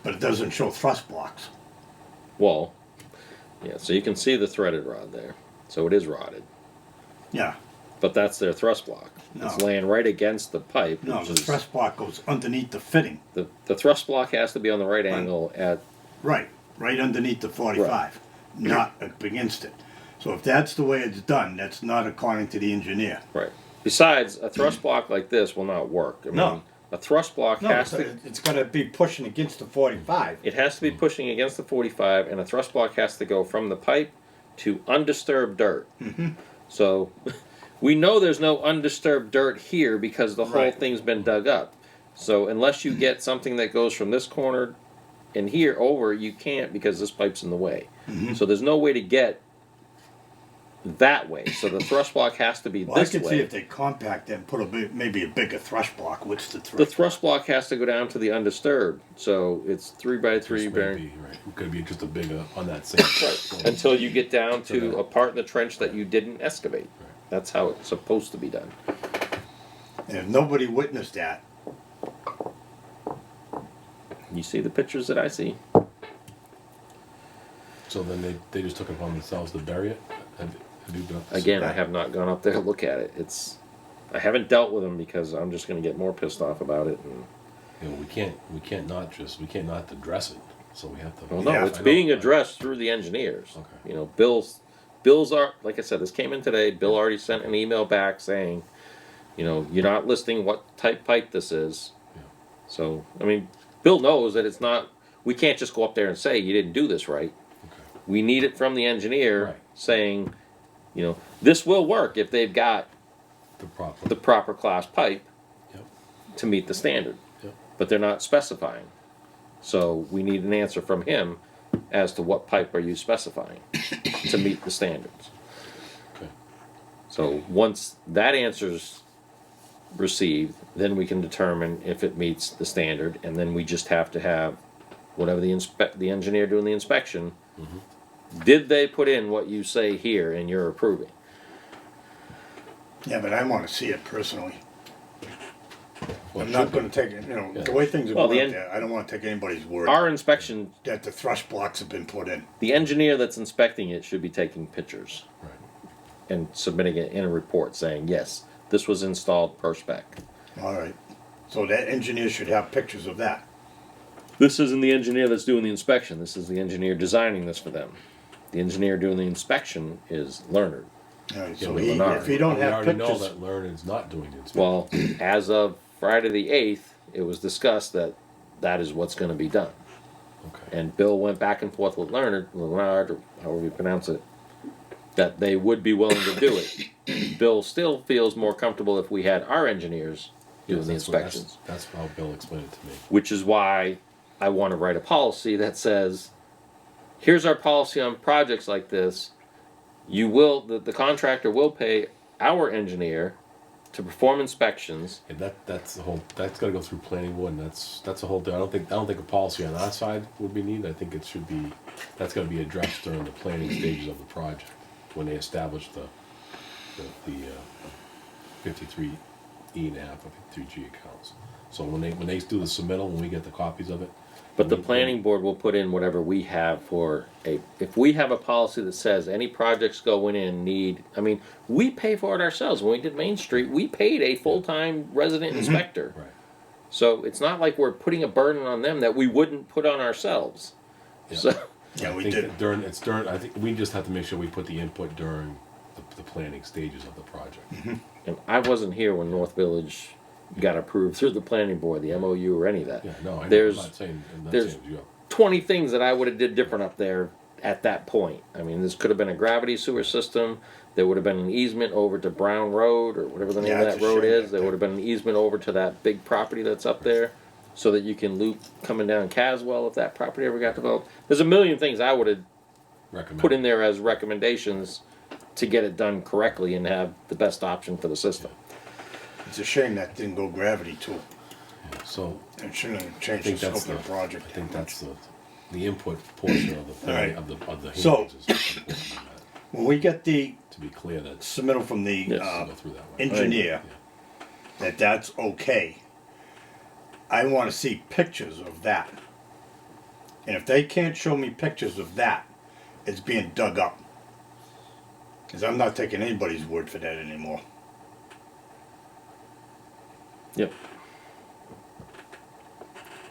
But it doesn't show thrust blocks. Well, yeah, so you can see the threaded rod there. So it is rotted. Yeah. But that's their thrust block. It's No. laying right against the pipe. No, which the is, thrust block goes underneath the fitting. the thrust block has to be on the right angle at. Right. Right underneath the 45. Not up against it. So if that's the way it's done, that's not according to the engineer. Right. Besides, a thrust block like this will not work. I mean, No. a thrust block No, has to. it's gonna be pushing against the 45. It has to be pushing against the 45, and a thrust block has to go from the pipe to undisturbed dirt. So we know there's no undisturbed dirt here because the whole Right. thing's been dug up. So unless you get something that goes from this corner and here over, you can't because this pipe's in the way. So there's no way to get that way. So the thrust block has to be Well, I this could see way. if they compact it and put maybe a bigger thrust block. What's the The thrust? thrust block has to go down to the undisturbed. So it's 3x3 This may bearing. be, right, it could be just a bigger, on that same. Right. Until you get down To to that. a part in the trench that you didn't excavate. That's how it's supposed to be done. And if nobody witnessed that, You see the pictures that I see. So then they just took it upon themselves to bury it? Have you been up to see Again, I that? have not gone up there to look at it. I haven't dealt with them because I'm just going to get more pissed off about it. And, You know, we can't not address it, so we have to. well, no, Yeah, it's I know. being addressed through the engineers. Okay. You know, Bill's are like I said. This came in today. Bill already sent an email back saying, you know, you're not listing what type pipe this is. Yeah. So I mean, Bill knows that it's not. We can't just go up there and say you didn't do this right. Okay. We need it from the engineer Right. saying, you know, this will work if they've got The the proper class pipe Yep. to meet the standard. Yep. But they're not specifying. So we need an answer from him as to what pipe are you specifying to meet the standards. Okay. So once that answer's received, then we can determine if it meets the standard, and then we just have to have whatever the engineer doing the inspection. Did they put in what you say here and you're approving? yeah, but I want to see it personally. Well, I'm it not should be. going to take it. You know, Yeah. the way things are Well, going the out there, I don't want to take anybody's word Our inspection, that the thrust blocks have been put in. the engineer that's inspecting it should be taking pictures Right. and submitting it in a report saying, yes, this was installed per spec. All right. So that engineer should have pictures of that. This isn't the engineer that's doing the inspection. This is the engineer designing this for them. The engineer doing the inspection is Leonard. All right, Yeah, so but Leonard. if he don't We have already know pictures, that Learned's not doing the inspection. Well, as of Friday the 8th, it was discussed that that is what's going to be done. Okay. And Bill went back and forth with Leonard, or however you pronounce it, that they would be willing to do it. Bill still feels more comfortable if we had our engineers doing Yes, the that's what- inspections, That's how Bill explained it to me. which is why I want to write a policy that says, here's our policy on projects like this. The contractor will pay our engineer to perform inspections. And that's the whole, that's gotta go through planning board, and that's a whole thing. I don't think a policy on our side would be needed. I think it should be, that's gotta be addressed during the planning stages of the project, when they establish the 53E and a half, or 53G accounts. So when they do the submittal, when we get the copies of it. But the we- planning board will put in whatever we have for if we have a policy that says any projects going in need, I mean, we pay for it ourselves. When we did Main Street, we paid a full-time resident inspector. Right. So it's not like we're putting a burden on them that we wouldn't put on ourselves. Yeah. So, yeah, I we think did. that I think we just have to make sure we put the input during the planning stages of the project. and I wasn't here when North Village got approved through the planning board, the MOU or any of that. Yeah, no, I know, I'm There's not saying there's- you. 20 things that I would have did different up there at that point. I mean, this could have been a gravity sewer system. There would have been an easement over to Brown Road or whatever the name Yeah, of it's that a road shame is. that There they- would have been an easement over to that big property that's up there so that you can loop coming down Caswell if that property ever got developed. There's a million things I would have Recommend. put in there as recommendations to get it done correctly and have the best option for the system. It's a shame that didn't go gravity too. Yeah, so It shouldn't have I changed think the that's scope of the project. I think that's the input portion of the planning, Right. of the So- hearings is what's important in that, When we get the to be clear that submittal from the Yes. go through that way. engineer Yeah. that's okay, I want to see pictures of that. And if they can't show me pictures of that, it's being dug up. Because I'm not taking anybody's word for that anymore. Yep.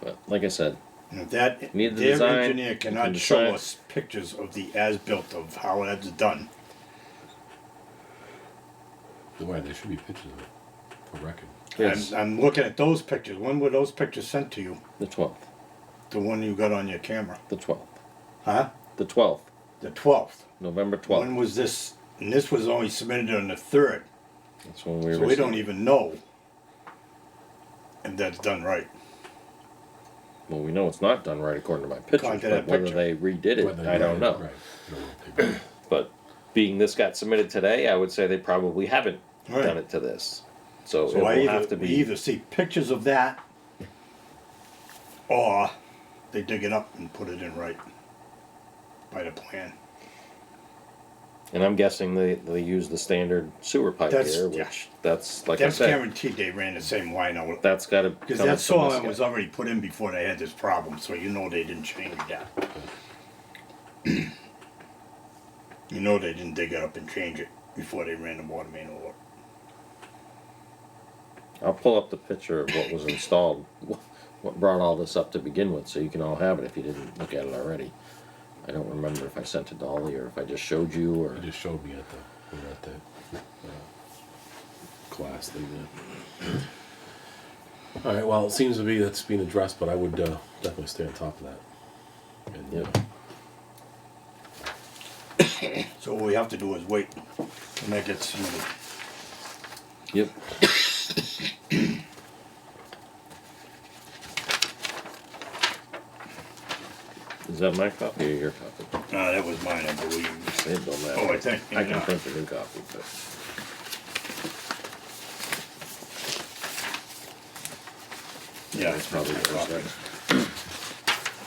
But like I said, And if that Need the their design, engineer you can cannot show decide. us pictures of the as-built of how that's done, The way there should be pictures of it. for record. Yes, I'm looking at those pictures. When were those pictures sent to you? the 12th, The one you got on your camera? the 12th, Huh? the 12th, The 12th. November When 12th. was this? And this was only submitted on the 3rd. That's when we So were. we don't even know if that's done right. Well, we know it's not done right according to my pictures, According to but that whether picture. they redid it, Whether- I don't know. Right. You don't know if they did. But being this got submitted today, I would say they probably haven't Right. done it to this. So, So it will I have to we be. either see pictures of that, or they dig it up and put it in right by the plan. And I'm guessing they use the standard sewer pipe That's- here, yeah. which that's like That's I said, guaranteed they ran the same line out. that's got to Because that soil was already put in before they had this problem, so you know they didn't change that. You know they didn't dig it up and change it before they ran the water main over. I'll pull up the picture of what was installed, what brought all this up to begin with, so you can all have it if you didn't look at it already. I don't remember if I sent it to Dolly or if I just showed you or. You just showed me at the, we were at the class thing there. All right, well, it seems to be that's being addressed, but I would definitely stay on top of that. And, Yep. So what we have to do is wait when that gets submitted. Yep. Is that my copy or your copy? That was mine, I believe. It don't matter. Oh, I think, I can yeah. print a new copy, but. Yeah, it's Probably probably what a was copy. next.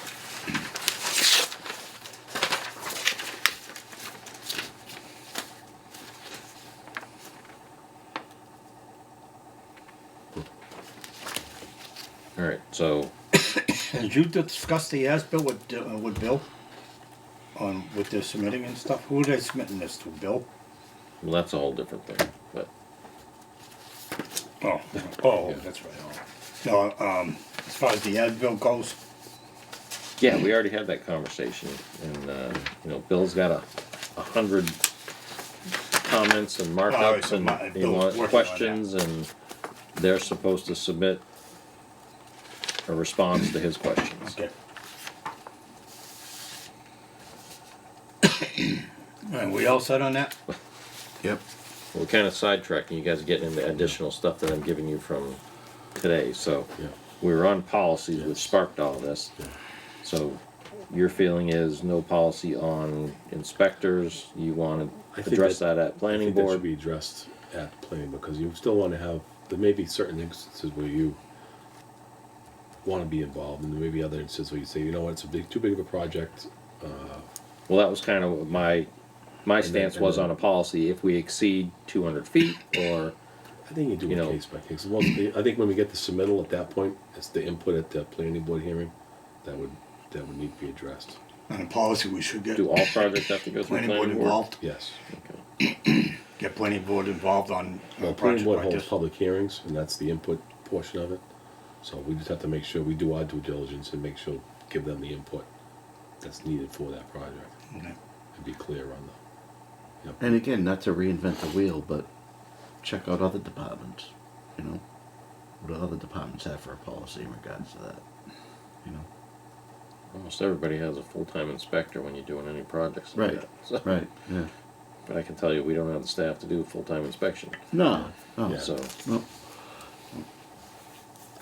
All right, so Did you discuss the as-built with Bill? On, with their submitting and stuff? Who are they submitting this to, Bill? well, that's a whole different thing. But Oh, oh, Yeah. that's right. No, as far as the as-built goes, yeah, we already had that conversation, and you know, Bill's got 100 comments and markups, so and he Bill's wants working on questions, and they're supposed to submit a response to his questions. okay. And we all set on that? Yep. We're kind of sidetracking. You guys are getting into additional stuff that I'm giving you from today. So Yeah. we were on policies, which sparked all this. Yeah. So your feeling is no policy on inspectors. You want I to think address that at I planning think that should board. be addressed at planning, because you still want to have, there may be certain instances where you want to be involved, and there may be other instances where you say, you know what, it's too big of a project. Well, that was kind of what my then- stance and was then- on a policy. If we exceed 200 feet, or I think you do You it know- case by case. Well, I think when we get the submittal at that point, it's the input at the planning board hearing, that would need to be addressed. On a policy, we should get do all projects have to go through planning board involved, Yes. get planning board involved on Well, a planning project board like holds this. public hearings, and that's the input portion of it. So we just have to make sure we do our due diligence and make sure, give them the input that's needed for that project, Okay. and be clear on the. And again, not to reinvent the wheel, but check out other departments. You know, what do other departments have for a policy in regards to that? You know, almost everybody has a full-time inspector when you're doing any projects like Right. that. So, right? Yeah. but I can tell you, we don't have the staff to do full-time inspection. No. No. Yeah. So No.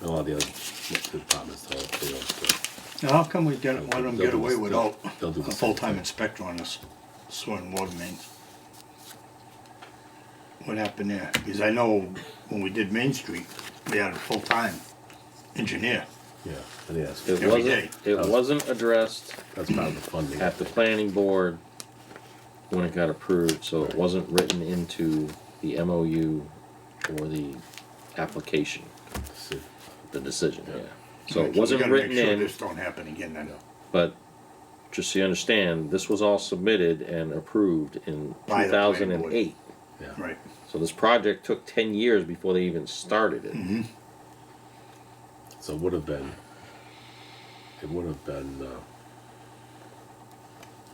A lot of the other departments, they don't. Now, how come we get, let them get away without they'll do the a same full-time thing. inspector on this sewer and water mains? What happened there? Because I know when we did Main Street, we had a full-time engineer. Yeah, and yes, it Every day. wasn't wasn't addressed that's part of the funding. at the planning board when it got approved, so it wasn't written into the MOU or the application, See, the decision. Yeah. So it we wasn't gotta written make sure in. this don't happen again then. But just so you understand, this was all submitted and approved in By the planning 2008. Yeah. Right. So this project took 10 years before they even started it. Mm-hmm. So it would have been,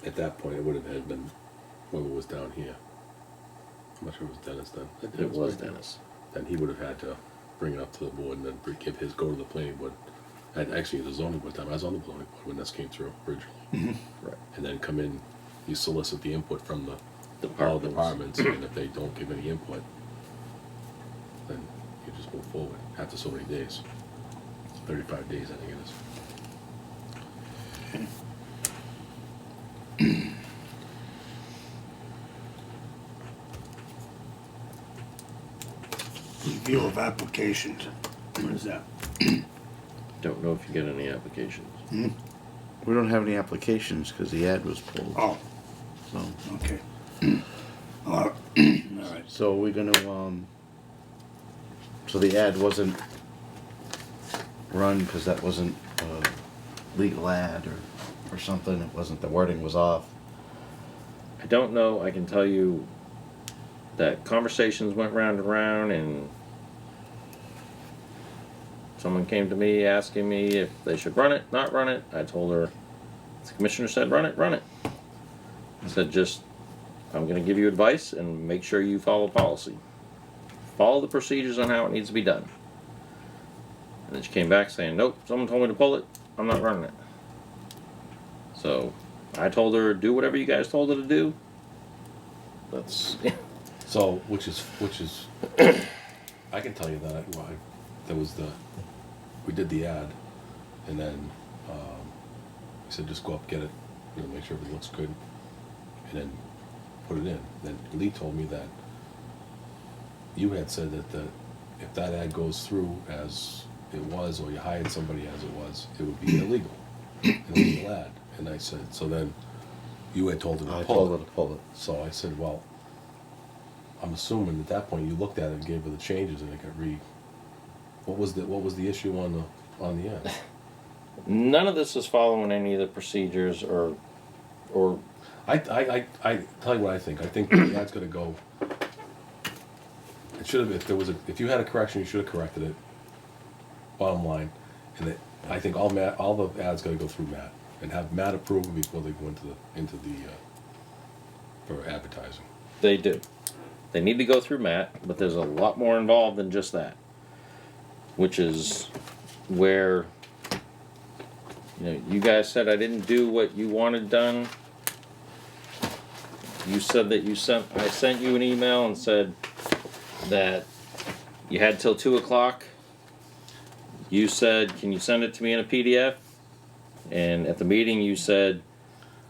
at that point, it would have been, whoever was down here. I'm not sure it was Dennis then. It was Dennis. then he would have had to bring it up to the board and then give his go to the planning board. And actually, the zoning board time, I was on the zoning board when this came through originally. Right. And then come in, you solicit the input from all Departments. departments, and if they don't give any input, then you just move forward after so many days. 35 days, I think it is. Review of applications. What is that? Don't know if you get any applications. We don't have any applications because the ad was pulled. Oh, So, okay. All right. so we're gonna, so the ad wasn't run because that wasn't a legal ad or something. It wasn't, the wording was off. I don't know. I can tell you that conversations went round and round, and someone came to me asking me if they should run it, not run it. I told her, the commissioner said, run it, run it. I said, just, I'm going to give you advice and make sure you follow policy. Follow the procedures on how it needs to be done. And then she came back saying, nope, someone told me to pull it. I'm not running it. So I told her, do whatever you guys told her to do. That's, So, which is, I can tell you that, there was we did the ad, and then, he said, just go up, get it, make sure everything looks good, and then put it in. Then Lee told me that you had said that if that ad goes through as it was, or you hired somebody as it was, it would be illegal, an illegal ad. And I said, so then you had told her I to told pull her it. to pull it. So I said, well, I'm assuming at that point you looked at it and gave her the changes, and it got what was the issue on the ad? none of this is following any of the procedures or I tell you what I think. I think the ad's gonna go. It should have. If you had a correction, you should have corrected it. Bottom line, and I think all the ads gotta go through Matt and have Matt approve it before they go into the for advertising. they do. They need to go through Matt, but there's a lot more involved than just that. Which is where, you guys said I didn't do what you wanted done. You said that I sent you an email and said that you had till 2 o'clock. You said, can you send it to me in a PDF? And at the meeting you said,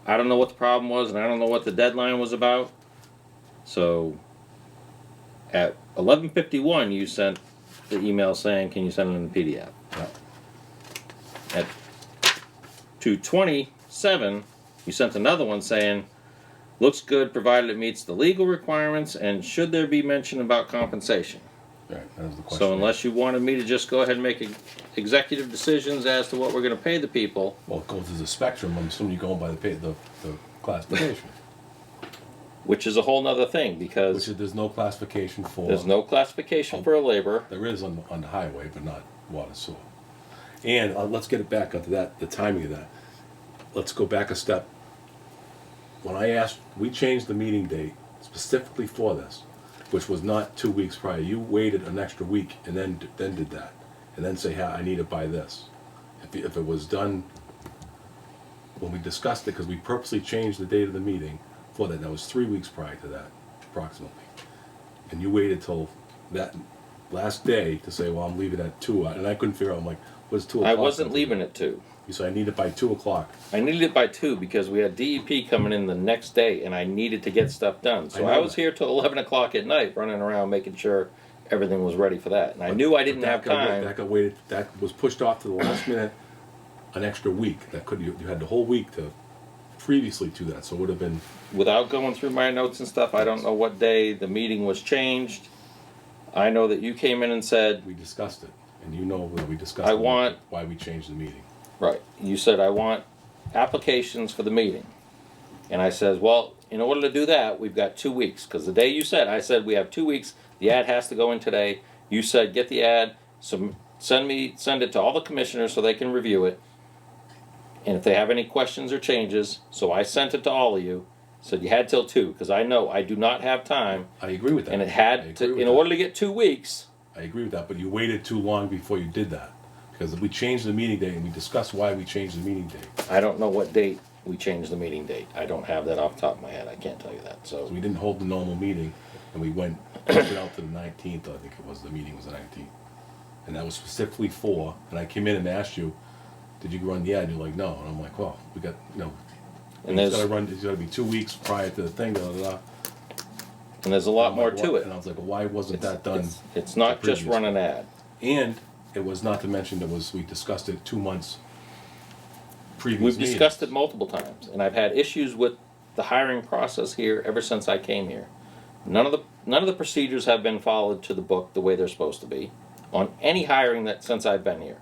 I don't know what the problem was and I don't know what the deadline was about. So at 11:51 you sent the email saying, can you send it in a PDF? Yeah. At 2:27 you sent another one saying, looks good provided it meets the legal requirements, and should there be mention about compensation? Right. That was the question. So unless you wanted me to just go ahead and make executive decisions as to what we're going to pay the people, Well, it goes as a spectrum. I'm assuming you're going by the classification, which is a whole nother thing, because there's no classification for. there's no classification for a laborer. There is on the highway, but not water sewer. And let's get it back onto that, the timing of that. Let's go back a step. When we changed the meeting date specifically for this, which was not 2 weeks prior. You waited an extra week and then did that, and then say, "Hey, I need it by this." If it was done when we discussed it, because we purposely changed the date of the meeting for that. That was 3 weeks prior to that, approximately. And you waited till that last day to say, "Well, I'm leaving at 2," and I couldn't figure out. I'm like, "What's 2 o'clock?" I wasn't leaving at 2. You said, "I need it by 2 o'clock." I needed it by 2 because we had DEP coming in the next day and I needed to get stuff done. So I know I was that. here till 11 o'clock at night running around making sure everything was ready for that. And I knew I didn't have time. That was pushed off to the last minute, an extra week. You had the whole week to previously to that, so it would have been. Without going through my notes and stuff, I don't know what day the meeting was changed. I know that you came in and said, We discussed it, and you know that we discussed why we changed the meeting. right, you said, I want applications for the meeting. And I says, well, in order to do that, we've got 2 weeks. Because the day you said, I said, we have 2 weeks. The ad has to go in today. You said, get the ad, send it to all the commissioners so they can review it. And if they have any questions or changes, so I sent it to all of you. Said you had till 2, because I know I do not have time. I agree with that. And it I had agree to, with in that. order to get 2 weeks, I agree with that, but you waited too long before you did that. Because we changed the meeting date and we discussed why we changed the meeting date. I don't know what date we changed the meeting date. I don't have that off the top of my head. I can't tell you that, So so. we didn't hold the normal meeting and we went, pushed it out to the 19th, I think it was, the meeting was the 19th. And that was specifically for, and I came in and asked you, did you run the ad? And you're like, no. And I'm like, well, we got, you know, And it's there's, gotta be 2 weeks prior to the thing, da, da, da. and there's a lot I'm more like, to what? it. And I was like, well, why wasn't that done? It's not the just previous run an ad. And it was not to mention that we discussed it 2 months previous We've meetings. discussed it multiple times, and I've had issues with the hiring process here ever since I came here. None of the procedures have been followed to the book the way they're supposed to be on any hiring that since I've been here.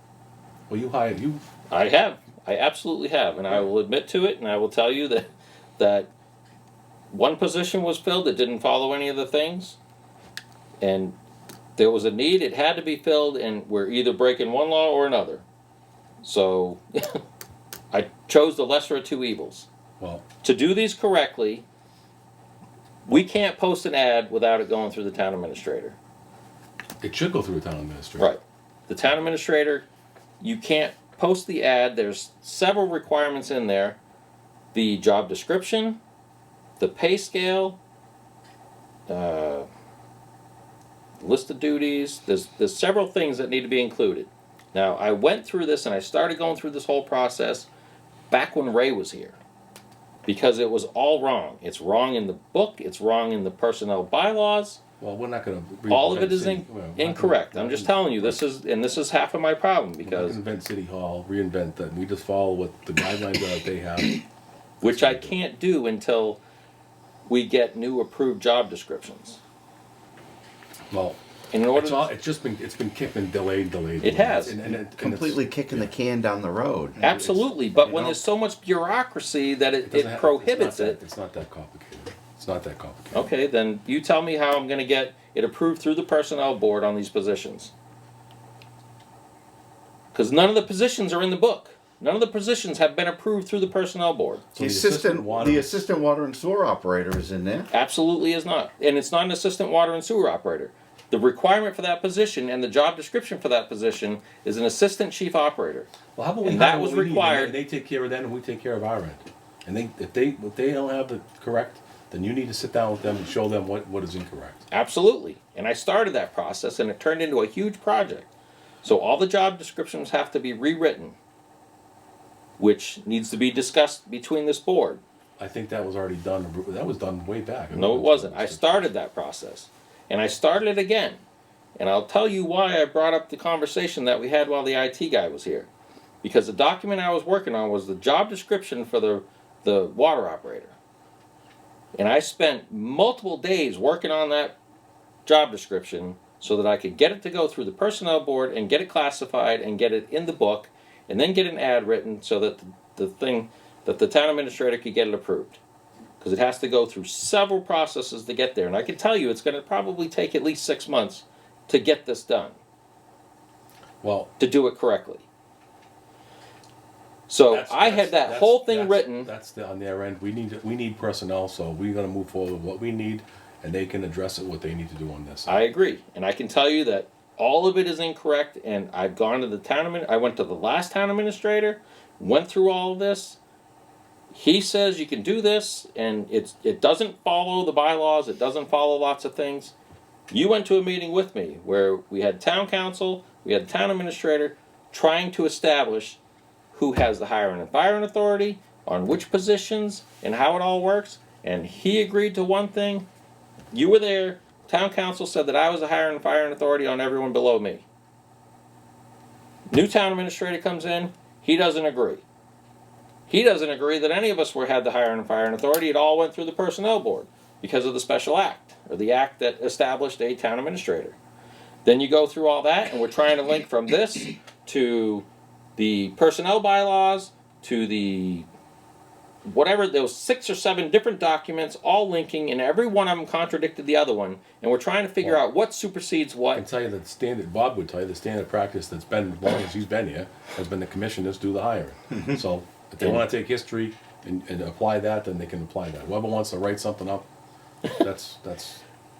Well, you hired, you, I have. I absolutely have, and I will admit to it, and I will tell you that one position was filled that didn't follow any of the things, and there was a need. It had to be filled, and we're either breaking one law or another. So I chose the lesser of two evils. well, To do these correctly, we can't post an ad without it going through the town administrator. it should go through a town administrator. Right. The town administrator, you can't post the ad. There's several requirements in there. The job description, the pay scale, list of duties. There's several things that need to be included. Now, I went through this and I started going through this whole process back when Ray was here. Because it was all wrong. It's wrong in the book, it's wrong in the personnel bylaws. Well, we're not gonna. All of it reinvent is city- well, we're not gonna- incorrect. I'm just telling you, this is half of my problem We're not because, gonna invent City Hall, reinvent that, we just follow what the guidelines are that they have. which I can't do until we get new approved job descriptions. Well, And in order, it's been kicked and delayed. It has. And it's- Completely kicking the can down the road. absolutely, but when know- there's so much bureaucracy that doesn't it have- prohibits it, It's not that complicated. It's not that complicated. okay, then you tell me how I'm gonna get it approved through the personnel board on these positions. Cause none of the positions are in the book. None of the positions have been approved through the personnel board. So The assistant water and sewer operator is in there. Absolutely is not. And it's not an assistant water and sewer operator. The requirement for that position and the job description for that position is an assistant chief operator. Well, how about we And that hire was what we need, required- and they take care of that, and we take care of our end. And if they don't have the correct, then you need to sit down with them and show them what is incorrect. Absolutely. And I started that process and it turned into a huge project. So all the job descriptions have to be rewritten, which needs to be discussed between this board. I think that was already done. That was done way back. No, it wasn't. I started that process. And I started it again. And I'll tell you why I brought up the conversation that we had while the IT guy was here. Because the document I was working on was the job description for the water operator. And I spent multiple days working on that job description so that I could get it to go through the personnel board and get it classified and get it in the book and then get an ad written so that the town administrator could get it approved. Because it has to go through several processes to get there. And I can tell you it's going to probably take at least 6 months to get this done, Well, to do it correctly. So I had that whole thing written. That's on their end. We need personnel, so we're gonna move forward with what we need, and they can address it what they need to do on this. I agree. And I can tell you that all of it is incorrect. And I've gone to the I went to the last town administrator, went through all of this. He says you can do this, and it doesn't follow the bylaws. It doesn't follow lots of things. You went to a meeting with me where we had town council, we had town administrator trying to establish who has the hiring and firing authority, on which positions, and how it all works. And he agreed to one thing. You were there. Town council said that I was the hiring and firing authority on everyone below me. New town administrator comes in. He doesn't agree. He doesn't agree that any of us had the hiring and firing authority. It all went through the personnel board because of the special act, or the act that established a town administrator. Then you go through all that, and we're trying to link from this to the personnel bylaws to the whatever, there was 6 or 7 different documents all linking, and every one of them contradicted the other one, and we're trying to figure out what supersedes I what. can tell you that Bob would tell you, the standard practice that's been, as long as he's been here, has been the commissioners do the hiring. So if they wanna take history and apply that, then they can apply that. Whoever wants to write something up, that's,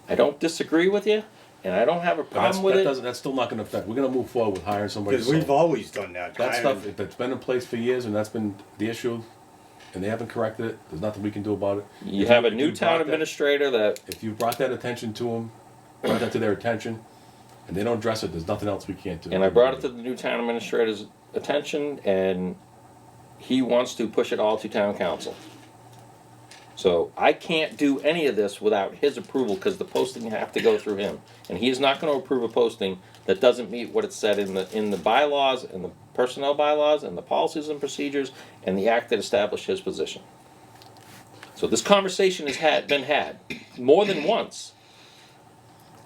I don't disagree with you, and I don't have a But that's, problem with that it. doesn't, that's still not gonna affect, we're gonna move forward with hiring somebody. Because we've so always done that. that hiring- stuff, if it's been in place for years and that's been the issue, and they haven't corrected it, there's nothing we can do about it. You If have a if new brought town that- administrator that, If you brought that attention to them, brought that to their attention, and they don't address it, there's nothing else we can't do. and I brought it to the new town administrator's attention, and he wants to push it all to town council. So I can't do any of this without his approval, because the posting have to go through him. And he is not gonna approve a posting that doesn't meet what it said in the bylaws, and the personnel bylaws, and the policies and procedures, and the act that established his position. So this conversation been had more than once.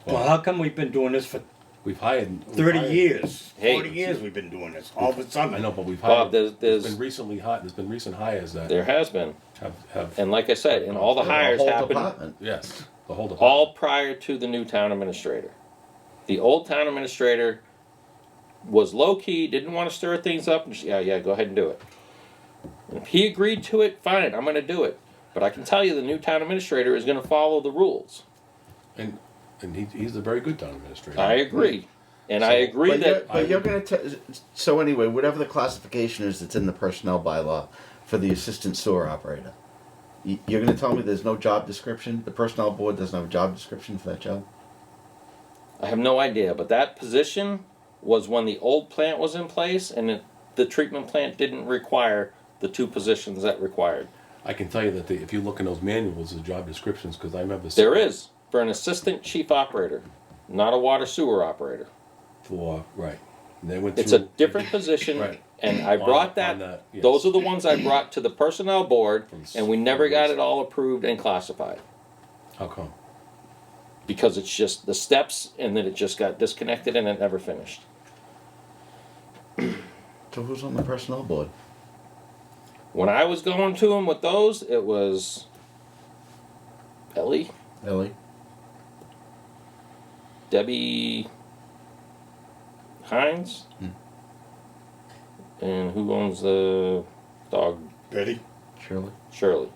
Well, how come we've been doing this for We've hired. 30 years? Hey. 40 years we've been doing this, all of a sudden. I know, but we've Bob, hired, there's there's been recent hires that there has been, have, and like I said, and all the The hires whole happened department. yes, the whole department. all prior to the new town administrator. The old town administrator was low key, didn't want to stir things up, and yeah, go ahead and do it. And if he agreed to it, fine, I'm going to do it. But I can tell you, the new town administrator is going to follow the rules. And he's a very good town administrator. I agree, and I So- agree that But you're gonna so anyway, whatever the classification is that's in the personnel bylaw for the assistant sewer operator, you're gonna tell me there's no job description? The personnel board doesn't have a job description for that job? I have no idea. But that position was when the old plant was in place, and the treatment plant didn't require the two positions that required. I can tell you that if you look in those manuals, the job descriptions, because I remember. There is for an assistant chief operator, not a water sewer operator. Right. And they went It's a through- different position, Right. and I On- brought on that. that, yes. Those are the ones I brought to the personnel board, and we never got From- it all approved and classified How come? because it's just the steps, and then it just got disconnected and it never finished. So who's on the personnel board? When I was going to him with those, it was Ellie, Ellie? Debbie Hines, and who owns the dog? Betty, Shirley? Shirley.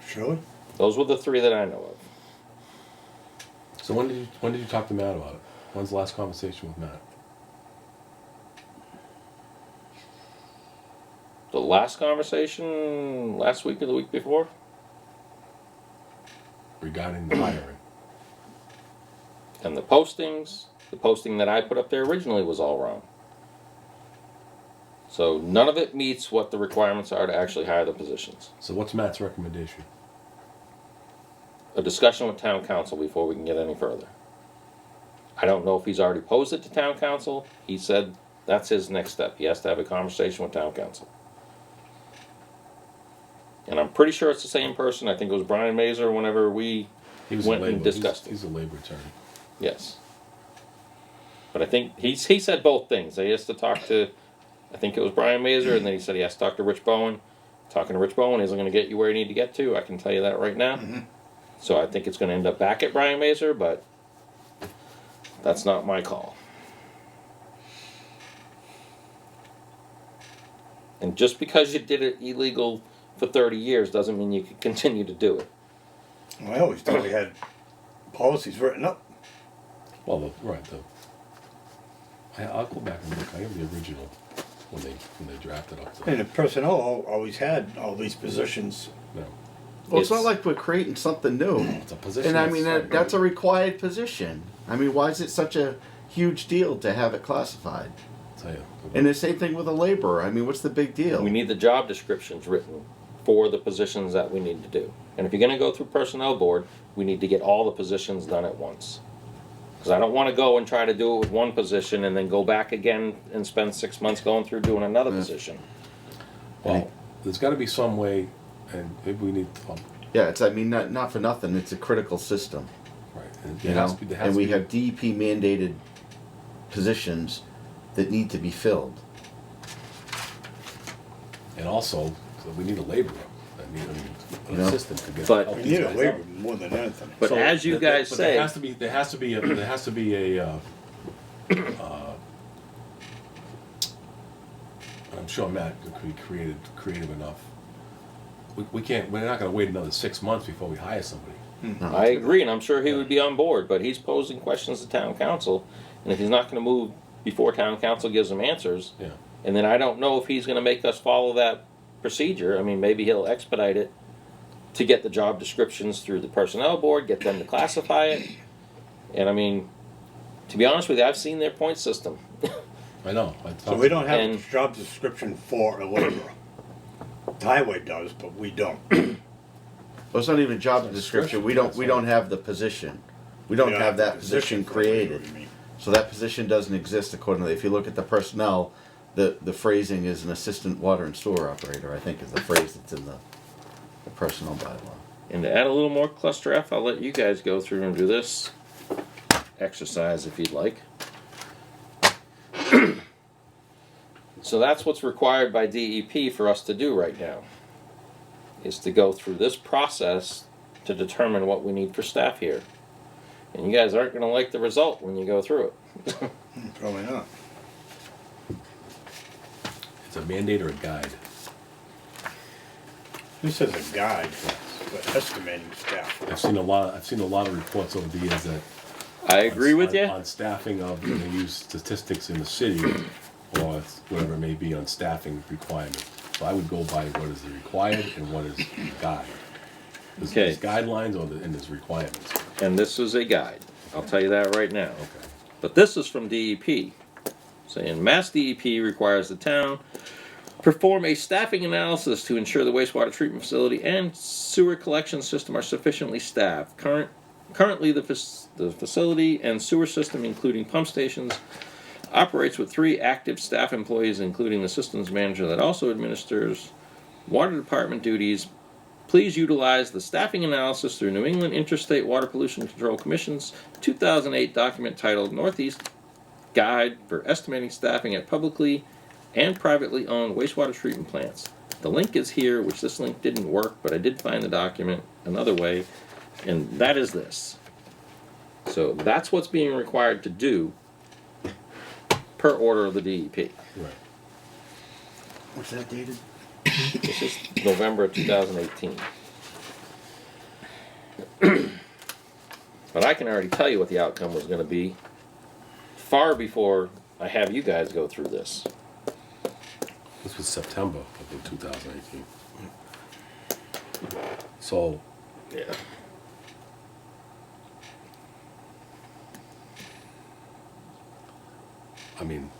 Shirley? Those were the three that I know of. So when did you talk to Matt about it? When's the last conversation with Matt? The last conversation last week or the week before? Regarding the hiring? And the posting that I put up there originally was all wrong. So none of it meets what the requirements are to actually hire the positions. So what's Matt's recommendation? A discussion with town council before we can get any further. I don't know if he's already posed it to town council. He said that's his next step. He has to have a conversation with town council. And I'm pretty sure it's the same person. I think it was Brian Mazer whenever we He was went a and labor, discussed it. he's a labor attorney. Yes. But I think he said both things. He has to talk to, I think it was Brian Mazer, and then he said he has to talk to Rich Bowen. Talking to Rich Bowen isn't going to get you where you need to get to. I can tell you that right now. So I think it's going to end up back at Brian Mazer, but that's not my call. And just because you did it illegal for 30 years doesn't mean you can continue to do it. Well, I always thought we had policies written up. Well, I'll go back and look. I have the original when they drafted up the. And the personnel always had all these positions. No, Well, it's not It's- like we're creating something new. it's a position. And I mean, that's- that's a required position. I mean, why is it such a huge deal to have it classified? I'll tell you. And the same thing with a laborer. I mean, what's the big deal? We need the job descriptions written for the positions that we need to do. And if you're gonna go through personnel board, we need to get all the positions done at once. Cause I don't wanna go and try to do it with one position and then go back again and spend 6 months going through doing another position. Well, there's got to be some way, and maybe we need. Yeah, it's. I mean, not for nothing. It's a critical system, Right. And you there has know. to be- there has And to we be- have DEP mandated positions that need to be filled. And also, so we need a laborer. I mean, You an know? assistant to get. But- help We these need a guys labor out. more than anything. But So, as you there- guys but say, there has to be a. I'm sure Matt could be creative enough. We can't. We're not going to wait another 6 months before we hire somebody. No. I agree, and I'm sure he would be on board, but he's posing questions to town council, and if he's not gonna move before town council gives him answers, Yeah. and then I don't know if he's gonna make us follow that procedure. I mean, maybe he'll expedite it to get the job descriptions through the personnel board, get them to classify it. And I mean, to be honest with you, I've seen their point system. I know. So we don't have a And- job description for a laborer. The highway does, but we don't. Well, it's not even a job description. We don't have the position. We don't have that position created. So that position doesn't exist accordingly. If you look at the personnel, the phrasing is an assistant water and sewer operator, I think is the phrase that's in the personnel bylaw. And to add a little more cluster F, I'll let you guys go through and do this exercise if you'd like. So that's what's required by DEP for us to do right now, is to go through this process to determine what we need for staff here. And you guys aren't gonna like the result when you go through it. Probably not. It's a mandate or a guide? This is a guide for estimating staff. I've seen a lot of reports over the years that. I agree with on- you. On staffing of, when they use statistics in the city, or whatever it may be on staffing requirements. So I would go by what is the required and what is the guide. There's Okay. there's guidelines and there's requirements. And this is a guide. I'll tell you that right now. Okay. But this is from DEP, saying Mass DEP requires the town perform a staffing analysis to ensure the wastewater treatment facility and sewer collection system are sufficiently staffed. Currently, the facility and sewer system, including pump stations, operates with 3 active staff employees, including the systems manager that also administers water department duties. Please utilize the staffing analysis through New England Interstate Water Pollution Control Commission's 2008 document titled Northeast Guide for Estimating Staffing at Publicly and Privately Owned Wastewater Treatment Plants. The link is here, which this link didn't work, but I did find the document another way, and that is this. So that's what's being required to do per order of the DEP. Right. What's that dated? This is November 2018. But I can already tell you what the outcome was going to be far before I have you guys go through this. This was September of 2018. So, Yeah. I mean,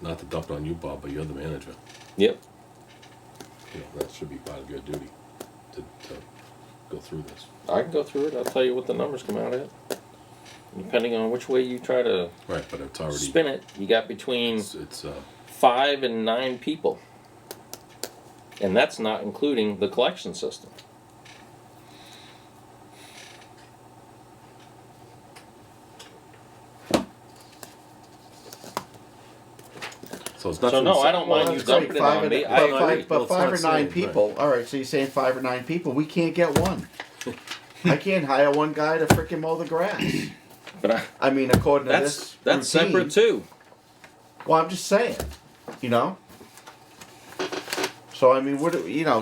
not to dump it on you, Bob, but you're the manager. Yep. You know, that should be part of your duty to go through this. I can go through it. I'll tell you what the numbers come out at. Depending on which way you try to Right, but it's already. spin it, you got between It's 5 and 9 people. And that's not including the collection system. so it's not. So no, I don't mind you that's great. dumping it on me. I agree. But Well, it's 5 not or 9 saying, people. All right, so you're saying 5 or 9 people. We can't get one. I can't hire one guy to frickin' mow the grass. But I mean, according to that's this routine. separate too. Well, I'm just saying, you know. So I mean,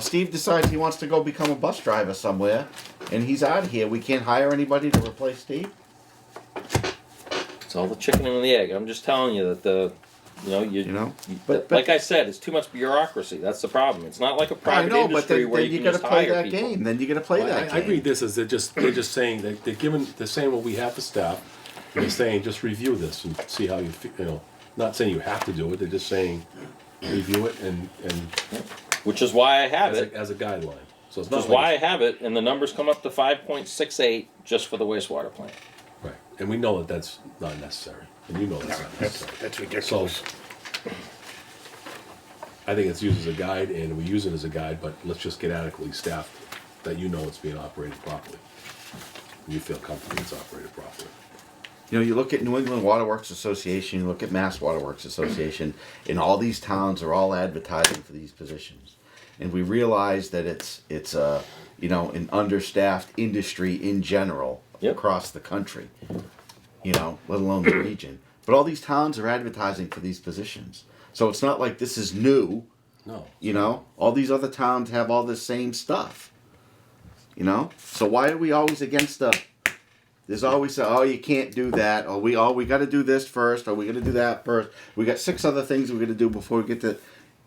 Steve decides he wants to go become a bus driver somewhere, and he's out of here. We can't hire anybody to replace Steve. It's all the chicken and the egg. I'm just telling you that But like I said, it's too much bureaucracy. That's the problem. It's not like a I private know, but industry then where you you can got to just play hire that people. game. Then you got to play that I game. read this as they're just saying that they're saying what we have for staff. And they're saying just review this and see how not saying you have to do it. They're just saying review it and Which is why I have as it. as a guideline. So it's Which not is like why I have it, and the numbers come up to 5.68 just for the wastewater plant. right, and we know that that's not necessary, and you know that's not necessary. That's So ridiculous. I think it's used as a guide, and we use it as a guide. But let's just get adequately staffed that you know it's being operated properly. And you feel comfortable it's operated properly. You look at New England Waterworks Association, you look at Mass Waterworks Association, and all these towns are all advertising for these positions. And we realize that it's an understaffed industry in general Yep. across the country, let alone the region. But all these towns are advertising for these positions. So it's not like this is new, No. all these other towns have all the same stuff. You know? So why are we always against the, there's always a, oh, you can't do that, or we gotta do this first, or we gotta do that first. We got 6 other things we gotta do before we get to,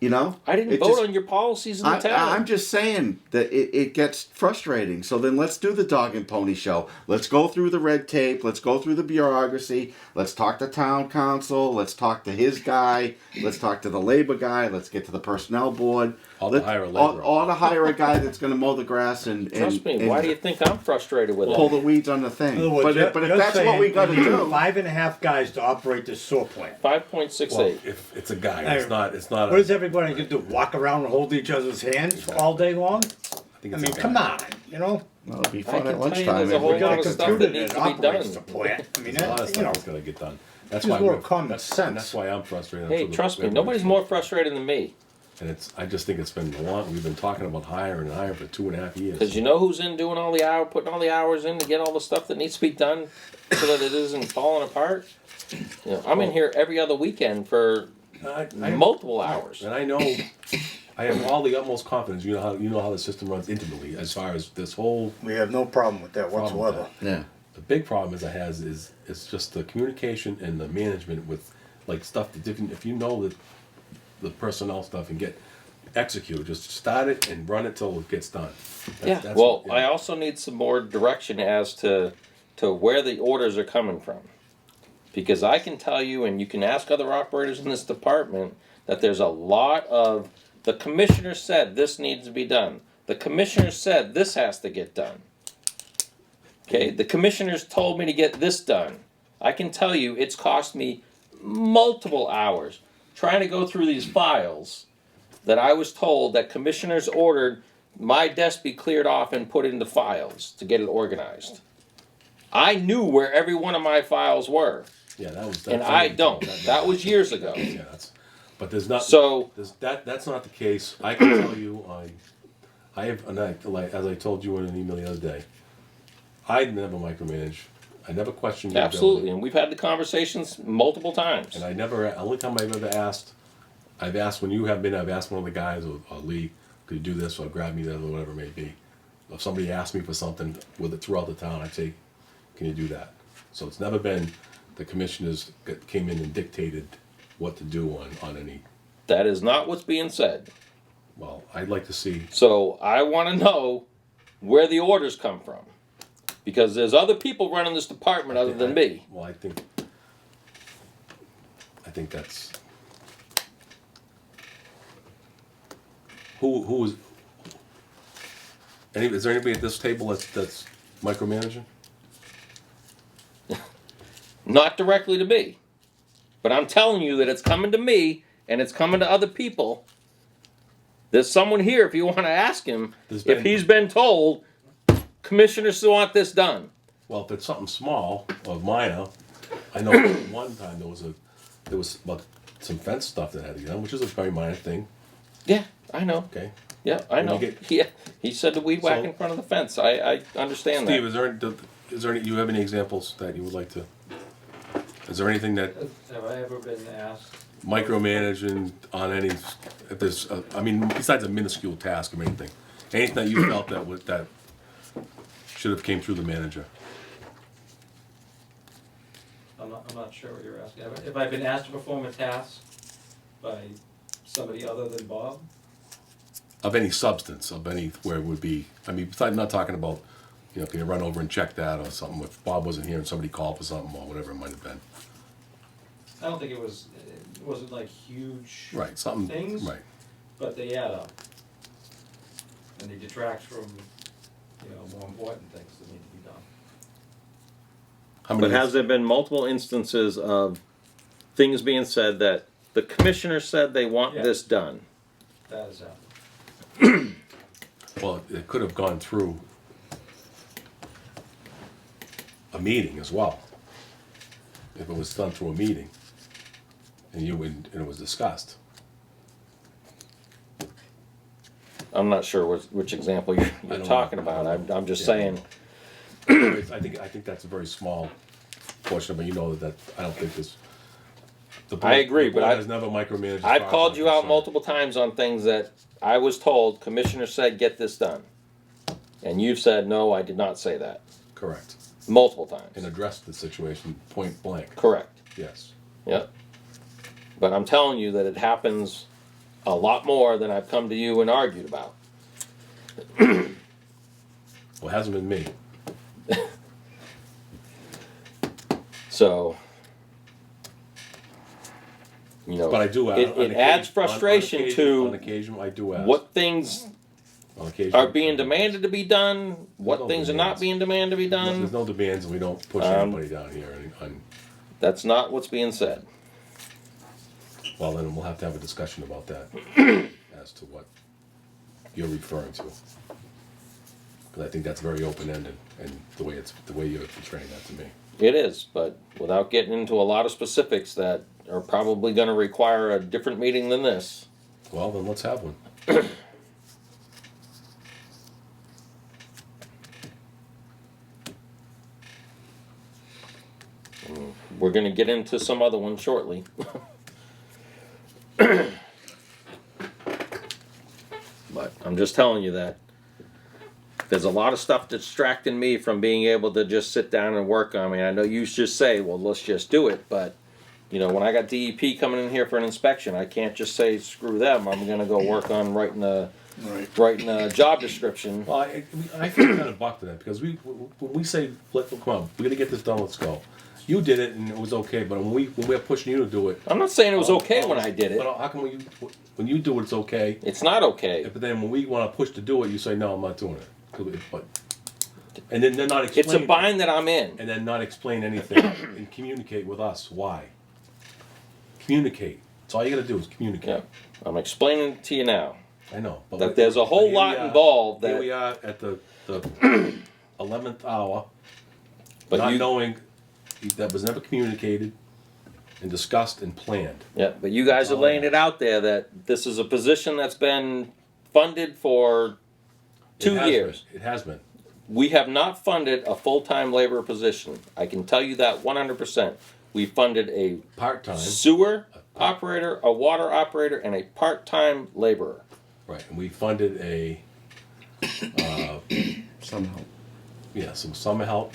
you know? I didn't It vote just- on your policies in the town. I'm just saying that it gets frustrating. So then let's do the dog and pony show. Let's go through the red tape. Let's go through the bureaucracy. Let's talk to town council. Let's talk to his guy. Let's talk to the labor guy. Let's get to the personnel board. Or to hire a laborer. Or to hire a guy that's going to mow the grass and Trust me, why do you think I'm frustrated with pull it? the weeds on the thing? In other words, But if you're that's what we saying got to you need do, 5.5 guys to operate this sewer plant. 5.68. Well, if it's a guy, it's not. What is everybody gonna do? Walk around and hold each other's hands all day long? I think I it's mean, a guy. come on, you know? well, it'd be I fun can at tell you lunchtime. there's a if whole we We got lot a of got stuff computer that needs that to be operates done. the plant. I mean, There's a lot of you stuff know, that's gonna get done. That's just why a little we're, common and sense. that's why I'm frustrated. Hey, until the- trust me, nobody's more frustrated than me. And I just think it's been a long. We've been talking about hiring for 2.5 years. Because you know who's in doing all the hour, putting all the hours in to get all the stuff that needs to be done so that it isn't falling apart? You know, I'm in here every other weekend for multiple hours. And I know, I have all the utmost confidence. You know how the system runs intimately as far as this whole. We have no problem with that Problem with whatsoever. Yeah. The big problem is it's just the communication and the management with like stuff that different. If you know that the personnel stuff and execute, just start it and run it till it gets done. Yeah. Well, I also need some more direction as to where the orders are coming from, because I can tell you, and you can ask other operators in this department, that there's a lot of the commissioner said this needs to be done. The commissioner said this has to get done. Okay, the commissioners told me to get this done. I can tell you it's cost me multiple hours trying to go through these files that I was told that commissioners ordered my desk be cleared off and put into files to get it organized. I knew where every one of my files were, Yeah, that was. and I don't. That was years ago. Yeah, but there's not. So- that's not the case. I can tell you, I have, and as I told you in an email the other day, I never micromanage. I never question your Absolutely, ability. and we've had the conversations multiple times. And I never. Only time I've ever asked, I've asked when you have been. I've asked one of the guys or Lee, could you do this or grab me that or whatever it may be. If somebody asked me for something with it throughout the town, I'd say, can you do that? So it's never been the commissioners came in and dictated what to do on any. That is not what's being said. Well, I'd like to see. So I want to know where the orders come from, because there's other people running this department other than me. Well, I think that's who is. Is there anybody at this table that's micromanaging? Not directly to me, but I'm telling you that it's coming to me and it's coming to other people. There's someone here, if you want to ask him, There's if been- he's been told, commissioners want this done. Well, if it's something small or minor, I know one time there was about some fence stuff that had to be done, which is a very minor thing. Yeah, I know. Okay, Yeah, I When know. you get- Yeah, he said the weed whack So- in front of the fence. I understand Steve, that. is there any? You have any examples that you would like to? Is there anything that Have I ever been asked? micromanaging on any? If there's, I mean, besides a minuscule task or anything, anything that you felt that should have came through the manager. I'm not sure what you're asking. Have I been asked to perform a task by somebody other than Bob? Of any substance, of any where it would be. I mean, besides not talking about, can you run over and check that or something? If Bob wasn't here and somebody called for something or whatever it might have been. I don't think it wasn't like huge. Right, something. Things? Right. But they add up. And they detract from, more important things that need to be done. How But has there been multiple instances of things being said that the commissioner said they want Yeah. this done? That has happened. Well, it could have gone through a meeting as well. If it was done through a meeting, and it was discussed. I'm not sure which example you're don't talking know. about. I'm just Yeah. saying, I think that's a very small portion, but that I don't think this. The board, I agree, the board but has never micromanaged. as I've far as called I'm you out concerned. multiple times on things that I was told, commissioner said, get this done. And you've said, no, I did not say that. Correct. Multiple times. And address the situation point blank. Correct. Yes. Yep. But I'm telling you that it happens a lot more than I've come to you and argued about. Well, it hasn't been me. So, you know, But I do ask. it adds frustration to On occasion, I do ask. what things On occasion. are being demanded to be done, what no things are not demands. being demanded to be No, done. there's no demands, and we don't push anybody down here. That's not what's being said. Well, then we'll have to have a discussion about that as to what you're referring to. Because I think that's very open-ended, and the way you're portraying that to me. It is, but without getting into a lot of specifics that are probably going to require a different meeting than this. Well, then let's have one. We're going to get into some other ones shortly. But I'm just telling you that there's a lot of stuff distracting me from being able to just sit down and work on me. I know you just say, well, let's just do it, but you know, when I got DEP coming in here for an inspection, I can't just say screw them. I'm going to go work on writing a job description. Well, I feel kind of bucked to that, because when we say, come on, we're gonna get this done, let's go. You did it and it was okay, but when we're pushing you to do it. I'm not saying it was okay when I did it. But how come when you do it, it's okay? It's not okay. But then when we want to push to do it, you say, no, I'm not doing it. But, and then they're not explaining. It's a bind that I'm in. And then not explain anything and communicate with us why. Communicate. That's all you got to do is communicate. Yeah. I'm explaining it to you now. I know. But That there's a whole here lot we are- involved Here that- we are at the 11th hour, But not you, knowing that was never communicated and discussed and planned. yeah, but you guys are laying it out there that this is a position that's been funded for 2 It has years. been. It has been. We have not funded a full-time labor position. I can tell you that 100%. We funded a Part-time. sewer operator, a water operator, and a part-time laborer. Right. And we funded Somehow. some summer help,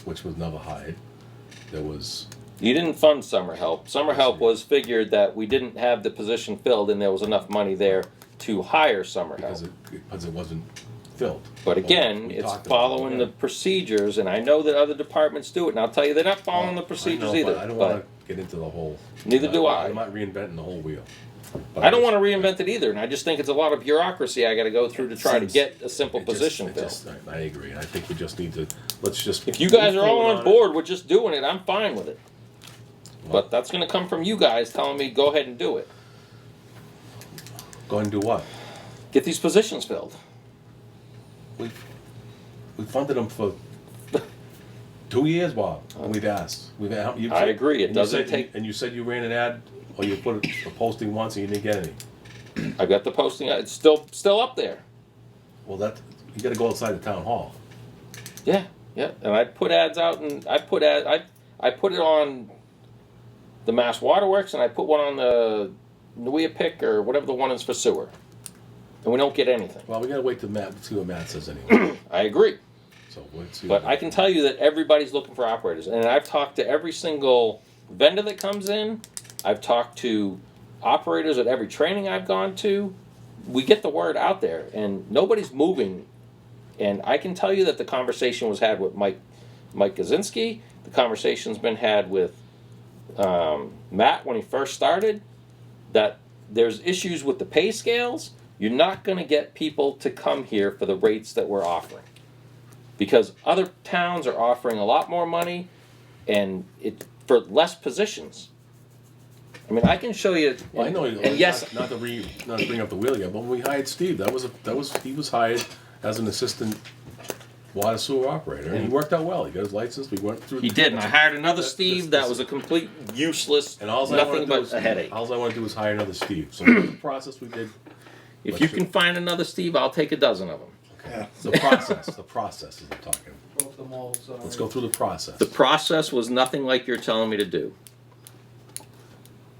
which was never hired. There was, You didn't fund summer help. Summer help was figured that we didn't have the position filled and there was enough money there to hire summer help. because it wasn't filled. But again, We it's talked about it, following yeah. the procedures, and I know that other departments do it, and I'll tell you, they're not following the procedures I know, either. but I don't but want to get into the whole. Neither do I. I'm not reinventing the whole wheel. But I don't want to reinvent it either, and I just think it's a lot of bureaucracy I got to go through to try to Seems- get a simple it just- position it filled. just- I agree. I think we just need to, let's just. If you guys move are all forward on it. board with just doing it, I'm fine with it. But that's going to come from you guys telling me go ahead and do it. Go and do what? Get these positions filled. We funded them for 2 years, Bob. And we've asked. I agree, it and you doesn't said- take- And you said you ran an ad, or you put a posting once and you didn't get any. I've got the posting. It's still up there. Well, you got to go outside the town hall. Yeah, yeah. And I put ads out, and I put it on the Mass Waterworks, and I put one on the Nuia or whatever the one is for sewer, and we don't get anything. Well, we got to wait till Matt, see what Matt says anyway. I agree, So let's see. but I can tell you that everybody's looking for operators, and I've talked to every single vendor that comes in. I've talked to operators at every training I've gone to. We get the word out there, and nobody's moving. And I can tell you that the conversation was had with Mike Kaczynski. The conversation's been had with Matt when he first started. That there's issues with the pay scales. You're not going to get people to come here for the rates that we're offering, because other towns are offering a lot more money, and it for less positions. I mean, I can show you. Well, I know. And yes, not to bring up the wheel yet, but when we hired Steve, he was hired as an assistant water sewer operator, and he worked out well. He got his license. We went through. he did, and I hired another Steve that was a complete useless, And all I want nothing to do but is a headache. All I want to do is hire another Steve. So that's the process we did. If you can find another Steve, I'll take a dozen of them. Okay. The process is I'm talking. Broke the mold, sorry. Let's go through the process. The process was nothing like you're telling me to do.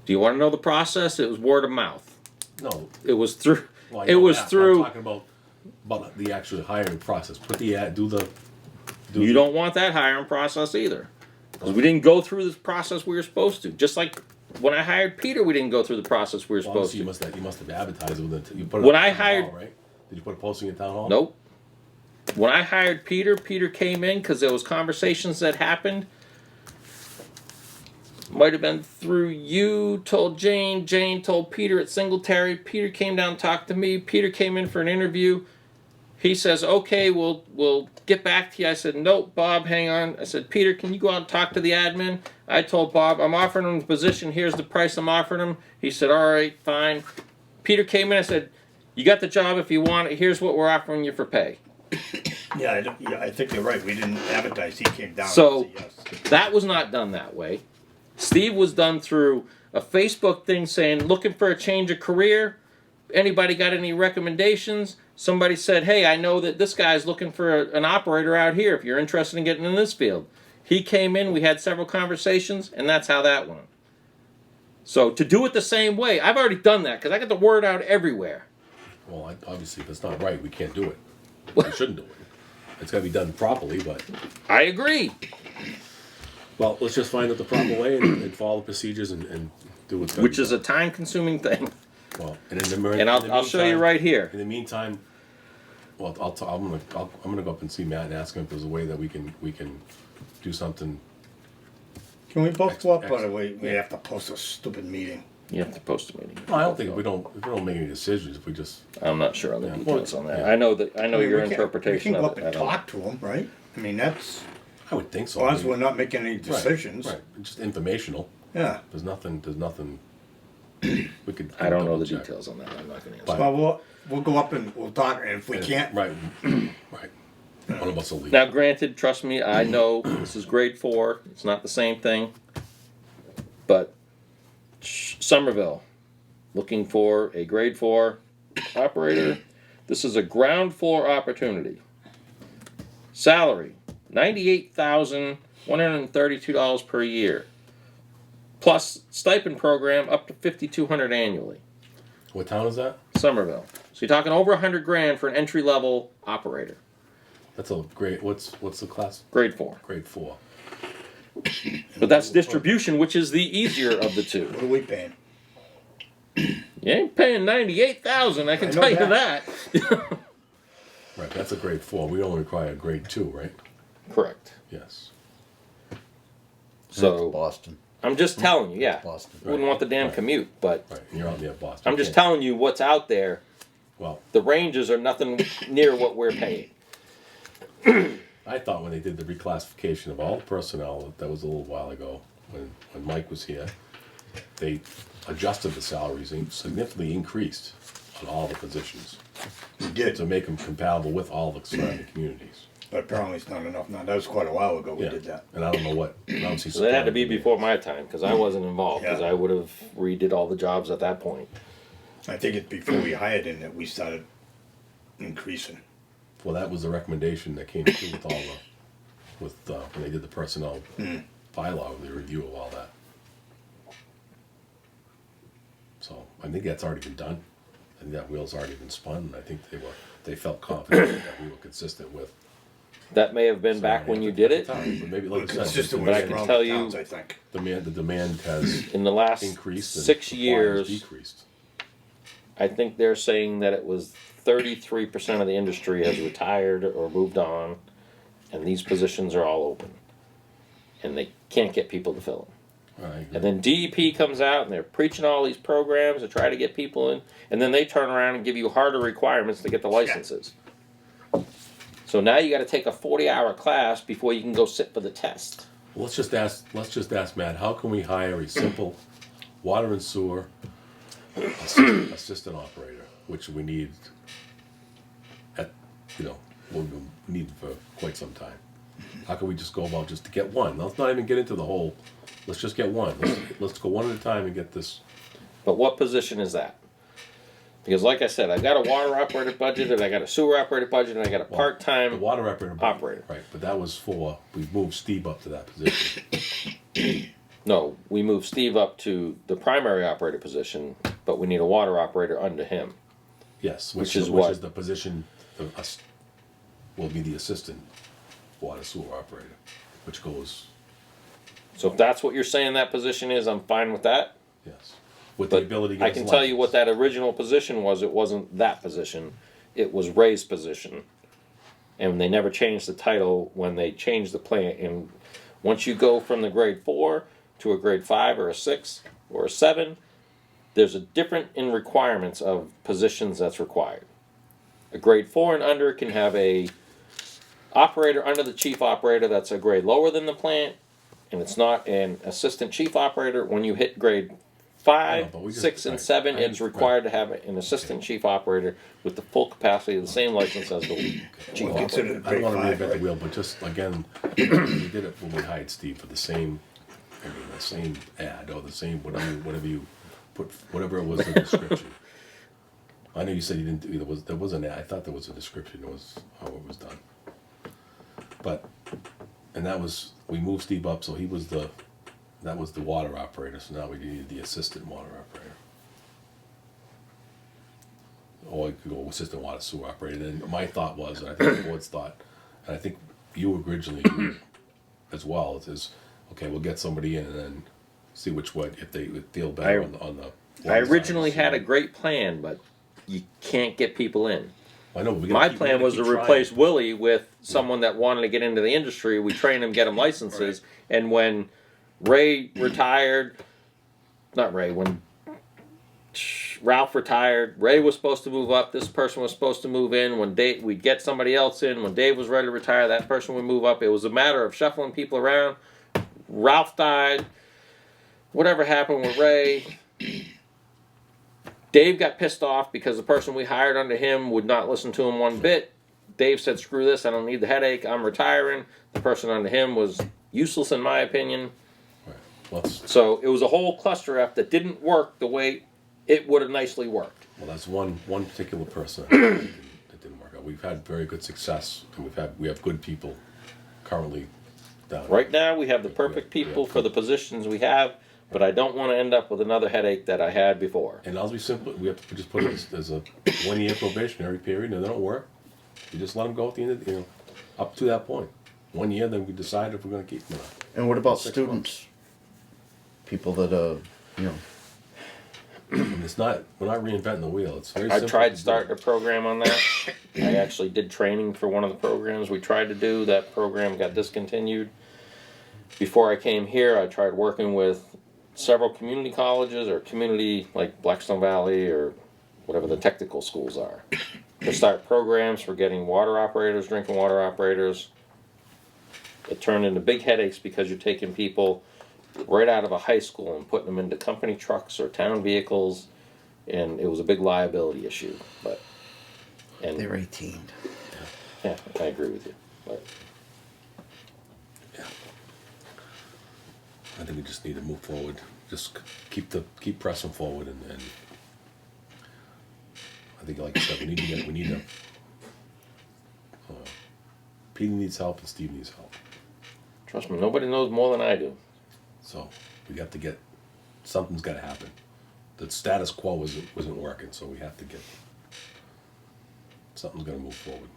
Do you want to know the process? It was word of mouth. No. It was through. Well, I It know was that, but through. I'm talking about about the actual hiring process. Put the ad, do the. You don't want that hiring process either. Because we didn't go through this process we were supposed to. Just like when I hired Peter, we didn't go through the process we were Well, supposed obviously to. you must have advertised it with it. You put it When up I in town hired- hall, right? Did you put a posting in town hall? Nope. When I hired Peter, Peter came in because there was conversations that happened. Might have been through you, told Jane, Jane told Peter at Singletary. Peter came down and talked to me. Peter came in for an interview. He says, okay, we'll get back to you. I said, nope, Bob, hang on. I said, Peter, can you go out and talk to the admin? I told Bob, I'm offering him the position. Here's the price I'm offering him. He said, all right, fine. Peter came in. I said, you got the job if you want it. Here's what we're offering you for pay. Yeah, I think you're right. We didn't advertise. He came down. So and said yes. that was not done that way. Steve was done through a Facebook thing saying, looking for a change of career. Anybody got any recommendations? Somebody said, hey, I know that this guy's looking for an operator out here if you're interested in getting in this field. He came in, we had several conversations, and that's how that went. So to do it the same way, I've already done that because I got the word out everywhere. Well, obviously, if it's not right, we can't do it. We shouldn't do it. It's got to be done properly, but. I agree. Well, let's just find out the proper way and follow the procedures and do what's Which is a time-consuming thing. well. And in the And I'll show you right here. In the meantime, well, I'm gonna go up and see Matt and ask him if there's a way that we can do something. Can we both go up, Ex- by the way? We have to post a stupid meeting. You have to post a meeting. No, I don't think if we don't make any decisions. If we just I'm not sure on the Yeah. details on that. Yeah. I know that. I know your We can- interpretation We can go of up it. and I don't- talk to them, right? I mean, that's, I would think so. as long as I mean, we're not making any right, decisions. Right, just informational. Yeah. There's nothing. We could. I don't know the double check. details on that. I'm not going to answer. But- Well, we'll go up and we'll talk, and if we can't, Right, right. One of us will leave. Now, granted, trust me, I know this is grade 4. It's not the same thing. But Somerville, looking for a grade 4 operator. This is a ground floor opportunity. Salary, $98,132 per year. Plus stipend program up to $5,200 annually. What town is that? Somerville. So you're talking over $100,000 for an entry level operator. That's a great. What's the class? Grade 4. Grade 4. But that's distribution, which is the easier of the two. what are we paying? You ain't paying $98,000, I can I know tell you that. Right, that's a grade 4. We only require a grade 2, right? Correct. Yes. So Boston. I'm just telling you, yeah. Boston. Wouldn't want the damn Right. commute, but Right, and you're out near Boston. I'm just Can't- telling you what's out there. Well, The ranges are nothing near what we're paying. I thought when they did the reclassification of all the personnel, that was a little while ago, when Mike was here, they adjusted the salaries and significantly increased on all the positions We did, to make them compatible with all the surrounding communities. but apparently it's not enough now. That was quite a while ago we Yeah. did that. And I don't know what. I don't see So that had to be support. before my time, because I wasn't involved, because Yeah. I would have redid all the jobs at that point. I think it's before we hired him that we started increasing. Well, that was the recommendation that came through with all when they did the personnel bylaw, the review of all that. So I think that's already been done. I think that wheel's already been spun, and I think they felt confident that we were consistent with. That may have been back when you did it. But maybe, like I said, Consistent But I with can around tell the you- towns, I think. the demand has In the last increased and 6 supply has years, decreased. I think they're saying that it was 33% of the industry has retired or moved on, and these positions are all open. And they can't get people to fill them. I agree. And then DEP comes out and they're preaching all these programs to try to get people in, and then they turn around and give you harder requirements to get the licenses. So now you got to take a 40-hour class before you can go sit for the test. Let's just ask Matt, how can we hire a simple water and sewer assistant operator, which we need we need for quite some time. How can we just go about just to get one? Let's not even get into the whole, let's just get one. Let's go one at a time and get this. But what position is that? Because like I said, I got a water operator budget, and I got a sewer operator budget, and I got a The part-time. water operator. Operator. Right, but that was we moved Steve up to that position. No, we moved Steve up to the primary operator position, but we need a water operator under him. Yes, Which is what? the position, will be the assistant water sewer operator, which goes, So if that's what you're saying that position is, I'm fine with that. yes, with the But ability to get I his can tell you what license. that original position was. It wasn't that position. It was Ray's position. And they never changed the title when they changed the plan. And once you go from the grade 4 to a grade 5 or a 6 or a 7, there's a different in requirements of positions that's required. A grade 4 and under can have a operator under the chief operator that's a grade lower than the plant, and it's not an assistant chief operator. When you hit grade I know, 5, but we just- 6, and right. 7, I- it's required to have an assistant chief operator with the full capacity of the same license as the chief Well, operator. consider it I don't grade wanna 5, reinvent the right? wheel, but just, again, we did it when we hired Steve for the same, the same ad, or the same, whatever you put, whatever it was, the description. I know you said you didn't, there was an ad, I thought there was a description, it was how it was done. But, and that was, we moved Steve up, so that was the water operator, so now we needed the assistant water operator. Or I could go assistant water sewer operator, and my thought was, and I think the board's thought, and I think you originally as well, is, okay, we'll get somebody in and then see which one, if they would feel better on the. I water side. originally had a So- great plan, but you can't get people in. I know, but we gotta My keep- we plan gotta was to keep trying. replace Willie with someone that wanted to get into the industry. We train them, get them licenses, and when Ray retired, not Ray, when Ralph retired, Ray was supposed to move up. This person was supposed to move in. When Dave, we'd get somebody else in. When Dave was ready to retire, that person would move up. It was a matter of shuffling people around. Ralph died. Whatever happened with Ray, Dave got pissed off because the person we hired under him would not listen to him one bit. Dave said, screw this, I don't need the headache, I'm retiring. The person under him was useless in my opinion. Right. Well, So it was a whole cluster F that didn't work the way it would have nicely worked. that's one particular person that didn't work out. We've had very good success, and we have good people currently down. Right now we have the perfect people for the positions we have, but I don't want to end up with another headache that I had before. And as we simply, we have to just put it as a 1-year probationary period, and they don't work, you just let them go at the end of, up to that point. 1 year, then we decide if we're gonna keep them or not. And what about 6 students? People that And it's not, we're not reinventing the wheel, it's very I simple. tried to do. starting a program on that. I actually did training for one of the programs we tried to do. That program got discontinued. Before I came here, I tried working with several community colleges or community like Blackstone Valley or whatever the technical schools are to start programs for getting water operators, drinking water operators. It turned into big headaches because you're taking people right out of a high school and putting them into company trucks or town vehicles, and it was a big liability issue. But and they're 18. yeah, I agree with you. But I think we just need to move forward, just keep pressing forward, and I think, like I said, we need to, Pete needs help and Steve needs help, trust me, nobody knows more than I do. so we have to get, something's gotta happen. The status quo wasn't working, so we have to get, something's gonna move forward.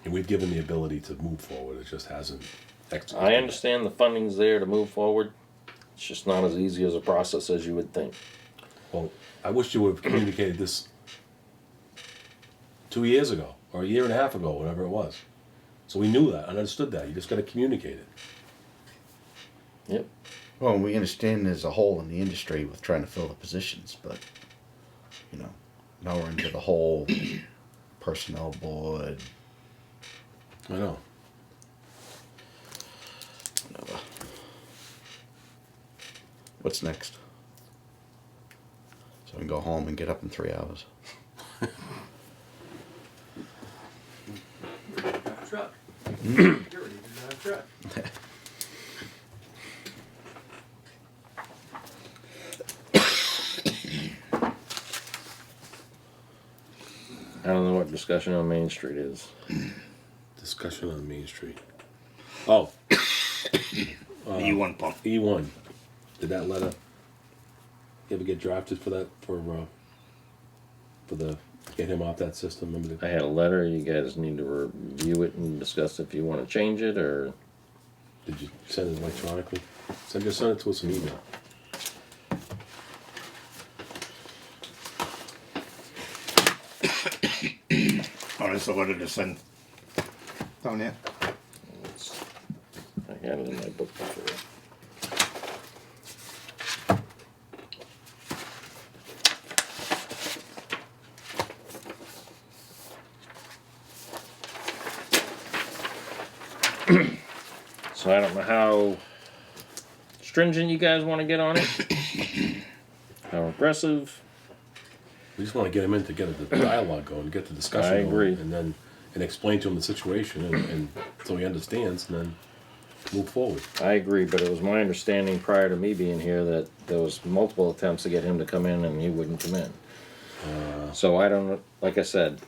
And we've given the ability to move forward, it just hasn't executed. I understand the funding's there to move forward. It's just not as easy as a process as you would think. Well, I wish you would have communicated this 2 years ago, or a year and a half ago, whatever it was. So we knew that, and understood that, you just gotta communicate it. Yep. Well, we understand there's a hole in the industry with trying to fill the positions, but now we're into the whole personnel board. I know. Whatever. What's next? So we can go home and get up in 3 hours. Truck. You're ready to drive a truck. I don't know what discussion on Main Street is. Discussion on Main Street. Oh, The E1 pump. E1, did that letter? ever get drafted for that, for the, get him off that system? Remember I the, had a letter, you guys need to review it and discuss if you wanna change it, or, did you send it electronically? Just send it to us in email. Oh, that's a letter to send down there. I had it in my book before. So I don't know how stringent you guys wanna get on it. How aggressive. We just wanna get him in to get the dialogue going, get the discussion I going. agree. And then, and explain to him the situation and so he understands and then move forward. I agree, but it was my understanding prior to me being here that there was multiple attempts to get him to come in and he wouldn't come in. So I don't, like I said,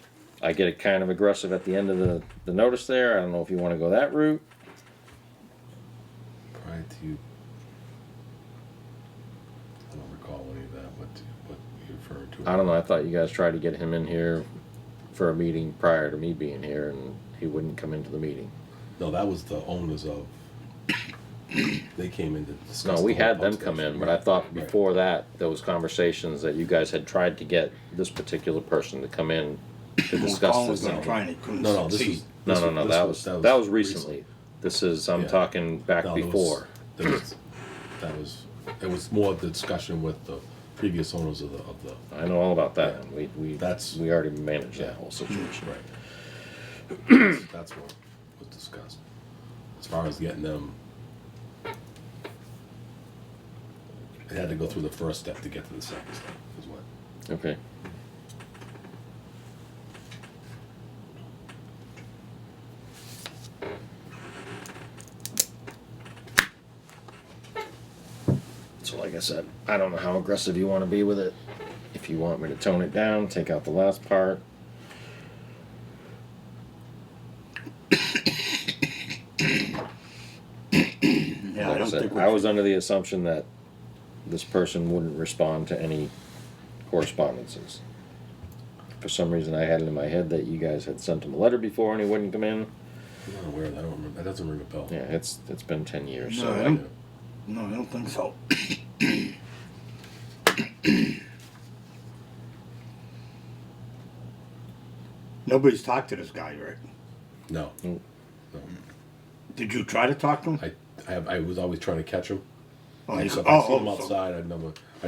I get it kind of aggressive at the end of the notice there. I don't know if you wanna go that route. Prior to you. I don't recall any of that, what you referred to. I don't know, I thought you guys tried to get him in here for a meeting prior to me being here and he wouldn't come into the meeting. No, that was the owners of, they came in to discuss. No, we the whole had them pump come station. in, but I thought Right. before that, there was conversations that you guys had tried to get this particular person to come in to discuss Colin this. was gonna try and he couldn't No, this succeed. was. No, this no, no, this that was recently. This is, I'm Yeah. talking back No, there was- before. It was more the discussion with the previous owners of the, I know all about that. We That's- we already managed Yeah. that whole situation. right. That's what was discussed. As far as getting them, it had to go through the first step to get to the second step, is what. Okay. So like I said, I don't know how aggressive you want to be with it. If you want me to tone it down, take out the last part. Yeah, I Like I don't said, think we I was under the assumption that this person wouldn't respond to any correspondences. For some reason, I had it in my head that you guys had sent him a letter before and he wouldn't come in. I'm not aware of that, I don't remember, that doesn't ring a bell. Yeah, it's been 10 years, No, so I I don't- No, I don't think so. Nobody's talked to this guy, right? No, Mm. no. Did you try to talk to him? I was always trying to catch him. Oh, I you- so if I see him so- outside, I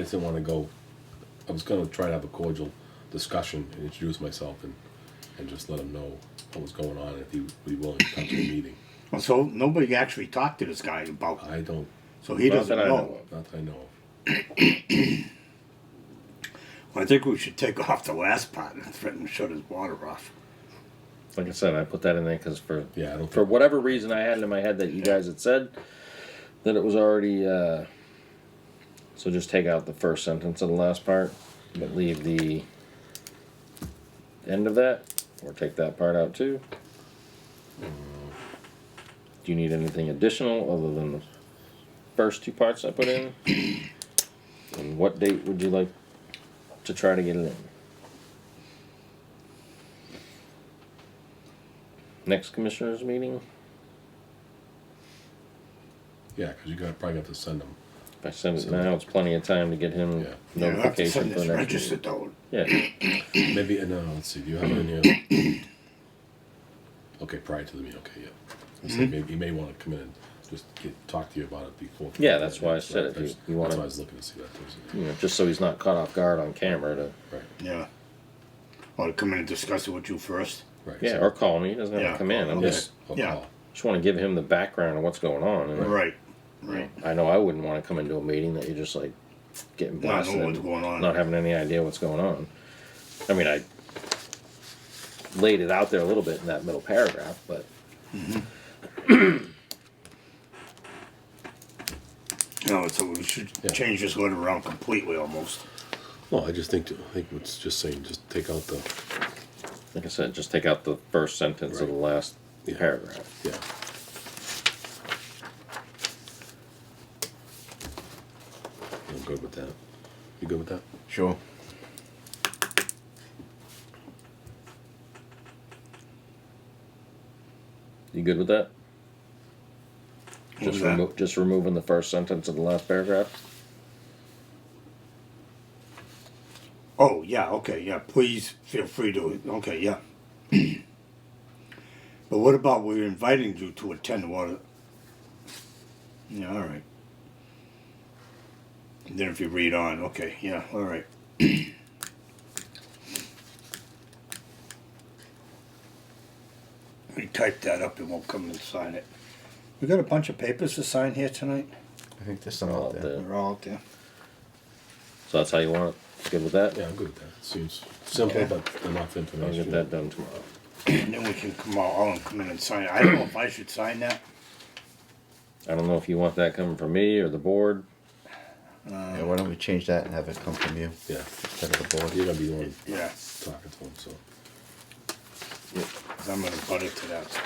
just didn't wanna go, I was gonna try to have a cordial discussion and introduce myself and just let him know what was going on, if he would be willing to come to the meeting. So nobody actually talked to this guy about, I don't, so he Not doesn't that I know know. of. not that I know of. I think we should take off the last part and threaten to shut his water off. Like I said, I put that in there because Yeah, I don't for think, whatever reason I had it in my head that you guys had said that it was already. So just take out the first sentence of the last part, but leave the end of that, or take that part out too. Do you need anything additional other than the first two parts I put in? And what date would you like to try to get it in? Next commissioners meeting? yeah, cause you probably got to send them. If I send it now, it's plenty of time to get him Yeah. Yeah, I have to notification send for this next registered meeting. though. Yeah, Maybe, no, let's see, do you have it in here? Okay, prior to the meeting, okay, yeah. I said maybe you may wanna come in and just talk to you about it before. Yeah, that's why I said it. That's You wanna- that's why I was looking to see that too. you know, just so he's not caught off guard on camera to, Right, Yeah. Or to come in and discuss it with you first. right. yeah, so- or call me, he doesn't have Yeah, to come in, I'm okay. just, I'll yeah. call. wanna give him the background of what's going on. And, Right. Right. I know I wouldn't wanna come into a meeting that you're just like getting Not know blasted what's and going on. not having any idea what's going on. I mean, I laid it out there a little bit in that middle paragraph, but No, so we should Yeah. change this letter around completely almost. No, I just think it's just saying, just take out the, like I said, just take out the first sentence of the last Yeah. paragraph. yeah. I'm good with that. You You good with that? Sure. You good with that? What's that? Just removing the first sentence of the last paragraph? Oh, yeah, okay, yeah, please feel free to, okay, yeah. But what about we're inviting you to attend the water? Yeah, all right. And then if you read on, okay, yeah, all right. We type that up and we'll come and sign it. We got a bunch of papers to sign here tonight. I think there's some Oh, out there. the- They're all out there. So that's how you want it? Good with that? Yeah, I'm good with that. Seems simple, Okay. but enough I'll information. get that done tomorrow. And then we can come out, all and come in and sign it. I don't know if I should sign that. I don't know if you want that coming from me or the board. Yeah, why don't we change that and have it come from you Yeah, instead of the board? you're gonna be the one Yeah, talking to him, so. 'cause I'm gonna butt it to that, so.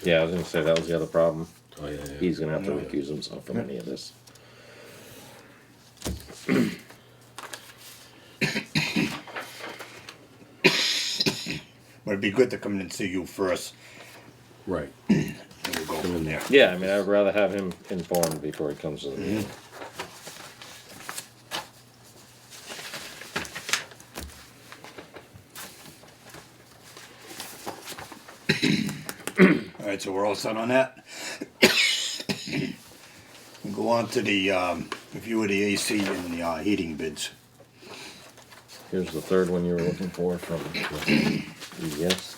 Yeah, I was gonna say that was the other problem. Oh, yeah, yeah. He's gonna have to Yeah. recuse himself from any of this. But it'd be good to come in and see you first, Right. and we'll go from there. Yeah, I mean, I'd rather have him informed before he comes to the meeting. All right, so we're all set on that. We'll go on to the review of the AC and the heating bids. Here's the third one you were looking for from EDS.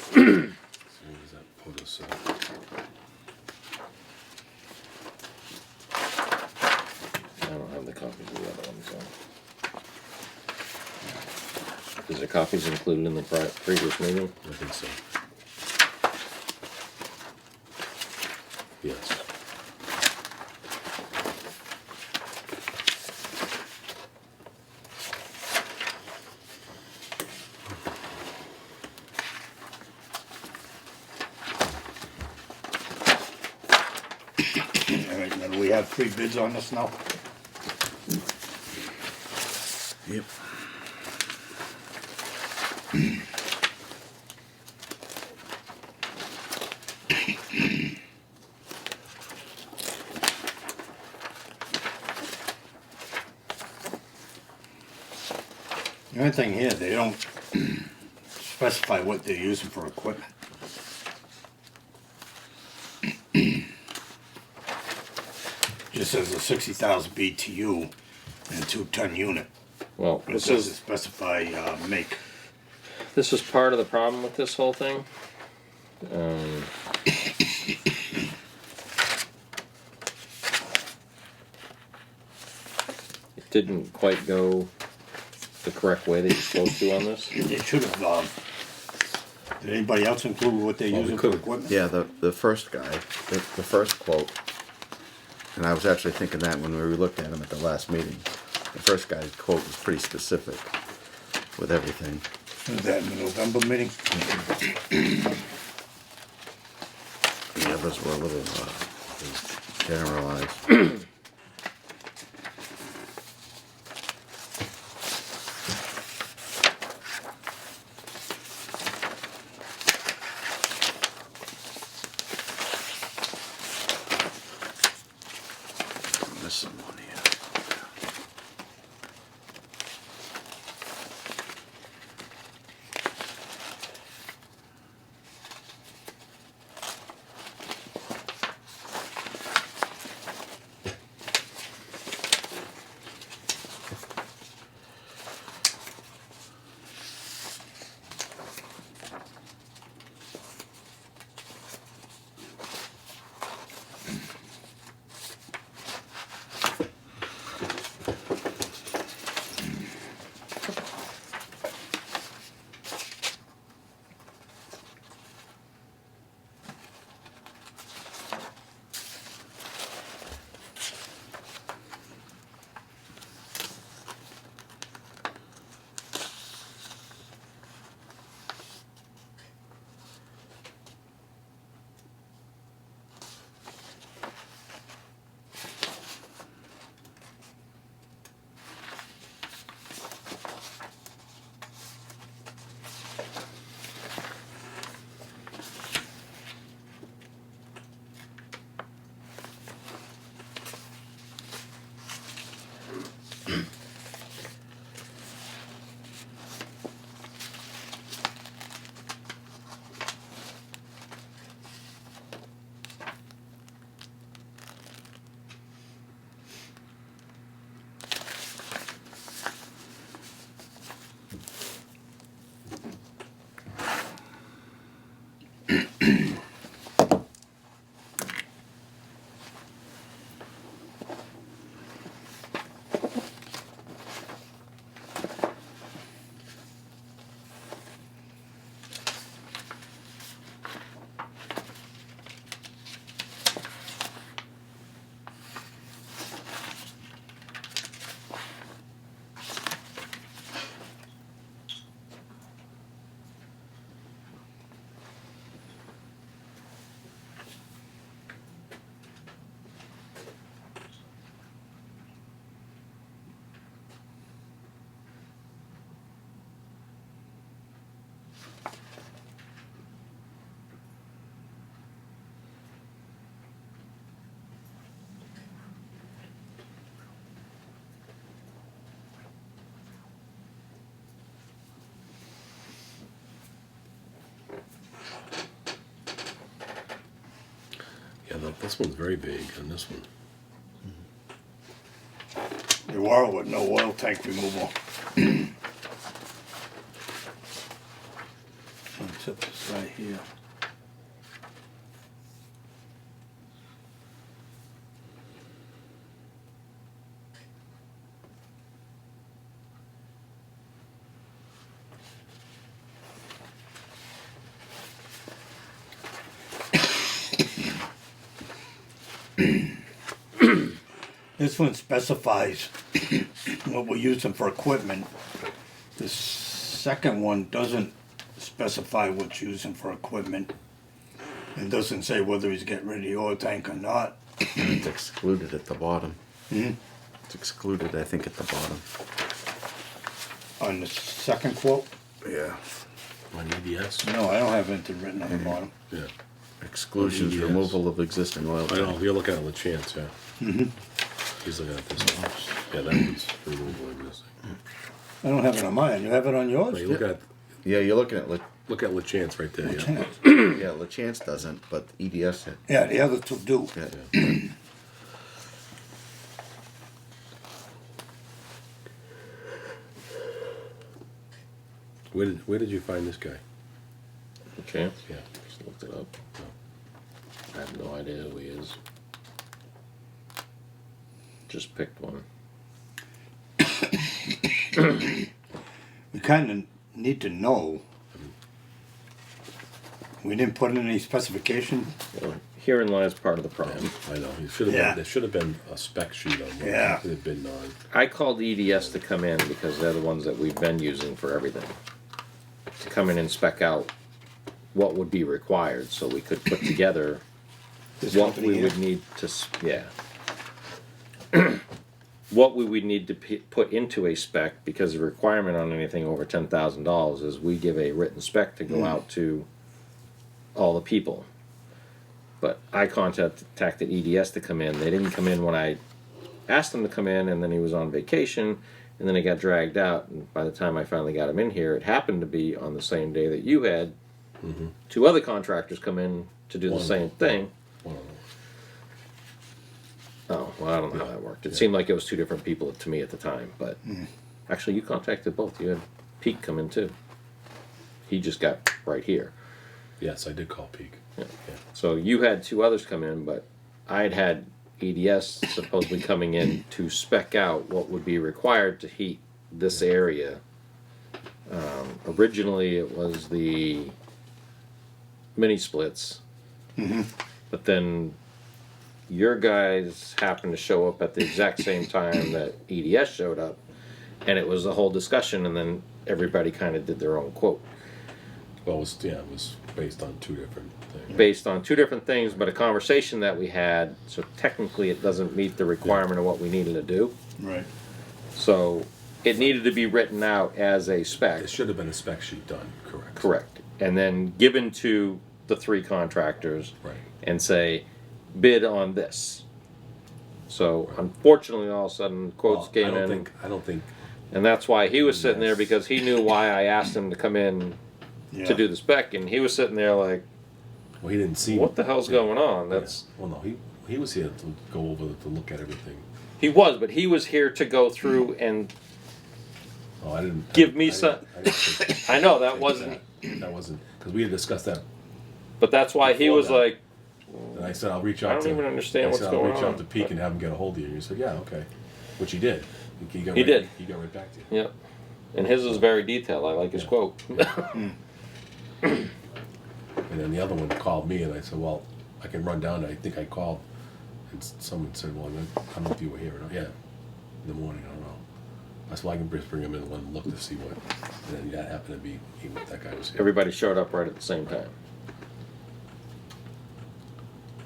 So where does that put us? I don't have the copies of the other one, so. Is there copies included in the previous meeting? I think so. Yes. All right, now do we have 3 bids on this now? Yep. The only thing here, they don't specify what they're using for equipment. Just says a 60,000 BTU and a 2-ton unit. Well, But it this doesn't is, specify make. this is part of the problem with this whole thing. It didn't quite go the correct way that you're supposed to on this. They should have, did anybody else include what they're Well, we using for could've. equipment? Yeah, the first guy, the first quote, and I was actually thinking that when we looked at him at the last meeting. The first guy's quote was pretty specific with everything. Was that in the November meeting? The others were a little generalized. Missing one here. This one's very vague on this one. They were with no oil tank removal. Except this right here. This one specifies what we're using for equipment. The second one doesn't specify what's using for equipment. It doesn't say whether he's getting rid of the oil tank or not. It's excluded at the bottom. Hmm? It's excluded, I think, at the bottom. On the second quote? Yeah. On EDS? No, I don't have anything written on the bottom. Yeah. Exclusions, Yes. removal of existing oil I know, tank. you're looking at the chance, yeah. Mm-hmm. He's looking at this one. Yeah, that one's removal of existing. I don't have it on mine. You have it on yours? No, you look at, Yeah, you're looking at, look at LaChance right there, yeah. yeah, LaChance doesn't, but EDS had. Yeah, the other two do. Yeah. Where did you find this guy? Chance? Yeah. Just looked it up. I have no idea who he is. Just picked one. We kind of need to know. We didn't put in any specification. Well, herein lies part of the problem. I know, he should have Yeah. been, there should have been a spec sheet on what Yeah. it could have been on. I called EDS to come in because they're the ones that we've been using for everything. To come in and spec out what would be required so we could put together This what company we here. would need to, yeah. What we would need to put into a spec, because the requirement on anything over $10,000 is we give a written spec to go out to all the people. But I contacted EDS to come in. They didn't come in when I asked them to come in, and then he was on vacation, and then he got dragged out. And by the time I finally got him in here, it happened to be on the same day that you had two other contractors come in to do the One. same thing. One of them. Oh, well, I don't know how that worked. It Yeah. seemed like it was two different people to me at the time, but actually, you contacted both. You had Pete come in too. He just got right here. Yes, I did call Peak. Yeah. Yeah. So you had two others come in, but I'd had EDS supposedly coming in to spec out what would be required to heat this area. Originally, it was the mini splits, but then your guys happened to show up at the exact same time that EDS showed up, and it was a whole discussion, and then everybody kind of did their own quote. Well, it was based on two different things. Based on two different things, but a conversation that we had, so technically it doesn't meet the requirement of what we needed to do. Right. So it needed to be written out as a It spec, should have been a spec sheet done, correct? correct, and then given to the three contractors Right. and say, bid on this. So unfortunately, all of a sudden, quotes Well, came in, I don't think, and that's why he was sitting there, because he knew why I asked him to come in Yeah. to do the spec, and he was sitting there like, well, he didn't see. what the hell's going on? Yeah. That's Well, no, he was here to go over, to look at everything. he was, but he was here to go through and Oh, I didn't. Give me I some- didn't- I didn't think- I know that think wasn't, That wasn't, because we had discussed that, but that's why he Before was that. like, and I said, I'll reach I out to. don't even understand I what's said, going I'll reach on, out to Peak but- and have him get a hold of you. And you said, yeah, okay, which he did. He got He right- did. He got right back to you. yeah. And his is very detailed. I like his Yeah. quote. And then the other one called me, and I said, well, I can run down. I think I called, and someone said, well, I don't know if you were here or not. Yeah, in the morning, I don't know. I said, well, I can just bring him in and let him look to see what. And then that happened to be, that guy was here. Everybody showed up right at the same time.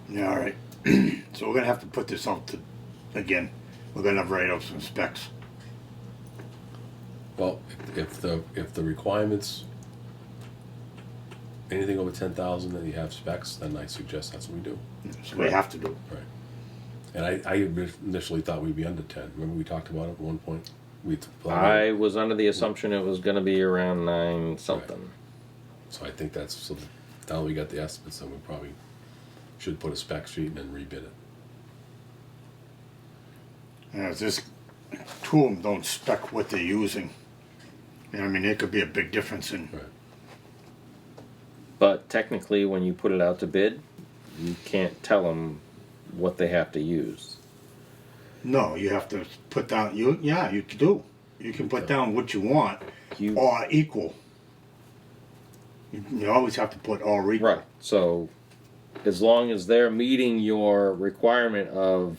Yeah, all right. So we're gonna have to put this out to, again, we're gonna have write out some specs. Well, if the requirements, anything over 10,000 that you have specs, then I suggest that's what we do. So we have to do. Right. And I initially thought we'd be under 10. Remember we talked about it at one point? I was under the assumption it was going to be around 9 something. So I think that's, so now that we got the estimates, then we probably should put a spec sheet and then rebid it. This, two of them don't spec what they're using. You know, I mean, there could be a big difference in, Right. But technically, when you put it out to bid, you can't tell them what they have to use. no, you have to put down, you can do. You can put down what you want, You or equal. You always have to put or equal. right. So, as long as they're meeting your requirement of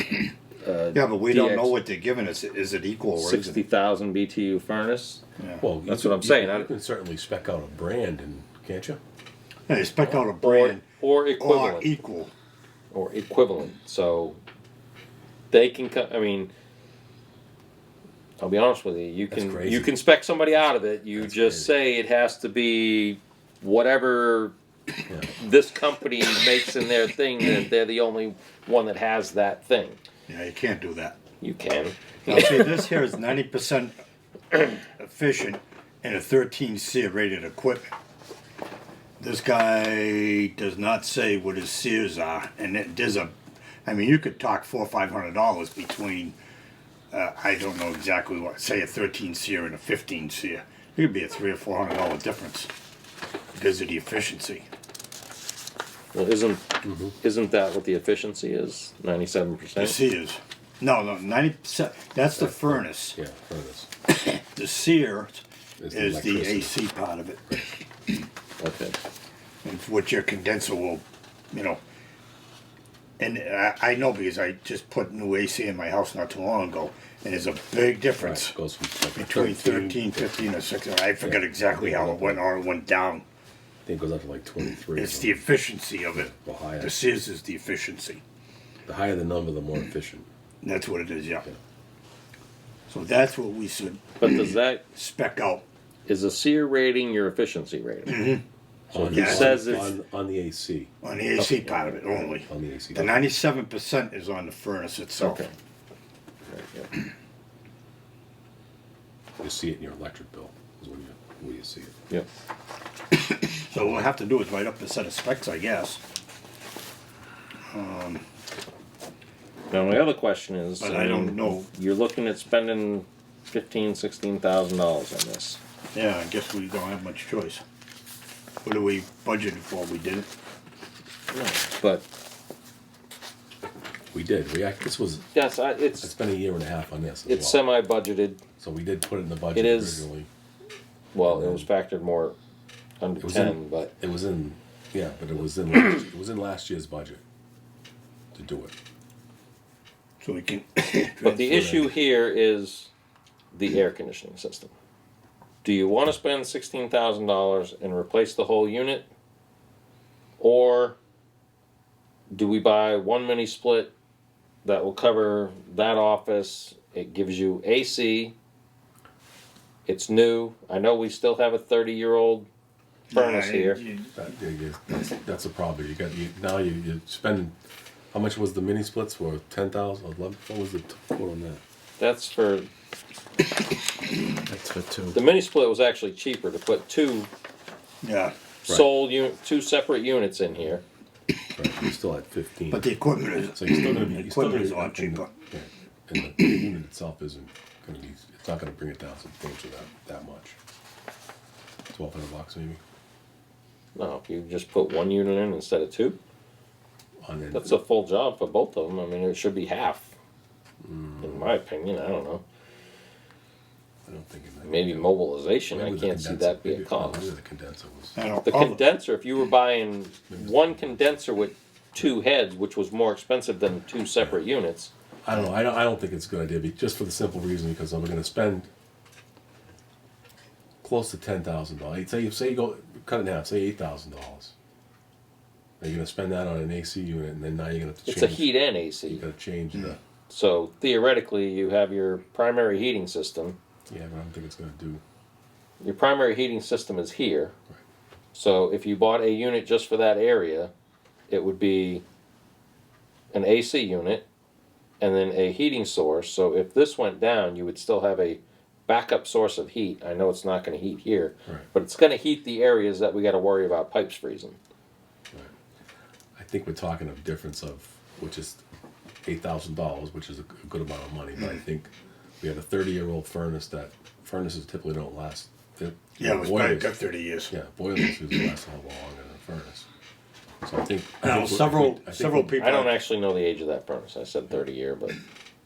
Yeah, but we don't know DX what they're giving us. Is it equal or is 60,000 BTU furnace, Yeah. Well, That's you what I'm can- saying. You can certainly spec out a brand, and can't you? Yeah, you spec out a or brand or or equivalent, equal. or equivalent. So they can. I mean, I'll be honest with you. You That's can crazy. spec somebody out of it. You That's just crazy. say it has to be whatever Yeah. this company makes in their thing. That they're the only one that has that thing. Yeah, you can't do that. You can. Now, see, this here is 90% efficient in a 13 SEER rated equipment. This guy does not say what his SEERs are, and there's a, I mean, you could talk $400 or $500 between, I don't know exactly what, say a 13 SEER and a 15 SEER. It could be a $300 or $400 difference because of the efficiency. Well, isn't that what the efficiency is? The 97%. SEERs. No, 90%. That's the furnace. Yeah, furnace. The SEER Is is the electricity. AC part of it. Okay. And what your condenser will, you know. And I know because I just put new AC in my house not too long ago, and there's a big difference Right, goes from like between 13, 15, or 16. I forget Yeah. exactly how it went or it went down. I think it goes up to like 23. It's the efficiency of it. Well, higher. The SEERs is the efficiency. The higher the number, the more efficient. That's what it is, yeah. Yeah. So that's what we should But does that spec out. is a SEER rating your efficiency rating? On, Yeah, it says it's- on the AC. On the AC part of it only. On the AC. The 97% is on the furnace itself. Okay. Okay, You see it in your electric bill. Is when you see it. Yep. So what we'll have to do is write up a set of specs, I guess. Now my other question is, But I don't know. You're looking at spending $16,000 on this. Yeah, I guess we don't have much choice. What do we budgeted for? We did it. But We did. This was. yes, I it's spent a year and a half on this. As it's well. semi-budgeted. So we did put it in the budget It is- originally. Well, it was factored more under It was 10, in- but It was in. Yeah, but it was in. It was in last year's budget. To do it. So we can. but the issue here is the air conditioning system. Do you want to spend $16,000 and replace the whole unit, or do we buy one mini split that will cover that office? It gives you AC. It's new. I know we still have a 30-year-old furnace here. That's a problem. Now you're spending. How much was the mini splits for? 10,000, 11. What was the quote on that? That's for That's for two. the mini split was actually cheaper to put two Yeah, two separate units in here. Right, you're still at 15. but the equipment is. So you're still going to be. the You're still equipment gonna is be a lot cheaper. Yeah, and the unit itself isn't going to be. It's not going to bring it down substantially that much. $1,200 maybe. No, if you just put one unit in instead of two, On the, that's a full job for both of them. I mean, it should be half, in my opinion. I don't know. I don't think it. Maybe mobilization. I maybe the can't see condenser- that be a maybe- cost. Maybe the condenser was. I don't, The all the- condenser, if you were buying one condenser with two heads, which was more expensive than two separate units, I don't know. I don't think it's a good idea. Just for the simple reason because we're going to spend close to $10,000. Say you go cut it in half. Say $8,000. Are you going to spend that on an AC unit, and then now you're going to have to it's change. a heat and You AC. got to change the. So theoretically, you have your primary heating system. Yeah, but I don't think it's going to do. Your primary heating system is here. So if you bought a unit just for that area, it would be an AC unit and then a heating source. So if this went down, you would still have a backup source of heat. I know it's not going to heat here, Right. but it's going to heat the areas that we got to worry about pipes freezing. think we're talking a difference of, which is $8,000, which is a good amount of money, but I think we have a 30-year-old furnace that, furnaces typically don't last. Yeah, it was probably boilers- got 30 years. Yeah, boilers usually last a whole lot longer than a furnace. So I think. Now, we're- several I think several we're- people. I don't actually know the age of that furnace. I said 30-year, but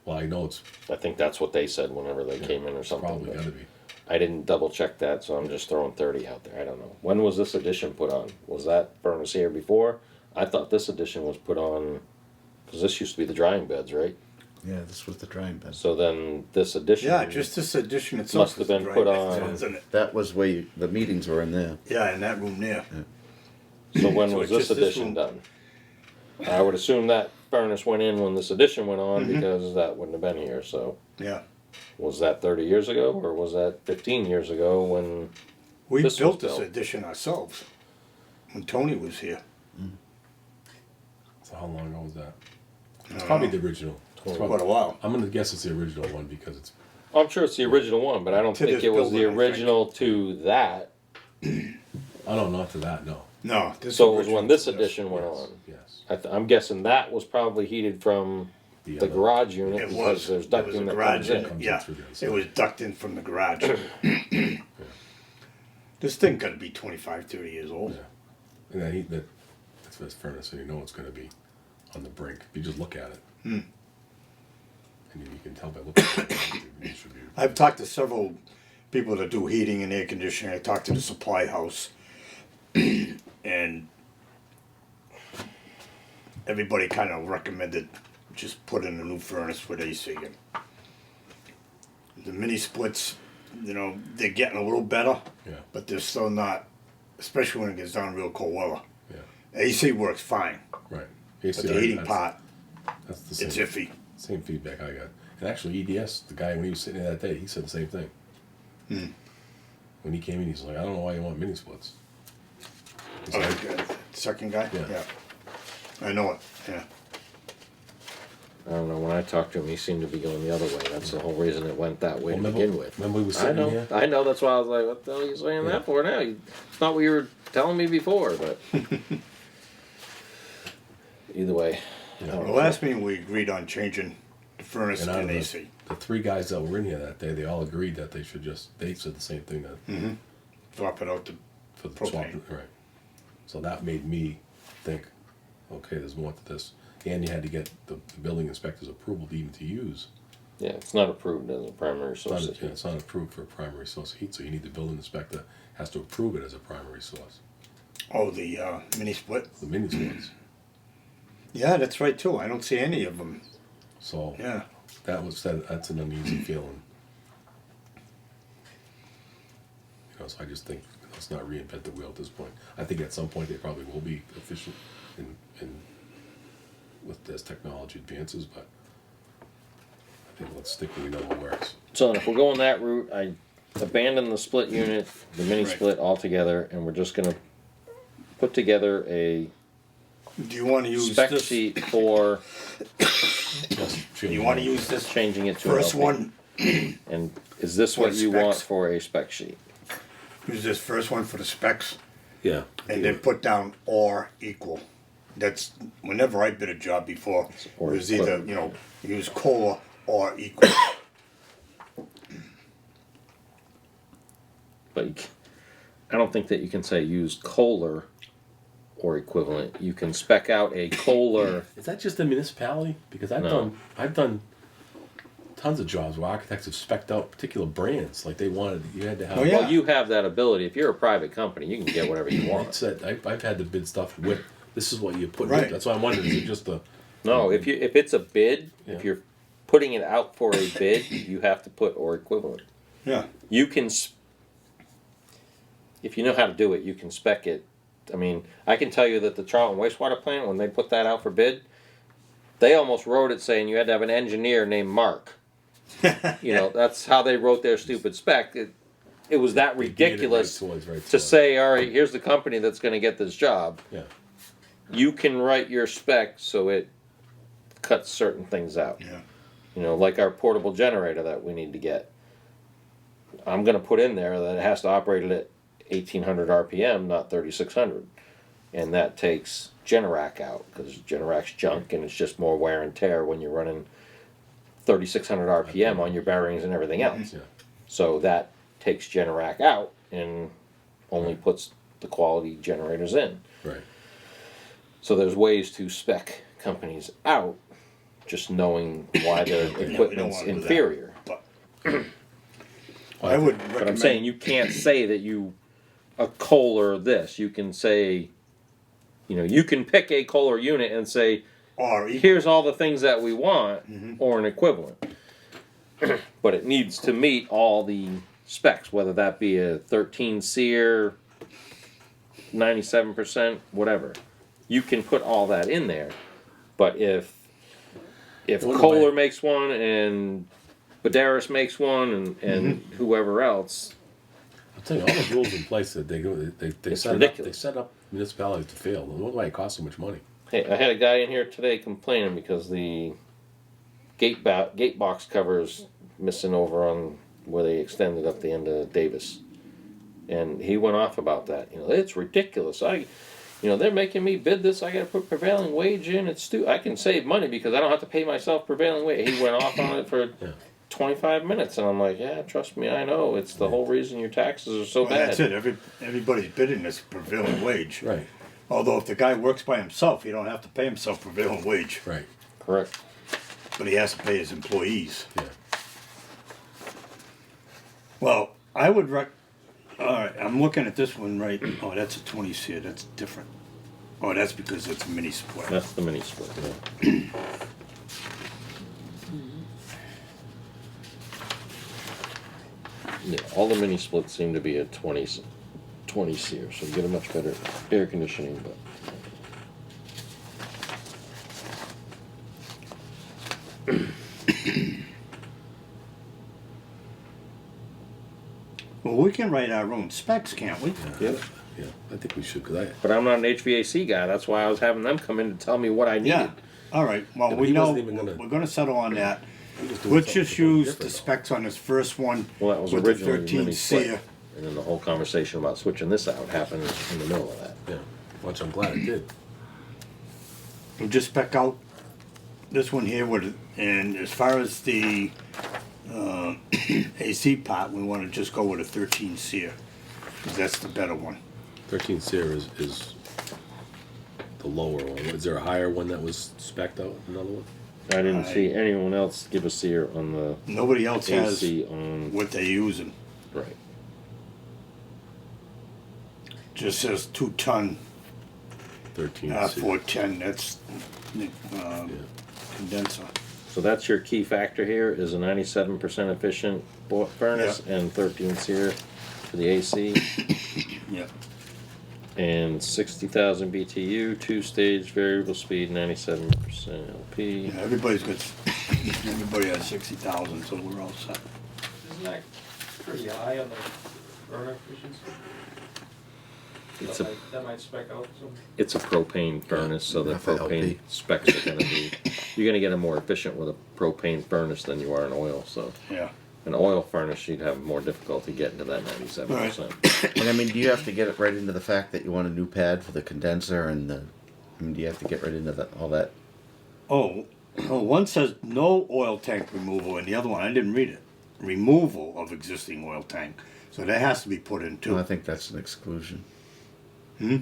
Well, I know it's I think that's what they said whenever they came in or something. probably but gotta be. I didn't double check that, so I'm just throwing 30 out there. I don't know. When was this addition put on? Was that furnace here before? I thought this addition was put on, because this used to be the drying beds, right? Yeah, this was the drying bed. So then this addition. Yeah, just this addition itself. Must have is been dry put back on- then, isn't it? That was where the meetings were in there. Yeah, in that room there. So when So was it's this just this addition room. done? I would assume that furnace went in when this addition went on Mm-hmm. because that wouldn't have been here. So Yeah. was that 30 years ago or was that 15 years ago when? We This was built this built. addition ourselves when Tony was here. So how long ago was that? I It's don't probably know. the original. It's Quite probably- a while. I'm gonna guess it's the original one because it's, I'm sure it's the original one, but I don't To think this it was the building, I think. original to that. I don't know, not to that, no. No, this So it was original when this to addition went Yes, on. yes. I'm guessing that was probably heated from the other- garage unit It because was. there's There was a ducting that garage comes in in. it. Comes in Yeah, through the other it side. was ducked in from the garage. This thing gotta be 25, 30 years old. Yeah. And that's this furnace, and you know it's gonna be on the brink. If you just look at it. And you can tell by looking at it. It should be- I've talked to several people that do heating and air conditioning. I talked to the supply house, and everybody kind of recommended just put in a new furnace with AC in. The mini splits, you know, they're getting a little better, Yeah, but they're still not, especially when it gets down real cold weather. yeah, AC works fine, right. but the heating part, That's the it's same, iffy. same feedback I got. And actually EDS, the guy, when he was sitting there that day, he said the same thing. When he came in, he's like, I don't know why you want mini splits. He's Oh, like, the second guy? Yeah. I know it, yeah. I don't know. When I talked to him, he seemed to be going the other way. That's the whole reason it went that way to Remember- begin with. remember we were I sitting know. here? I know. That's why I was like, "What the hell are you saying Yeah. that for now?" It's not what you were telling me before, but either way. Yeah. I don't The know. last meeting, we agreed on changing the furnace And out and of AC. the three guys that were in here that day, they all agreed that they should just, they said the same thing that, Drop it out to, for the swap, Propane. right. So that made me think, okay, there's more to this. And you had to get the building inspector's approval to even to use. Yeah, it's not approved as a primary It's not, source. of heat. it's not approved for a primary source of heat, so you need the building inspector has to approve it as a primary source. oh, the mini split. The mini splits. Yeah, that's right too. I don't see any of them. So Yeah. that's an uneasy feeling. You know, so I just think let's not reinvent the wheel at this point. I think at some point they probably will be efficient in with as technology advances, but I think let's stick with we know what works. So if we're going that route, I abandon the split unit, the mini Right. split altogether, and we're just gonna put together a Do you want to use spec this? sheet for Do you want to use this changing it to first an LP. one? And is this For what you want specs? for a spec sheet? Use this first one for the specs, Yeah. and then put down or equal. That's whenever I bid a job before. It Or was either equivalent. use COLA or equal. But I don't think that you can say use Kohler or equivalent. You can spec out a Kohler. Is that just a municipality? Because No. I've done tons of jobs where architects have spec'd out particular brands, like they wanted, you had to have. Oh, yeah. Well, you have that ability. If you're a private company, you can get whatever you I want. said, I've had to bid stuff with, this is what you put, Right. that's why I'm wondering, is it just a, No, if it's a bid, Yeah. if you're putting it out for a bid, you have to put or equivalent. Yeah. You can, if you know how to do it, you can spec it. I mean, I can tell you that the Charlton wastewater plant, when they put that out for bid, they almost wrote it saying you had to have an engineer named Mark. You know, that's how they wrote their stupid spec. It was that they geared it ridiculous right towards- right to towards- say, all right, here's the company that's going to get this job. Yeah, You can write your spec so it cuts certain things out. Yeah. You know, like our portable generator that we need to get. I'm going to put in there that it has to operate at 1800 RPM, not 3600. and that takes Generac out, because Generac's junk, and it's just more wear and tear when you're running 3,600 RPM on your bearings and everything else. Yeah. So that takes Generac out and only puts the quality generators in. Right. So there's ways to spec companies out, just knowing why their we don't equipment's wanna do that. inferior. But I would recommend. But I'm saying you can't say that a Kohler this. You can say, you can pick a Kohler unit and say, Or here's all the things that we want, Mm-hmm. or an equivalent. But it needs to meet all the specs, whether that be a 13 SEER, 97%, whatever. You can put all that in there. But if What am Kohler I- makes one and Badaris makes one and whoever else, I'll tell you, all the rules in place that they It's set ridiculous. up, they set up municipalities to fail. I wonder why it costs so much money. hey, I had a guy in here today complaining because the gate box covers missing over on where they extended up the end of Davis, and he went off about that. It's ridiculous. They're making me bid this. I got to put prevailing wage in. I can save money because I don't have to pay myself prevailing wage. He went off on it for Yeah. 25 minutes, and I'm like, yeah, trust me, I know. It's the whole reason your taxes are so well, bad. that's it. Everybody's bidding this prevailing wage. Right. Although if the guy works by himself, he don't have to pay himself prevailing wage, Right. Correct. but he has to pay his employees. Yeah. Well, I would all right, I'm looking at this one right. Oh, that's a 20 SEER. That's different. Oh, that's because it's a mini split. That's the mini split. Yeah, all the mini splits seem to be at 20 SEER, so you get a much better air conditioning, but. Well, we can write our own specs, can't we? Yep. Yeah. I think we should, because But I'm not an HVAC guy, that's why I was having them come in to tell me what I needed. Yeah. All right. Well, Yeah, but we he know wasn't even gonna- we're going to settle on that. just doing Let's something just completely use the different, specs on this first one Well, that was with the originally the 13 mini split. SEER. And then the whole conversation about switching this out happened in the middle of that. Yeah. Which I'm glad it did. We'll just spec out this one here with, and as far as the AC part, we want to just go with a 13 SEER, because that's the better one. 13 SEER is the lower one. Is there a higher one that was spec'd out? Another one? I didn't see anyone else give a SEER on the Nobody else has AC on, what they're using. right. Just says 2-ton 13 SEER. 410. That's condenser. So that's your key factor here, is a 97% efficient furnace and 13 SEER for the AC, Yeah. and 60,000 BTU, two-stage variable speed, 97% LP. Yeah, everybody has 60,000, so we're all set. Isn't that pretty high on the burner efficiency? It's That might spec out some. It's a propane furnace, so the Not the propane LP. specs are gonna be, you're gonna get it more efficient with a propane furnace than you are an oil, so. Yeah. An oil furnace, you'd have more difficulty getting to that 97%. And I mean, do you have to get it right into the fact that you want a new pad for the condenser and the? I mean, do you have to get right into all that? Oh, one says no oil tank removal, and the other one, I didn't read it. Removal of existing oil tank. So that has to be put in too. No, I think that's an exclusion. Hmm?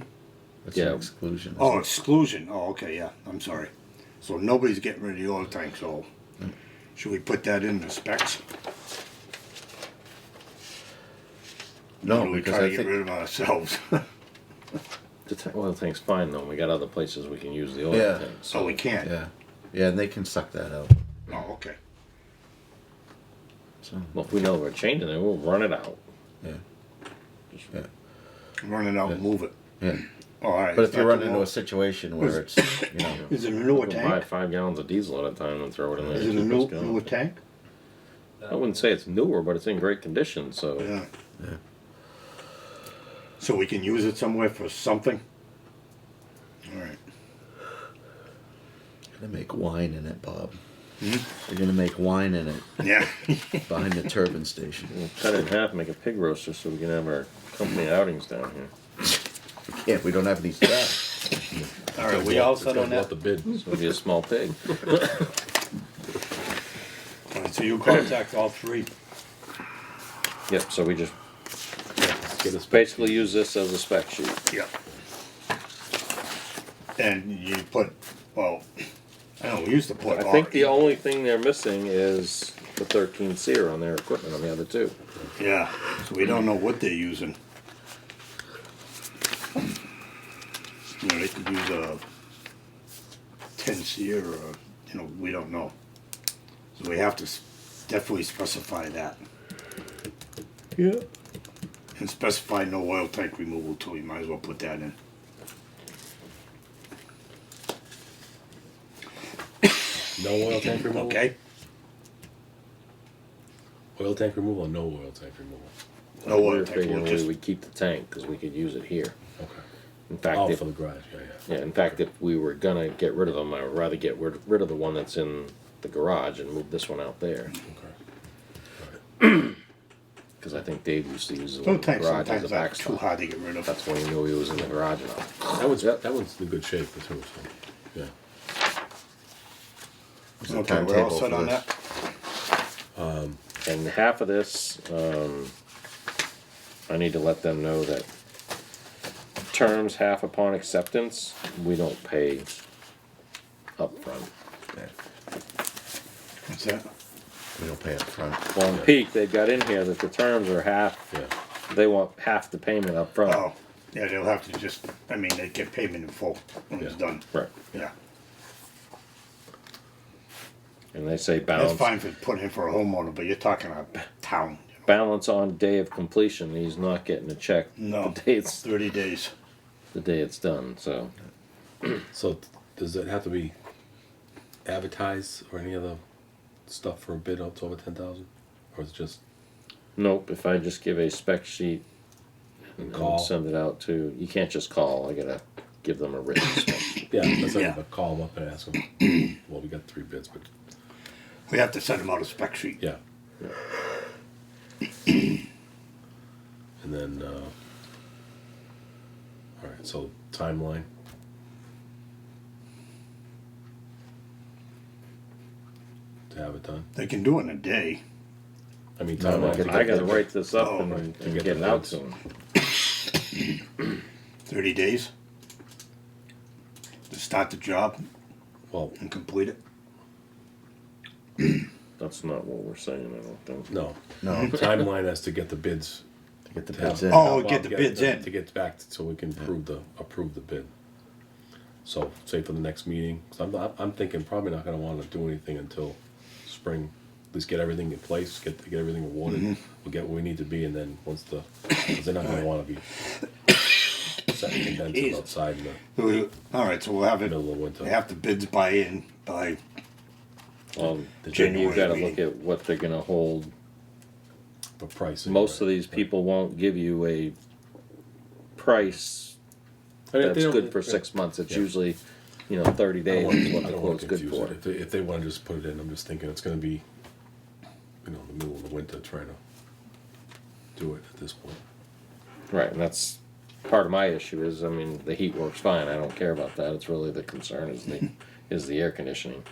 That's Yeah. an exclusion. isn't Oh, it? exclusion. Oh, okay, yeah. I'm sorry. So nobody's getting rid of the oil tank, so should we put that in the specs? Or No, do we because try to I get think rid of them ourselves. The oil tank's fine though, we got other places we can use the oil Yeah. tank, So so. we can't. yeah, and they can suck that out. Oh, okay. So Well, if we know we're changing it, we'll run it out. yeah, yeah, Run it out and move it. yeah. Oh, all right. But it's if you not run too into long. a situation where it's, you know, Is it a We newer can buy tank? 5 gallons of diesel at a time and throw it in there. Is it and a keep us going. newer tank? I wouldn't say it's newer, but it's in great condition, so. Yeah. Yeah. So we can use it somewhere for something? All right. gonna make wine in it, Bob. They're gonna make wine in it Yeah. behind the turbine station. We'll cut it in half, make a pig roaster so we can have our company outings down here. Yeah, we don't have any staff. All right, we all set on that? The bid. So it'll be a small pig. All right, so you contact all three. Yep, so we just Get us basically use this as a spec sheet. Yeah. And you put, well, I don't know, we used to put. I think the only thing they're missing is the 13 SEER on their equipment on the other two. Yeah, so we don't know what they're using. You know, they could use a 10 SEER or, you know, we don't know. So we have to definitely specify that. Yeah. And specify no oil tank removal too, you might as well put that in. No oil tank removal? Okay? Oil tank removal or no oil tank removal? No We oil were tank, we'll figuring just, we would keep the tank, cause we could use it here. Okay. In fact, Oh, if, for the garage, yeah. yeah, in fact, if we were gonna get rid of them, I would rather get rid of the one that's in the garage and move this one out there. Okay. Cause I think Dave used to use the one those in the tanks garage as a sometimes are too backstop. hard to get rid of. That's when you knew he was in the garage now. That one's in good shape too, so, yeah. What's the Okay, we're all timetable set for on this? that? And half of this, I need to let them know that terms half upon acceptance, we don't pay upfront. What's that? We don't pay up front. Well, in Peak, they've got in here that the terms are half, Yeah. they want half the payment upfront. Oh, yeah, they'll have to just, I mean, they get payment in full when it's Yeah. done. Right, Yeah, and they say that's balance, fine for putting in for a homeowner, but you're talking a town. balance on day of completion, he's not getting a check. No. The day it's, 30 days. the day it's done, so. So does it have to be advertised or any other stuff for a bid up to over 10,000? Or is it just Nope, if I just give a spec sheet and Call. send it out to, you can't just call, I gotta give them a written spec sheet. yeah, that's Yeah. like call them up and ask them. Well, we got 3 bids, but We have to send them out a spec sheet. yeah. And then all right, so timeline. To have it done. They can do it in a day. I mean, No, timeline. I gotta write this up Oh, and, right. and get get it the out bids. to them. 30 days to start the job Well, and complete it. That's not what we're saying, I don't think. no. No, Timeline as to get the bids. to get the to have- bids in. Oh, have get Bob the bids in. To get back, so we can approve the bid. So, say for the next meeting, 'cause I'm thinking probably not gonna wanna do anything until spring. At least get everything in place, get everything awarded, we'll get where we need to be, and then once cause they're not gonna wanna be setting condensers Jesus. outside in the All right, so we'll have it, middle of winter. we have the bids by in by, Then January you've gotta meeting. look at what they're gonna hold. For pricing. Most of right. these people won't give you a price I mean, if that's they don't- good for 6 months, it's Yeah. usually, 30 I days don't is what wanna- I the don't wanna quote's good confuse for. it. If they wanna just put it in, I'm just thinking it's gonna be, in the middle of the winter trying to do it at this point. Right, and that's part of my issue is, I mean, the heat works fine, I don't care about that, it's really the concern is the air conditioning.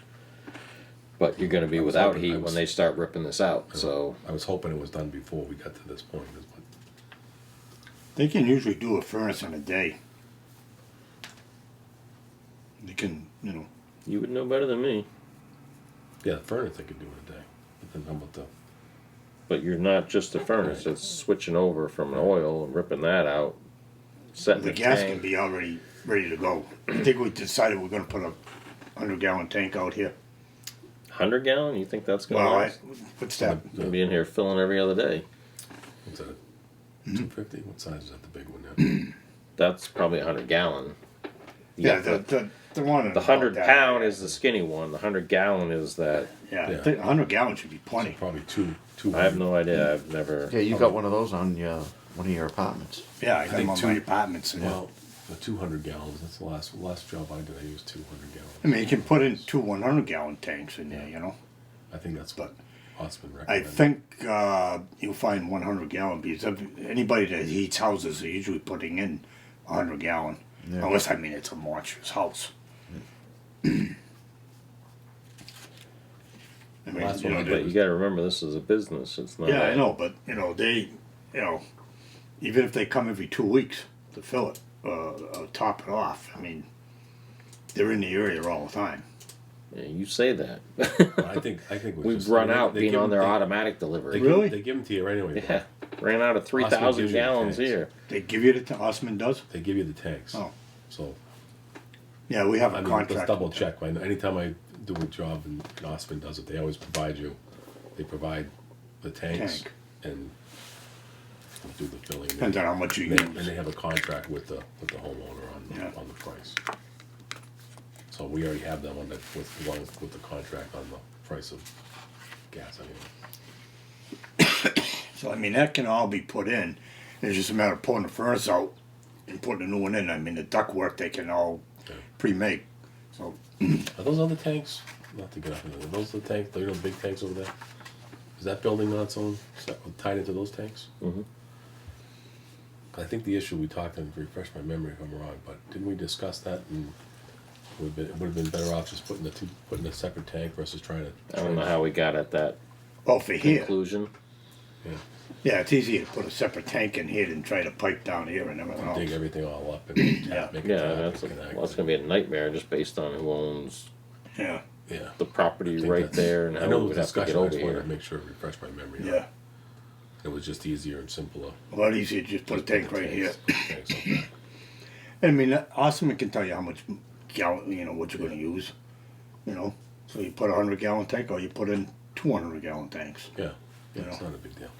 But you're gonna be I was without hoping- heat I when was- they start ripping this out, so. I was hoping it was done before we got to this point, is what, they can usually do a furnace in a day. They can, You would know better than me, yeah, the furnace they could do in a day, but then how about the, but you're not just a furnace, it's switching over from an oil and ripping that out. Setting the the gas can tank, be already ready to go. I think we decided we're gonna put a 100-gallon tank out here. 100 gallon, you think that's gonna Well, last? what's that? Gonna be in here filling every other day. what's that, 250? What size is that, the big one now? That's probably 100 gallon. You Yeah, got the one. the 100 pound is the skinny one, the 100 gallon is that, Yeah, Yeah. I think 100 gallons should be So plenty. probably two. I have no idea, I've never. Yeah, you got one of those on one of your apartments. Yeah, I got think them on two- my apartments. Well, the 200 gallons, that's the last job I did, I used 200 I gallons. mean, you can put in two 100-gallon tanks in there, I think that's what Osman I recommended. think you'll find 100-gallon because anybody that heats houses are usually putting in 100 gallon. Yeah. Unless, I mean, it's a monstrous house. I mean, Last you one know, I But they- you gotta remember, this is a business, it's not. yeah, I know, but you know, even if they come every 2 weeks to fill it, top it off, I mean, they're in the area all the time. Yeah, you say that. I think it was We've just- run they- out they being give on their them- automatic They delivery. Really? They give them to you right away. Yeah, ran out of 3,000 gives you the gallons tanks. here. They give you Osman does? They give you the tanks. Oh. So, Yeah, we have a I mean, contract. let's double with them. check. Anytime I do a job and Osman does it, they always provide you, they provide the tanks Tank. and do the filling. Depends on how much you And they, use. and they have a contract with the homeowner Yeah. on the price. So we already have them on the, with the contract on the price of gas anyway. So I mean, that can all be put in. It's just a matter of pulling the furnace out and putting a new one in. I mean, the ductwork they can all Yeah. pre-make. So Are those other tanks, not to get up into, are those the tanks, the big tanks over there? Is that building on its own, is that tied into those tanks? Mhm. I think the issue we talked, and refresh my memory if I'm wrong, but didn't we discuss that and it would have been better off just putting a separate tank versus trying to. I don't know how we got at that oh, for here, conclusion. Yeah, yeah, it's easier to put a separate tank in here than try to pipe down here and everything dig else. everything all up and tap, make a Yeah, tap, that's and connect. well, it's gonna be a nightmare just based on who owns Yeah, Yeah. the property I think right that's- there and I how know we the would have to get discussion, I over just wanted to here. make sure, refresh my memory. yeah. It was just easier and simpler. A lot easier to just put a tank right here. Tanks up there. I mean, Osman can tell you how much gallon, you know, what you're gonna use. You know, so you put a 100-gallon tank, or you put in 200-gallon tanks. Yeah, You it's know. not a big deal.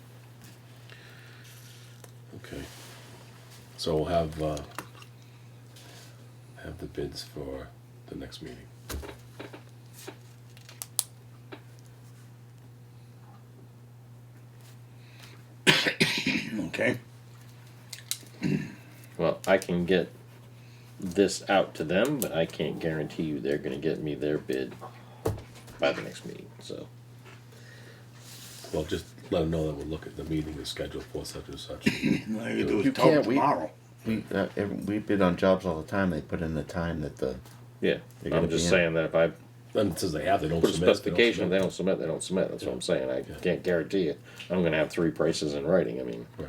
Okay. So we'll have the bids for the next meeting. Okay. Well, I can get this out to them, but I can't guarantee you they're gonna get me their bid by the next meeting, so. Well, just let them know that we'll look at the meeting is scheduled for such and such. All you do You is tell them can't, tomorrow. we bid on jobs all the time, they put in the time that the, Yeah, They're gonna I'm just be in. saying that if I Then it says they have, they don't put a submit. specification, if they don't submit, they don't submit, that's what I'm saying, I Yeah. can't guarantee it. I'm gonna have 3 prices in writing, I mean, Right.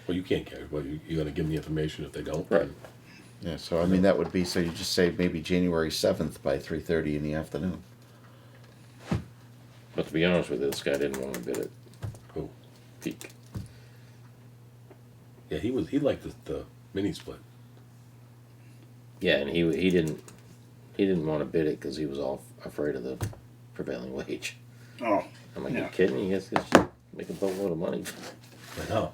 Well, you can't get it, well, you're gonna give them the information if they don't. Right. then- yeah, so I mean, that would be, so you just say maybe January 7th by 3:30 in the afternoon. but to be honest with you, this guy didn't wanna bid it Cool. peak. Yeah, he liked the mini split. Yeah, and he didn't wanna bid it, cause he was all afraid of the prevailing wage. Oh, I'm like, Yeah. you kidding me? You guys just make a boatload of money. I know.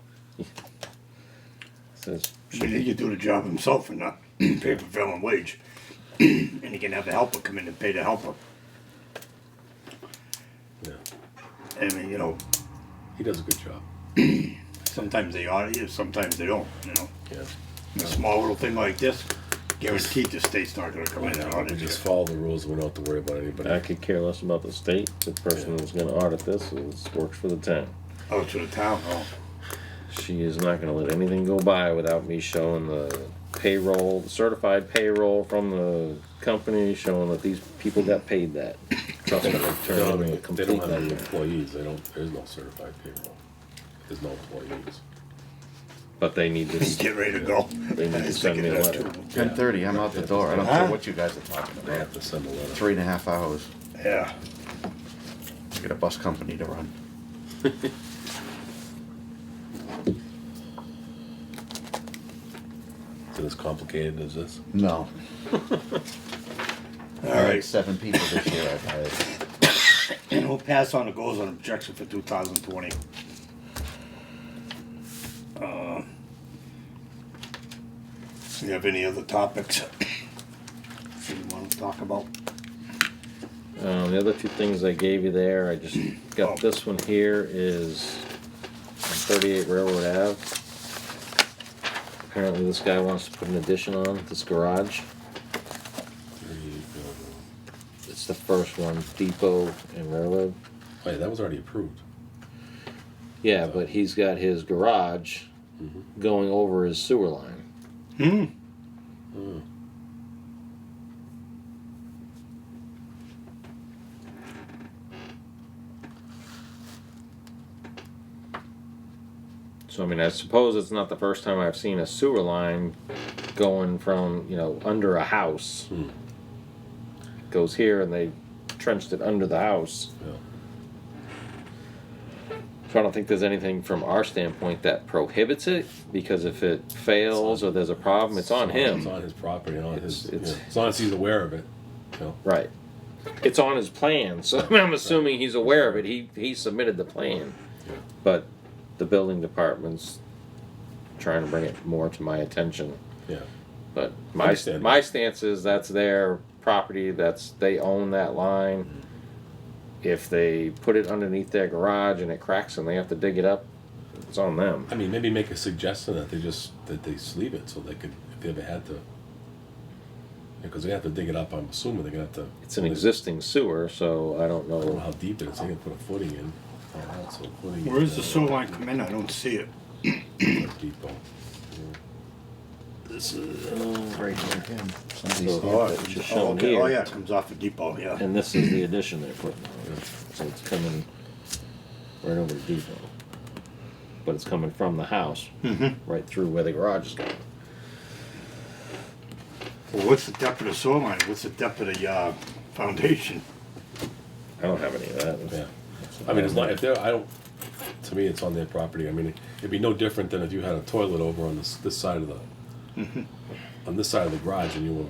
Says, I mean, he could do the job himself and not pay prevailing wage. And he can have the helper come in and pay the helper. Yeah, I mean, you know, he does a good job. sometimes they audit you, sometimes they don't, you know. Yeah. A small little thing like this, guaranteed the state's not gonna come in and We audit you. just follow the rules. We don't have to worry about anybody. I could care less about the state. The person who's gonna audit this works for the town. Oh, to the town, oh. She is not gonna let anything go by without me showing the payroll, the certified payroll from the company, showing that these people got paid that. Trust me, they They turn don't, over they and complete don't have any that. employees. There's no certified payroll. There's no employees. But they need He's to, getting ready to go. They need I to was send me thinking a that letter. too. 10:30, I'm out the door, I don't Huh? care what you guys are talking They about. have to send a letter. 3.5 hours, Yeah. get a bus company to run. Is it as complicated as this? No. All I had right, 7 people this year I've hired. and we'll pass on the goals on objection for 2020. You have any other topics you want to talk about? The other 2 things I gave you there, I just got Oh. this one here is on 38 Railroad Ave. Apparently this guy wants to put an addition on this garage. It's the first one, Depot and Railroad. Oh yeah, that was already approved. Yeah, but he's got his garage going over his sewer line. Hmm. So I mean, I suppose it's not the first time I've seen a sewer line going from, you know, under a house. Goes here and they trenched it under the house. Yeah. So I don't think there's anything from our standpoint that prohibits it, because if it fails or there's a problem, it's on him. It's on his property, on It's- his, it's- yeah, as long as he's aware of it, you know. Right. It's on his plan, so I'm assuming he's aware of it. He submitted the plan. Yeah. But the building department's trying to bring it more to my attention. Yeah. But my Understandable. stance is that's their property, they own that line. If they put it underneath their garage and it cracks and they have to dig it up, it's on them. I mean, maybe make a suggestion that they sleeve it so they could, if they ever had to, because they have to dig it up, I'm assuming they're gonna have to. It's an existing sewer, so I don't I don't know know. how deep it is, they can put a footing in. All right, so footing. Where is the sewer line come in? I don't see it. Depot. This is. Right here. So Oh, it's just shown okay. Oh, here. yeah, it comes off the depot, yeah. And this is the addition they're putting on. So it's coming right over the depot. But it's coming from the house, right through where the garage is going. Well, what's the depth of the sewer line? What's the depth of the foundation? I don't have any of that. Yeah. I mean, it's not, if they're, I don't, to me, it's on their property. I mean, it'd be no different than if you had a toilet over on this side of the, on this side of the garage and you were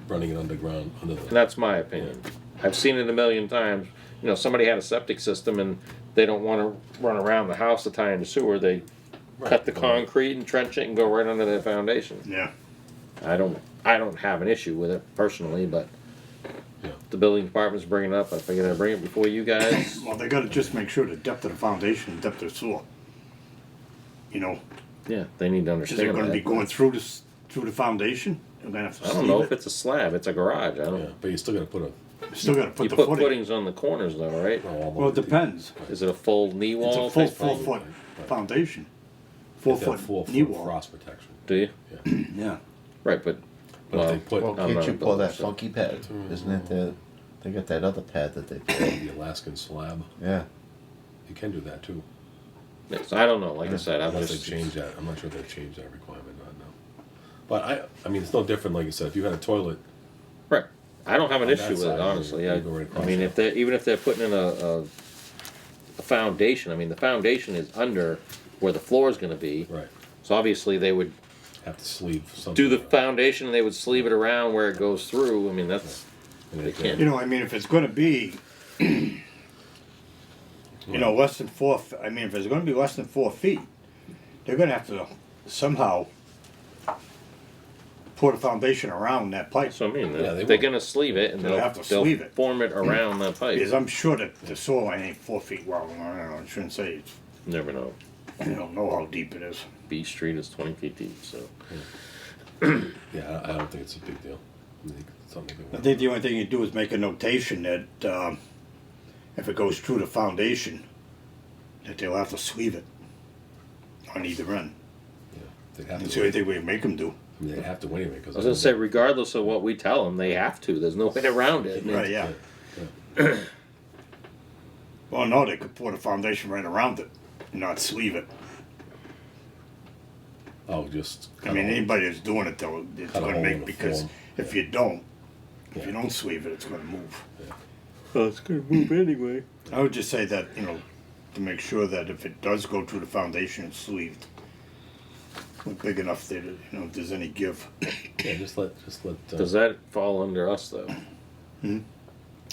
running it underground, under And the, that's my opinion. I've seen it a million times. You know, somebody had a septic system and they don't want to run around the house to tie in the sewer. They cut the concrete and trench it and go right under their foundation. Yeah. I don't have an issue with it personally, but yeah. the building department's bringing it up. I figured I'd bring it before you guys. Well, they gotta just make sure the depth of the foundation, the depth of the sewer. You know, Yeah, they need to is it understand gonna be that. going through through the foundation? They're gonna have to I don't know sleeve if it. it's a slab. It's a garage. I Yeah, don't. but you still gotta put a, Still gotta put You the put footing. footings on the corners though, right? all the Well, it way depends. Is it a full knee It's wall? a full type thing? 4 foot Right. foundation. deep. 4 If they have foot 4 knee foot wall. frost protection. Do you? Yeah. Right, but But well, if they put Well, I'm can't not you a pull builder, that so- funky pad? Isn't it the, they got that other pad that they put? the Alaskan slab, Yeah. you can do that too. yes, I don't know. Like I said, I'm Unless they just change that, I'm not sure if they've changed that requirement, not now. But I mean, it's no different, like you said, if you had a toilet, right. I don't have an On issue that with side, it, honestly. you I go right across mean, it. if they even if they're putting in a foundation, I mean, the foundation is under where the floor is going to be. right, So obviously they would have to sleeve something. do the foundation and they would sleeve it around where it goes through. I mean, that's And they if can't. You know, I mean, if it's gonna be, you know, less than 4, I mean, if it's gonna be less than 4 feet, they're gonna have to somehow put a foundation around that pipe. So I mean, Yeah, they they're will. going to sleeve it and They'll have to they'll sleeve it. form it around that pipe. Because I'm sure that the soil line ain't 4 feet well. I don't know, I shouldn't say it's, Never know. you don't know how deep it is. B Street is 20 feet deep, so Yeah, I don't think it's a big deal. I think it's something they I can- think the only thing you do is make a notation that, if it goes through the foundation, that they'll have to sleeve it on either end. yeah, they'd have That's to, the only thing we make them do. I mean, they have to anyway, because. I was going to say, regardless of what we tell them, they have to. There's no way around it. I mean, Right, yeah. Well, no, they could put a foundation right around it and not sleeve it. Oh, just. I mean, anybody that's doing it though, it's Cut a gonna hole in make, the because form. if you don't, if you Yeah. don't sleeve it, it's gonna move. Oh, it's going to move anyway. I would just say that, you know, to make sure that if it does go through the foundation, it's sleeved. Big enough that, you know, if there's any give. Yeah, just let. Does that fall under us, though? Hmm?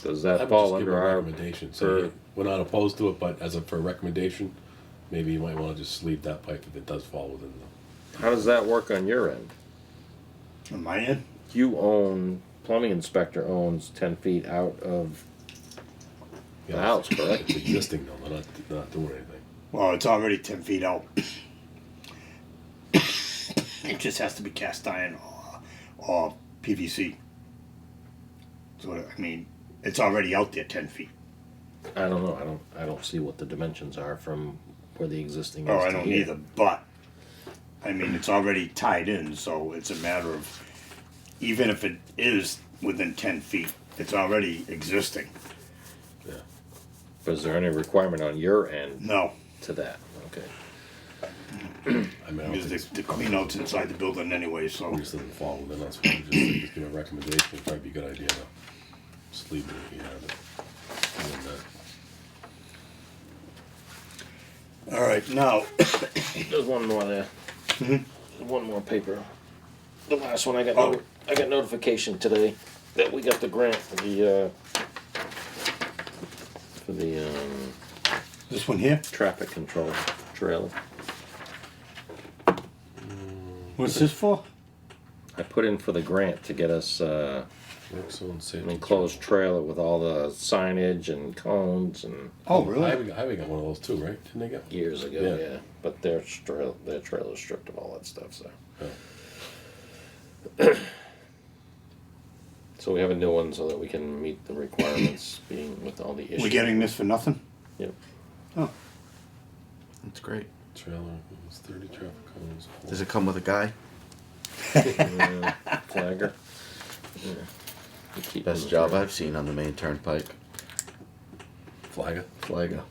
Does I that would fall just give under a our... recommendation. for- Say, we're not opposed to it, but for a recommendation, maybe you might wanna just sleeve that pipe if it does fall within the. How does that work on your end? On my end, You own... Plumbing inspector owns 10 feet out of the house, correct? It's existing though, they're not doing anything. well, it's already 10 feet out. It just has to be cast iron or PVC. So, I mean, it's already out there 10 feet. I don't know. I don't see what the dimensions are from where the existing is Oh, I to don't here. either, but I mean, it's already tied in, so it's a matter of, even if it is within 10 feet, it's already existing. Yeah. Is there any requirement on your end No, to that? Okay. I mean, I don't because think the cleanout's inside the building anyway, so. it doesn't fall within us, we just give a recommendation, it'd probably be a good idea to just leave it, you know, doing that. All right, now, There's one more there. One more paper. The last one I got. Oh. I got notification today that we got the grant for the this one here, traffic control trailer. what's this for? I put in for the grant to get us Works on an safety. enclosed trailer with all the signage and cones and Oh, really? Highway got one of those too, right? Didn't they get? years ago, Yeah. yeah. But their trailer's stripped of all that stuff, so. Yeah. So we have a new one so that we can meet the requirements being with all the issues. We're getting this for nothing? Yep. Oh, That's great. Trailer, it was 30 traffic cones. Does it come with a guy? Flagger. Yeah. We keep Best them job there. I've seen on the main turnpike. Flagger? Flagger.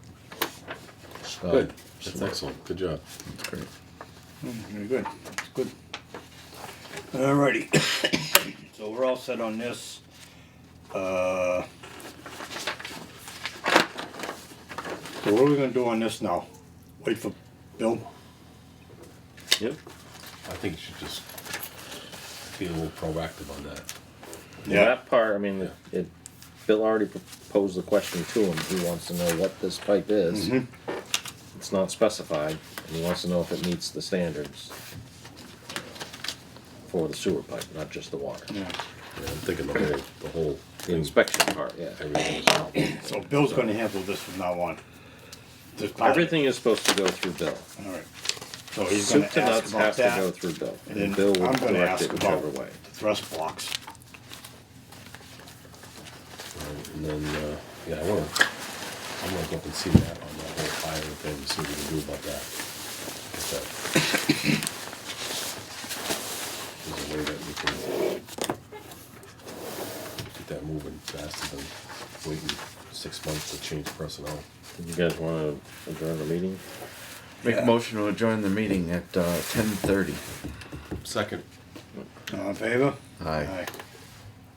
Scott. Good, that's excellent, good job. That's great. very good, that's good. Alrighty, so we're all set on this. So what are we gonna do on this now? Wait for Bill? Yep. I think you should just be a little proactive on that. Yeah. That part, I mean, Bill already proposed the question to him. He wants to know what this pipe is. It's not specified, and he wants to know if it meets the standards for the sewer pipe, not just the water. Yeah. Yeah, I'm thinking the whole The thing, inspection part, yeah. everything is. So Bill's gonna handle this from now on? This part? Everything is supposed to go through Bill. Alright, so he's gonna Soup to ask nuts about has to go that, through Bill, and and then Bill will I'm gonna direct ask it whichever about way. the thrust blocks. Right, and then, yeah, I'm gonna go up and see that on that whole fire thing, see what we can do about that. Get that. There's a way that we can get that moving faster than waiting 6 months to change personnel. You guys wanna adjourn the meeting? Make a motion to adjourn the meeting at 10:30. Second. All in favor? Aye. Aye.